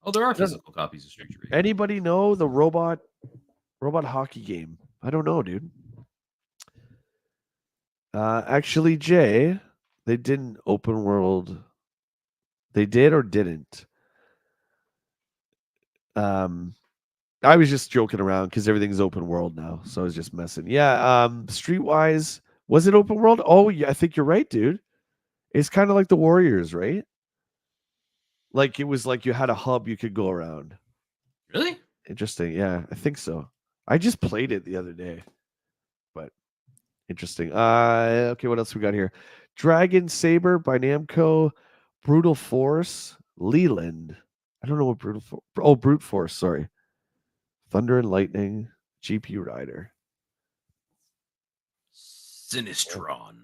Oh, there are physical copies of Street Fighter. Anybody know the robot hockey game? I don't know, dude. Actually, Jay, they didn't open world. They did or didn't. I was just joking around because everything's open world now, so I was just messing. Yeah, Streetwise, was it open world? Oh, yeah, I think you're right, dude. It's kind of like the Warriors, right? Like it was like you had a hub you could go around. Really? Interesting. Yeah, I think so. I just played it the other day, but interesting. Okay, what else we got here? Dragon Saber by Namco, Brutal Force, Leland. I don't know what Brutal Force. Oh, Brute Force. Sorry. Thunder and Lightning, GP Rider. Sinistron.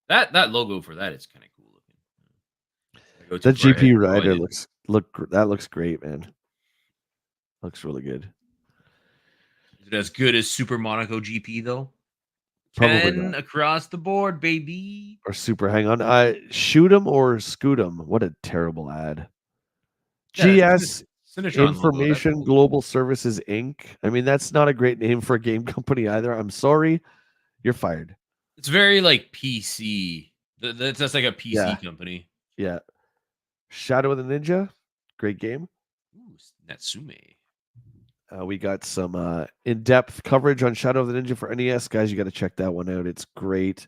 That logo for that is kind of cool looking. That GP Rider looks great, man. Looks really good. Is it as good as Super Monaco GP though? Probably 10 not. across the board, baby. Or Super Hang On. Shoot 'em or Scoot 'em. What a terrible ad. Yeah, GS Information logo, Global Services Inc. I mean, that's not a great name for a game company either. I'm sorry. You're fired. It's very like PC. That's like a PC company. Yeah. Shadow of the Ninja. Great game. Ooh, Natsume. We got some in-depth coverage on Shadow of the Ninja for NES. Guys, you got to check that one out. It's great.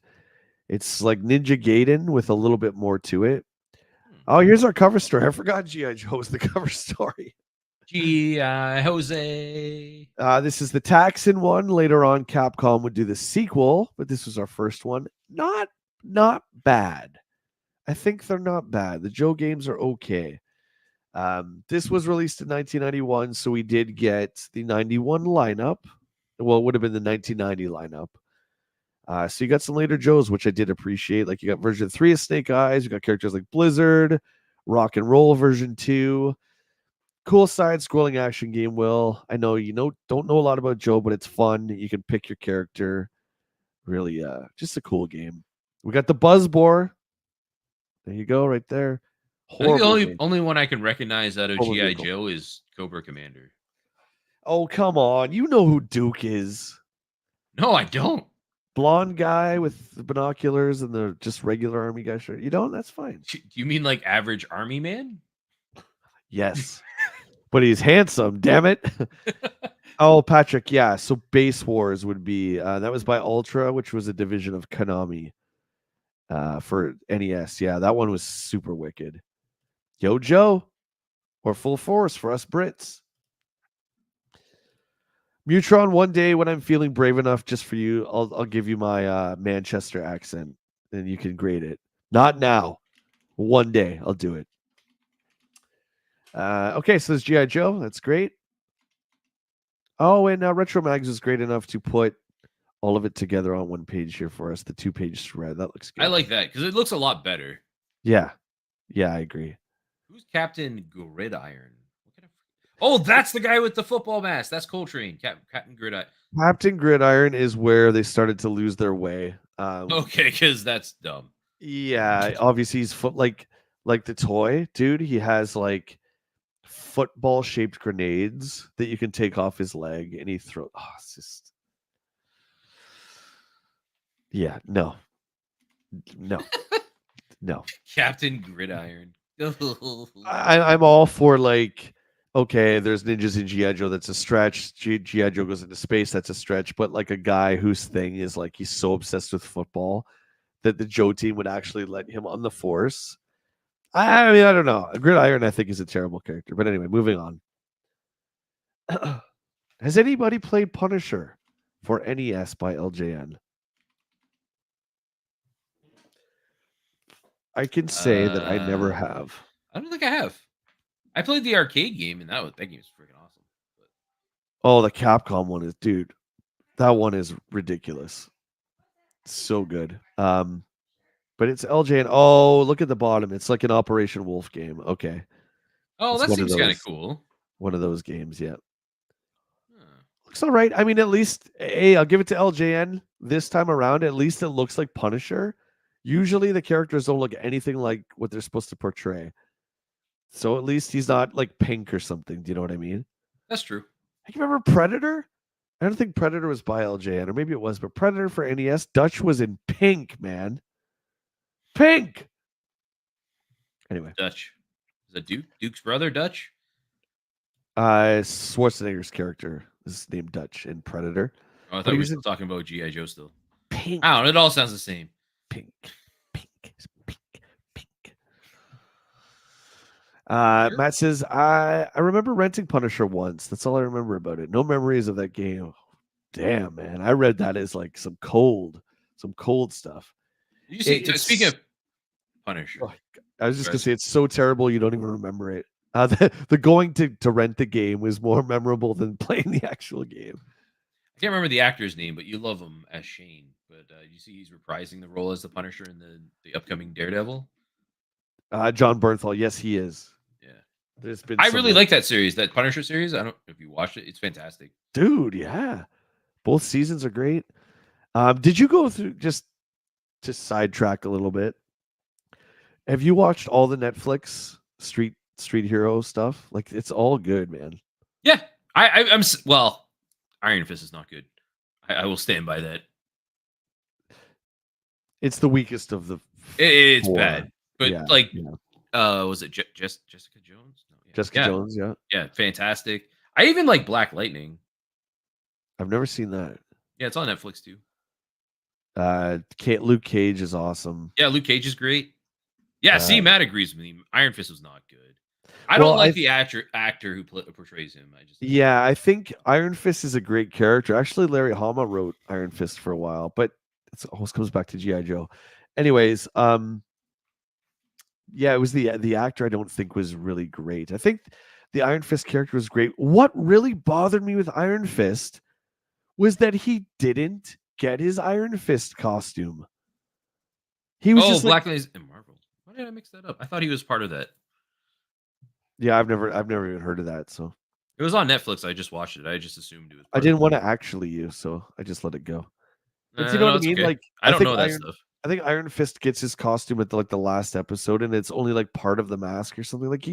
It's like Ninja Gaiden with a little bit more to it. Oh, here's our cover story. I forgot G.I. Joe was the cover story. G.I. Jose. This is the Taxon one. Later on, Capcom would do the sequel, but this was our first one. Not bad. I think they're not bad. The Joe games are okay. This was released in 1991, so we did get the 91 lineup. Well, it would have been the 1990 lineup. So you got some later Joes, which I did appreciate. Like you got version 3 of Snake Eyes. You got characters like Blizzard, Rock and Roll version 2. Cool side-scrolling action game, Will. I know don't know a lot about Joe, but it's fun. You can pick your character. Really, just a cool game. We got the Buzzbore. There you go, right there. Horrible. I think the only one I can recognize out of G.I. Joe is Cobra Commander. Oh, come on. You know who Duke is. No, I don't. Blonde guy with the binoculars and the just regular army guy shirt. You don't? That's fine. Do you mean like average army man? Yes. But he's handsome, damn it. Oh, Patrick, yeah. So Base Wars would be that was by Ultra, which was a division of Konami for NES. Yeah, that one was super wicked. Yo, Joe, or Full Force for us Brits. Mutron, one day when I'm feeling brave enough just for you, I'll give you my Manchester accent and you can grade it. Not now. One day I'll do it. Okay, so there's G.I. Joe. That's great. Oh, and Retro Mags is great enough to put all of it together on one page here for us. The 2-page thread. That looks good. I like that because it looks a lot better. Yeah. Yeah, I agree. Who's Captain Gridiron? Oh, that's the guy with the football mask. That's Coltrane. Captain Gridiron. Captain Gridiron is where they started to lose their way. Okay, because that's dumb. Yeah, obviously he's like the toy, dude. He has like football-shaped grenades that you can take off his leg, and he throws. Oh, it's just. Yeah, no. Captain Gridiron. I'm all for like. Okay, there's ninjas in G.I. Joe. That's a stretch. G.I. Joe goes into space. That's a stretch. But like a guy whose thing is like he's so obsessed with football that the Joe team would actually let him on the force. I mean, I don't know. Gridiron, I think, is a terrible character. But anyway, moving on. Has anybody played Punisher for NES by LJN? I can say that I never have. I don't think I have. I played the arcade game, and that game is freaking awesome. Oh, the Capcom one is, dude. That one is ridiculous. so good. But it's LJ, and oh, look at the bottom. It's like an Operation Wolf game. Okay, Oh, it's that seems kind of cool. one of those games. Yeah, Huh. looks all right. I mean, at least, hey, I'll give it to LJN this time around. At least it looks like Punisher. Usually, the characters don't look anything like what they're supposed to portray. So at least he's not like pink or something. Do you know what I mean? That's true. I can remember Predator. I don't think Predator was by LJN, or maybe it was, but Predator for NES, Dutch was in pink, man. Pink. Anyway, Dutch. Is that Duke's brother, Dutch? Schwarzenegger's character is named Dutch in Predator. Oh, I thought we were still talking about G.I. Joe still. Pink. I don't know. It all sounds the same. Pink. Sure. Matt says, I remember renting Punisher once. That's all I remember about it. No memories of that game. Damn, man. I read that as like some cold stuff. You see, speaking of Punisher, I was just going to say, it's so terrible you don't even remember it. The going to rent the game was more memorable than playing the actual game. I can't remember the actor's name, but you love him as Shane. But you see he's reprising the role as the Punisher in the upcoming Daredevil. John Bernthal. Yes, he is. Yeah. There's been. I really like that series, that Punisher series. I don't know if you watched it. It's fantastic. Dude, yeah. Both seasons are great. Did you go through, just to sidetrack a little bit, have you watched all the Netflix Street Hero stuff? Like, it's all good, man. Yeah. I'm well, Iron Fist is not good. I will stand by that. It's the weakest of the It's bad. But was it Jessica Jones? No, yeah. Jessica Jones, yeah. Yeah, fantastic. I even like Black Lightning. I've never seen that. Yeah, it's on Netflix too. Luke Cage is awesome. Yeah, Luke Cage is great. Yeah, see, Matt agrees with me. Iron Fist was not good. I don't like the actor who portrays him. I think Iron Fist is a great character. Actually, Larry Hama wrote Iron Fist for a while, but it always comes back to G.I. Joe. Anyways, it was the actor I don't think was really great. I think the Iron Fist character was great. What really bothered me with Iron Fist was that he didn't get his Iron Fist costume. He was just Black Lightning in Marvel. Why did I mix that up? I thought he was part of that. Yeah, I've never even heard of that. So it was on Netflix. I just watched it. I just assumed it was. I didn't want to actually use, so I just let it go. But you know what I mean? Okay. Like, I don't know that stuff. I think Iron Fist gets his costume at the last episode, and it's only like part of the mask or something. Like,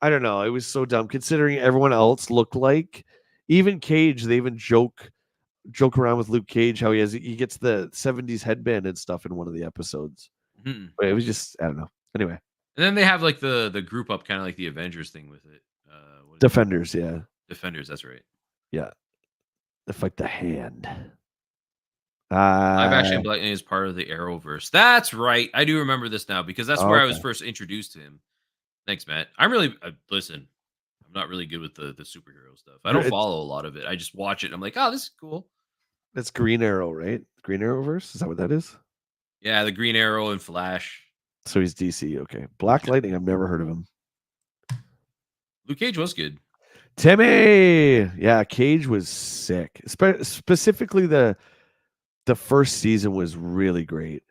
I don't know. It was so dumb considering everyone else looked like, even Cage. They even joke around with Luke Cage how he gets the 70s headband and stuff in one of the episodes. Mm-hmm. But it was just, I don't know. Anyway. And then they have like the group up, kind of like the Avengers thing with it. Defenders, yeah. Defenders, that's right. Yeah. They fight the Hand. Live action Black Lightning is part of the Arrowverse. That's right. I do remember this now because that's where I was first introduced to him. Thanks, Matt. I'm really listen. I'm not really good with the superhero stuff. I don't follow a lot of it. I just watch it. And I'm like, oh, this is cool. That's Green Arrow, right? Green Arrowverse? Is that what that is? Yeah, the Green Arrow and Flash. So he's DC. Okay. Black Lightning. I've never heard of him. Luke Cage was good. Timmy. Yeah, Cage was sick. Specifically, the first season was really great.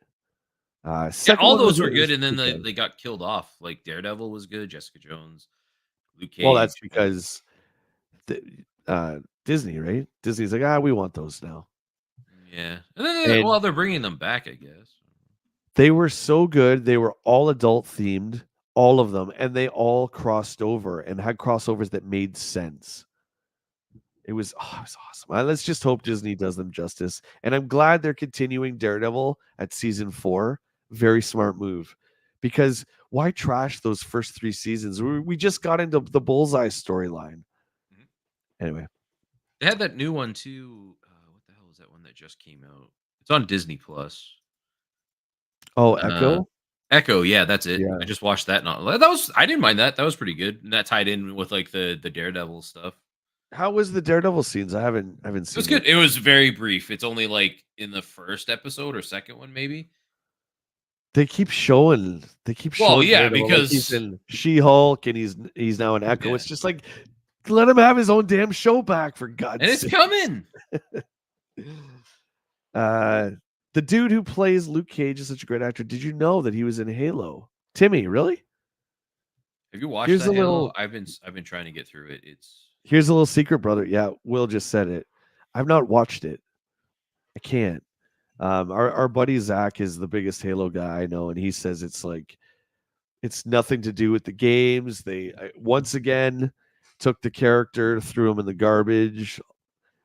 All those were good, and then they got killed off. Like Daredevil was good. Jessica Jones. Luke Cage. Well, that's because Disney, right? Disney's like, we want those now. Yeah. And then, they're bringing them back, I guess. They were so good. They were all adult themed, all of them, and they all crossed over and had crossovers that made sense. It was awesome. Let's just hope Disney does them justice. And I'm glad they're continuing Daredevil at season 4. Very smart move. Because why trash those first 3 seasons? We just got into the Bullseye storyline. Mm-hmm. Anyway. They had that new one too. What the hell is that one that just came out? It's on Disney Plus. Oh, Echo? Echo, yeah, that's it. Yeah. I just watched that. I didn't mind that. That was pretty good. And that tied in with like the Daredevil stuff. How was the Daredevil scenes? I haven't seen it. It was good. It was very brief. It's only like in the first episode or second one, maybe. They keep showing. Well, yeah, Daredevil. because like he's in She-Hulk and he's now in Echo. Yeah. It's just like, let him have his own damn show back, for God's sake. And it's coming. The dude who plays Luke Cage is such a great actor. Did you know that he was in Halo? Timmy, really? Have you watched Here's that a Halo? little. I've been trying to get through it. Here's a little secret, brother. Yeah, Will just said it. I've not watched it. I can't. Our buddy Zach is the biggest Halo guy I know, and he says it's like it's nothing to do with the games. They once again took the character, threw him in the garbage.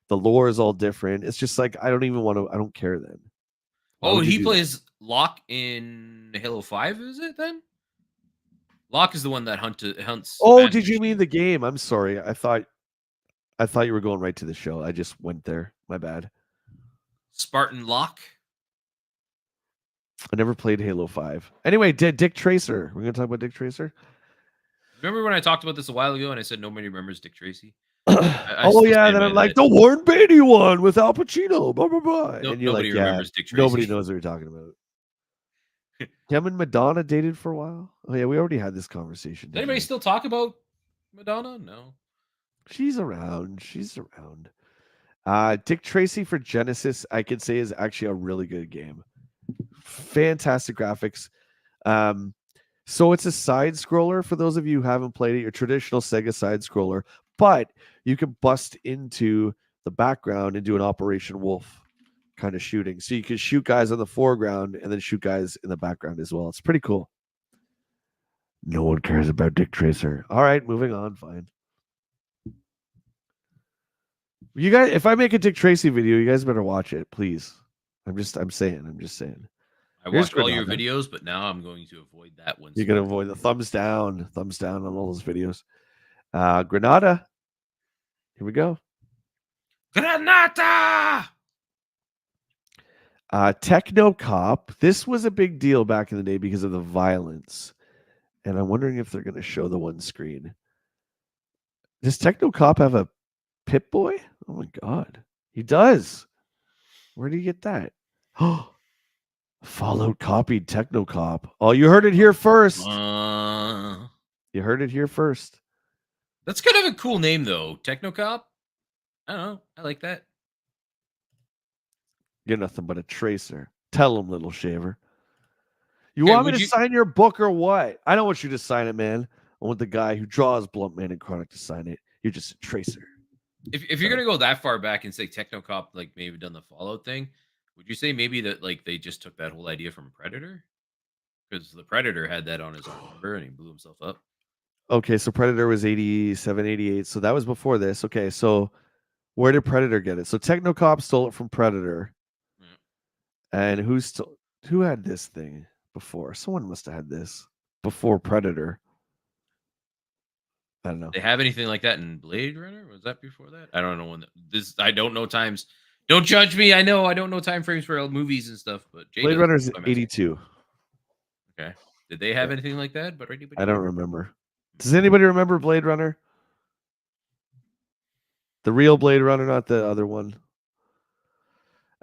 The lore is all different. It's just like I don't even want to. I don't care then. Why would you he do that? plays Locke in Halo 5, is it then? Locke is the one that hunts. Oh, Master did you mean Chief. the game? I'm sorry. I thought you were going right to the show. I just went there. My bad. Spartan Locke? I never played Halo 5. Anyway, Dick Tracer. We're going to talk about Dick Tracer? Remember when I talked about this a while ago and I said nobody remembers Dick Tracy? Oh, yeah. Then I'm like, the Warren Beatty one with Al Pacino. Blah, blah, blah. No, and you're nobody like, yeah, remembers Dick Tracy. nobody knows what you're talking about. Him and Madonna dated for a while? Oh, yeah. We already had this conversation. Does anybody still talk about Madonna? No. She's around. Dick Tracy for Genesis, I could say, is actually a really good game. Fantastic graphics. So it's a side scroller for those of you who haven't played it, your traditional Sega side scroller, but you can bust into the background and do an Operation Wolf kind of shooting. So you can shoot guys on the foreground and then shoot guys in the background as well. It's pretty cool. No one cares about Dick Tracer. All right, moving on. Fine. You guys, if I make a Dick Tracy video, you guys better watch it, please. I'm just saying. I watch all your videos, but now I'm going to avoid that one. You're going to avoid the thumbs down on all those videos. Granada. Here we go. Granada! Techno Cop. This was a big deal back in the day because of the violence. And I'm wondering if they're going to show the one screen. Does Techno Cop have a Pip-Boy? Oh my God. He does. Where did he get that? Oh, Fallout copied Techno Cop. Oh, you heard it here first. You heard it here first. That's kind of a cool name, though. Techno Cop. I don't know. I like that. You're nothing but a tracer. Tell him, little shaver. You want me to sign your book or what? I don't want you to sign it, man. I want the guy who draws Blunt Man and Chronic to sign it. You're just a tracer. If you're gonna go that far back and say Techno Cop like maybe done the Fallout thing, would you say maybe that like they just took that whole idea from Predator? Because the Predator had that on his own number and he blew himself up. Okay, so Predator was 87, 88. So that was before this. Okay, so where did Predator get it? So Techno Cop stole it from Predator. Yeah. And who had this thing before? Someone must have had this before Predator. I don't know. They have anything like that in Blade Runner? Was that before that? I don't know when this. I don't know times. Don't judge me. I know I don't know time frames for movies and stuff. But Blade Runner is 82. Okay. Did they have anything like that? But I don't remember. Does anybody remember Blade Runner? The real Blade Runner, not the other one.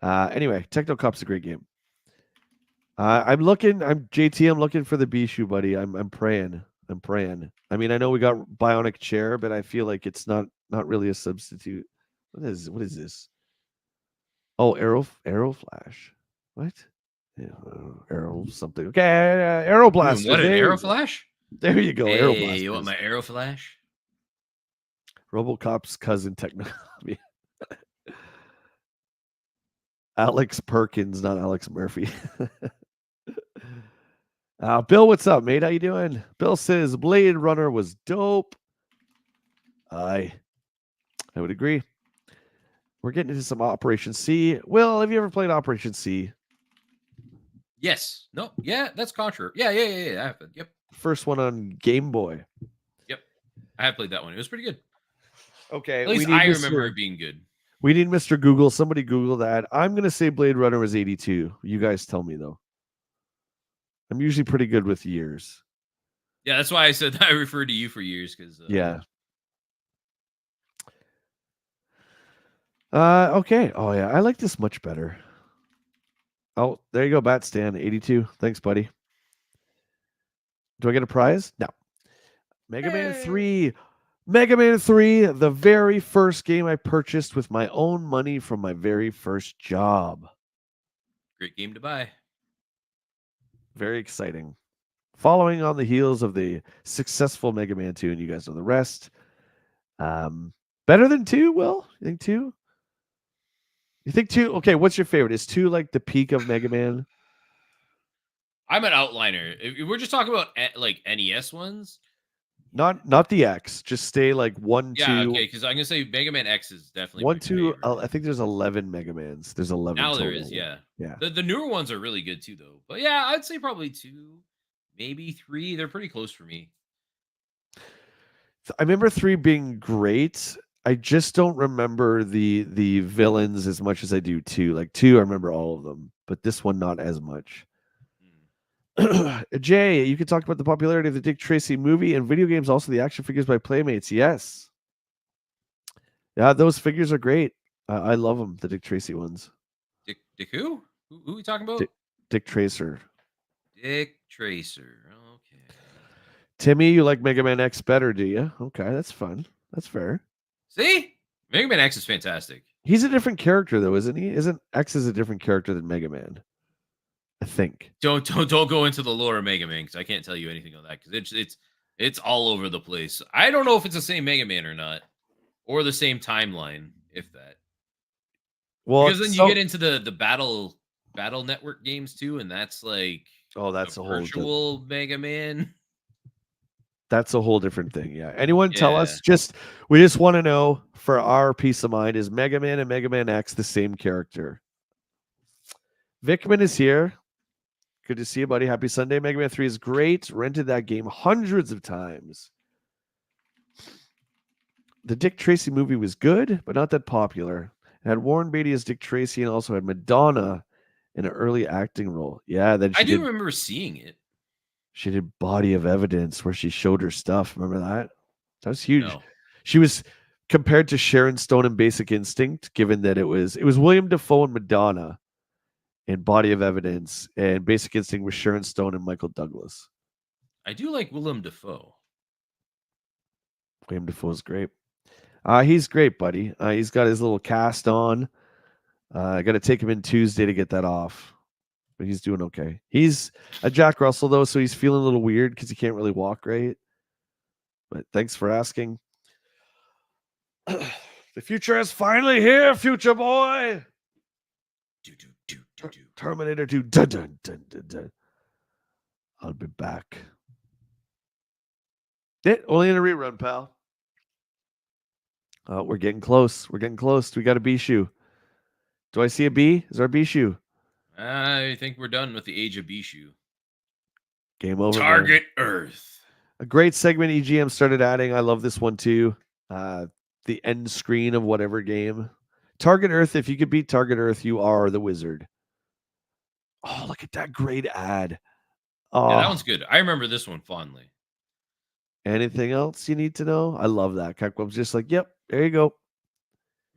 Anyway, Techno Cop's a great game. I'm looking for the Bishu, buddy. I'm praying. I mean, I know we got Bionic Chair, but I feel like it's not really a substitute. What is this? Oh, Arrow Flash. What? Yeah, Arrow something. Okay, Arrow Blast. What, an Arrow Flash? There you go. Hey, Arrow Blast. You want my Arrow Flash? RoboCop's cousin Techno. Alex Perkins, not Alex Murphy. Bill, what's up, mate? How you doing? Bill says Blade Runner was dope. I would agree. We're getting into some Operation C. Will, have you ever played Operation C? Yes. No. Yeah, that's Contra. Yeah. I have it. Yep. First one on Game Boy. Yep. I have played that one. It was pretty good. Okay. At least I remember it being good. We need Mr. Google. Somebody Google that. I'm going to say Blade Runner was 82. You guys tell me, though. I'm usually pretty good with years. Yeah, that's why I said I referred to you for years. Because yeah. Okay. Oh, yeah. I like this much better. Oh, there you go, Bat Stan. 82. Thanks, buddy. Do I get a prize? No. Mega Man 3. Mega Man 3, the very first game I purchased with my own money from my very first job. Great game to buy. Very exciting. Following on the heels of the successful Mega Man 2, and you guys know the rest. Better than 2, Will? You think 2? You think 2? Okay, what's your favorite? Is 2 like the peak of Mega Man? I'm an outliner. If we're just talking about like NES ones, Not the X. Just stay like 1, yeah, 2. okay. Because I'm gonna say Mega Man X is definitely 1, my 2. favorite. I think there's 11 Mega Mans. There's 11 Now total. there is, yeah. Yeah. The newer ones are really good too, though. But yeah, I'd say probably 2, maybe 3. They're pretty close for me. I remember 3 being great. I just don't remember the villains as much as I do 2. Like 2, I remember all of them, but this one not as much. Jay, you could talk about the popularity of the Dick Tracy movie and video games, also the action figures by Playmates. Yes. Yeah, those figures are great. I love them, the Dick Tracy ones. Dick who? Who are we talking about? Dick Tracer. Dick Tracer. Okay. Timmy, you like Mega Man X better, do you? Okay, that's fun. That's fair. See? Mega Man X is fantastic. He's a different character, though, isn't he? Isn't X is a different character than Mega Man? I think. Don't go into the lore of Mega Man because I can't tell you anything on that because it's all over the place. I don't know if it's the same Mega Man or not, or the same timeline, if that. Well, because then you get into the battle network games too, and that's like that's a whole virtual Mega Man. That's a whole different thing. Yeah. Anyone tell us? We just want to know for our peace of mind, is Mega Man and Mega Man X the same character? Vickman is here. Good to see you, buddy. Happy Sunday. Mega Man 3 is great. Rented that game hundreds of times. The Dick Tracy movie was good, but not that popular. It had Warren Beatty as Dick Tracy and also had Madonna in an early acting role. Yeah, then I do remember seeing it. She did Body of Evidence where she showed her stuff. Remember that? That was huge. No. She was compared to Sharon Stone in Basic Instinct, given that it was William Dafoe and Madonna in Body of Evidence, and Basic Instinct was Sharon Stone and Michael Douglas. I do like Willem Dafoe. William Dafoe's great. He's great, buddy. He's got his little cast on. I got to take him in Tuesday to get that off. But he's doing okay. He's a Jack Russell, though, so he's feeling a little weird because he can't really walk right. But thanks for asking. The future is finally here, future boy. Terminator 2. Dun, dun, dun, dun, dun. I'll be back. Only in a rerun, pal. We're getting close. We're getting close. We got a B shoe. Do I see a B? Is there a B shoe? I think we're done with the age of Bishu. Game over. Target Earth. A great segment EGM started adding. I love this one too. The end screen of whatever game. Target Earth. If you could beat Target Earth, you are the wizard. Oh, look at that great ad. Oh, yeah, that one's good. I remember this one fondly. Anything else you need to know? I love that. Cackweb's just like, yep, there you go.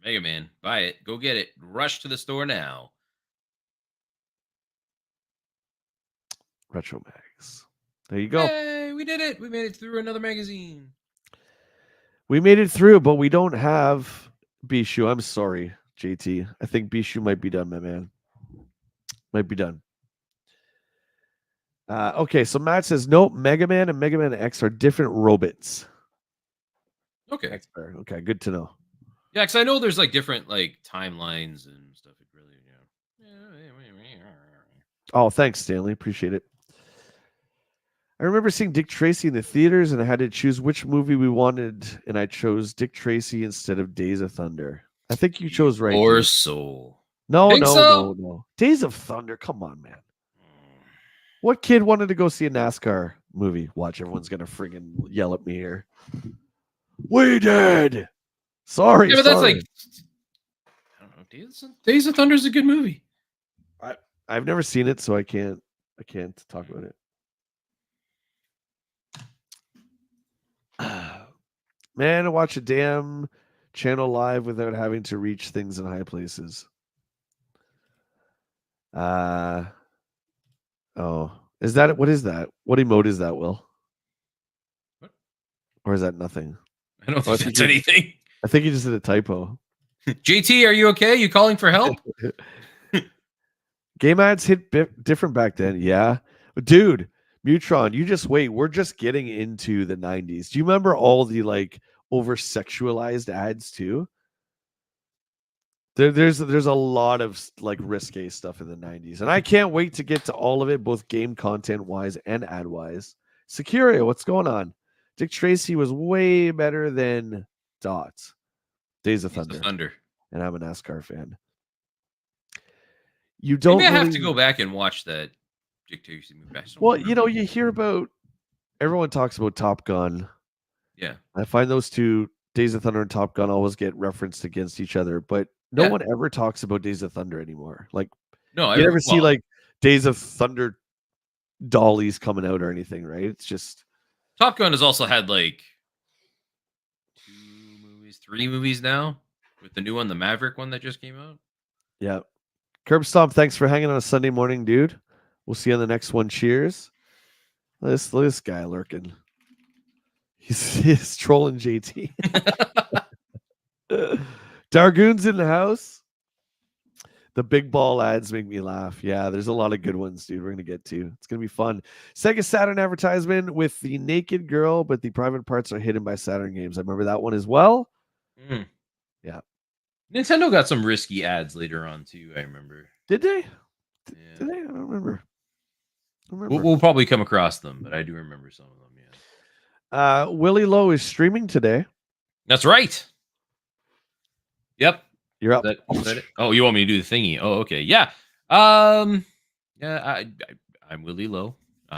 Mega Man, buy it. Go get it. Rush to the store now. Retro Mags. There you go. Hey, we did it. We made it through another magazine. We made it through, but we don't have Bishu. I'm sorry, JT. I think Bishu might be done, my man. Might be done. Okay, so Matt says, nope, Mega Man and Mega Man X are different robots. Okay. Okay, good to know. Yeah, because I know there's like different like timelines and stuff. It really, Oh, thanks, Stanley. Appreciate it. I remember seeing Dick Tracy in the theaters, and I had to choose which movie we wanted, and I chose Dick Tracy instead of Days of Thunder. I think you chose right. Or Soul. No. Days of Thunder. Come on, man. What kid wanted to go see a NASCAR movie? Watch, everyone's gonna friggin' yell at me here. We did. Sorry, but that's like, I don't know. Days of Thunder is a good movie. I've never seen it, so I can't talk about it. Man, I watch a damn channel live without having to reach things in high places. Is that what is that? What emote is that, Will? What? Or is that nothing? I don't think that's anything. I think you just did a typo. JT, are you okay? You calling for help? Game ads hit different back then. Yeah. Dude, Mutron, you just wait. We're just getting into the 90s. Do you remember all the like over sexualized ads too? There's a lot of like risque stuff in the 90s. And I can't wait to get to all of it, both game content wise and ad wise. Securia, what's going on? Dick Tracy was way better than Dots. Days of Thunder. And I'm a NASCAR fan. You don't Maybe I really have to go back and watch that Dick Tracy movie. Well, you know, you hear about everyone talks about Top Gun. Yeah. I find those two, Days of Thunder and Top Gun, always get referenced against each other, but no one ever talks about Days of Thunder anymore. Like, no, you never see like Days of Thunder dollies coming out or anything, right? It's just Top Gun has also had like 3 movies now, with the new one, the Maverick one that just came out. Yeah. Curb Stomp, thanks for hanging on a Sunday morning, dude. We'll see you on the next one. Cheers. This guy lurking. He's trolling JT. Dargoon's in the house. The big ball ads make me laugh. Yeah, there's a lot of good ones, dude. We're going to get to. It's going to be fun. Sega Saturn advertisement with the naked girl, but the private parts are hidden by Saturn games. I remember that one as well. Yeah. Nintendo got some risky ads later on, too, I remember. Did they? Yeah. Did they? I don't remember. We'll probably come across them, but I do remember some of them, yeah. WillLo is streaming today. That's right. Yep. You're up. Is that it? Oh, you want me to do the thingy? Oh, okay. Yeah. I'm WillLo.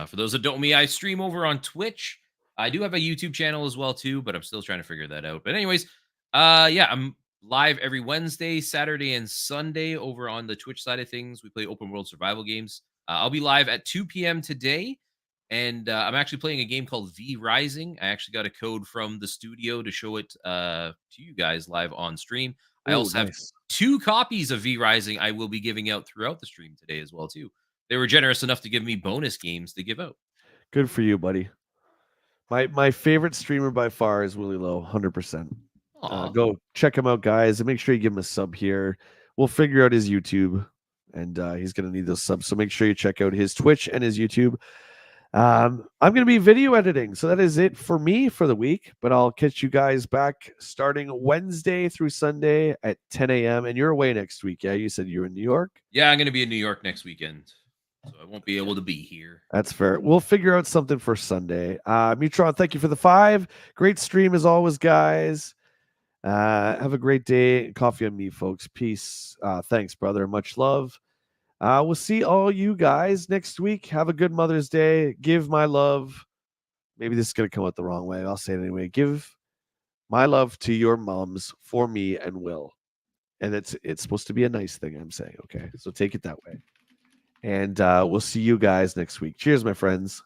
For those that don't know me, I stream over on Twitch. I do have a YouTube channel as well too, but I'm still trying to figure that out. But anyways, I'm live every Wednesday, Saturday, and Sunday over on the Twitch side of things. We play open world survival games. I'll be live at 2 p.m. today. And I'm actually playing a game called V Rising. I actually got a code from the studio to show it to you guys live on stream. I also have 2 copies of V Rising I will be giving out throughout the stream today as well, too. They were generous enough to give me bonus games to give out. Good for you, buddy. My favorite streamer by far is WillLo, 100%. Go check him out, guys, and make sure you give him a sub here. We'll figure out his YouTube, and he's going to need those subs. So make sure you check out his Twitch and his YouTube. I'm going to be video editing. So that is it for me for the week, but I'll catch you guys back starting Wednesday through Sunday at 10 a.m. And you're away next week. Yeah. You said you're in New York. Yeah. I'm going to be in New York next weekend, so I won't be able to be here. That's fair. We'll figure out something for Sunday. Mutron, thank you for the 5. Great stream as always, guys. Have a great day. Coffee on me, folks. Peace. Thanks, brother. Much love. We'll see all you guys next week. Have a good Mother's Day. Give my love. Maybe this is going to come out the wrong way. I'll say it anyway. Give my love to your moms for me and Will. And it's supposed to be a nice thing, I'm saying. Okay. So take it that way. And we'll see you guys next week. Cheers, my friends.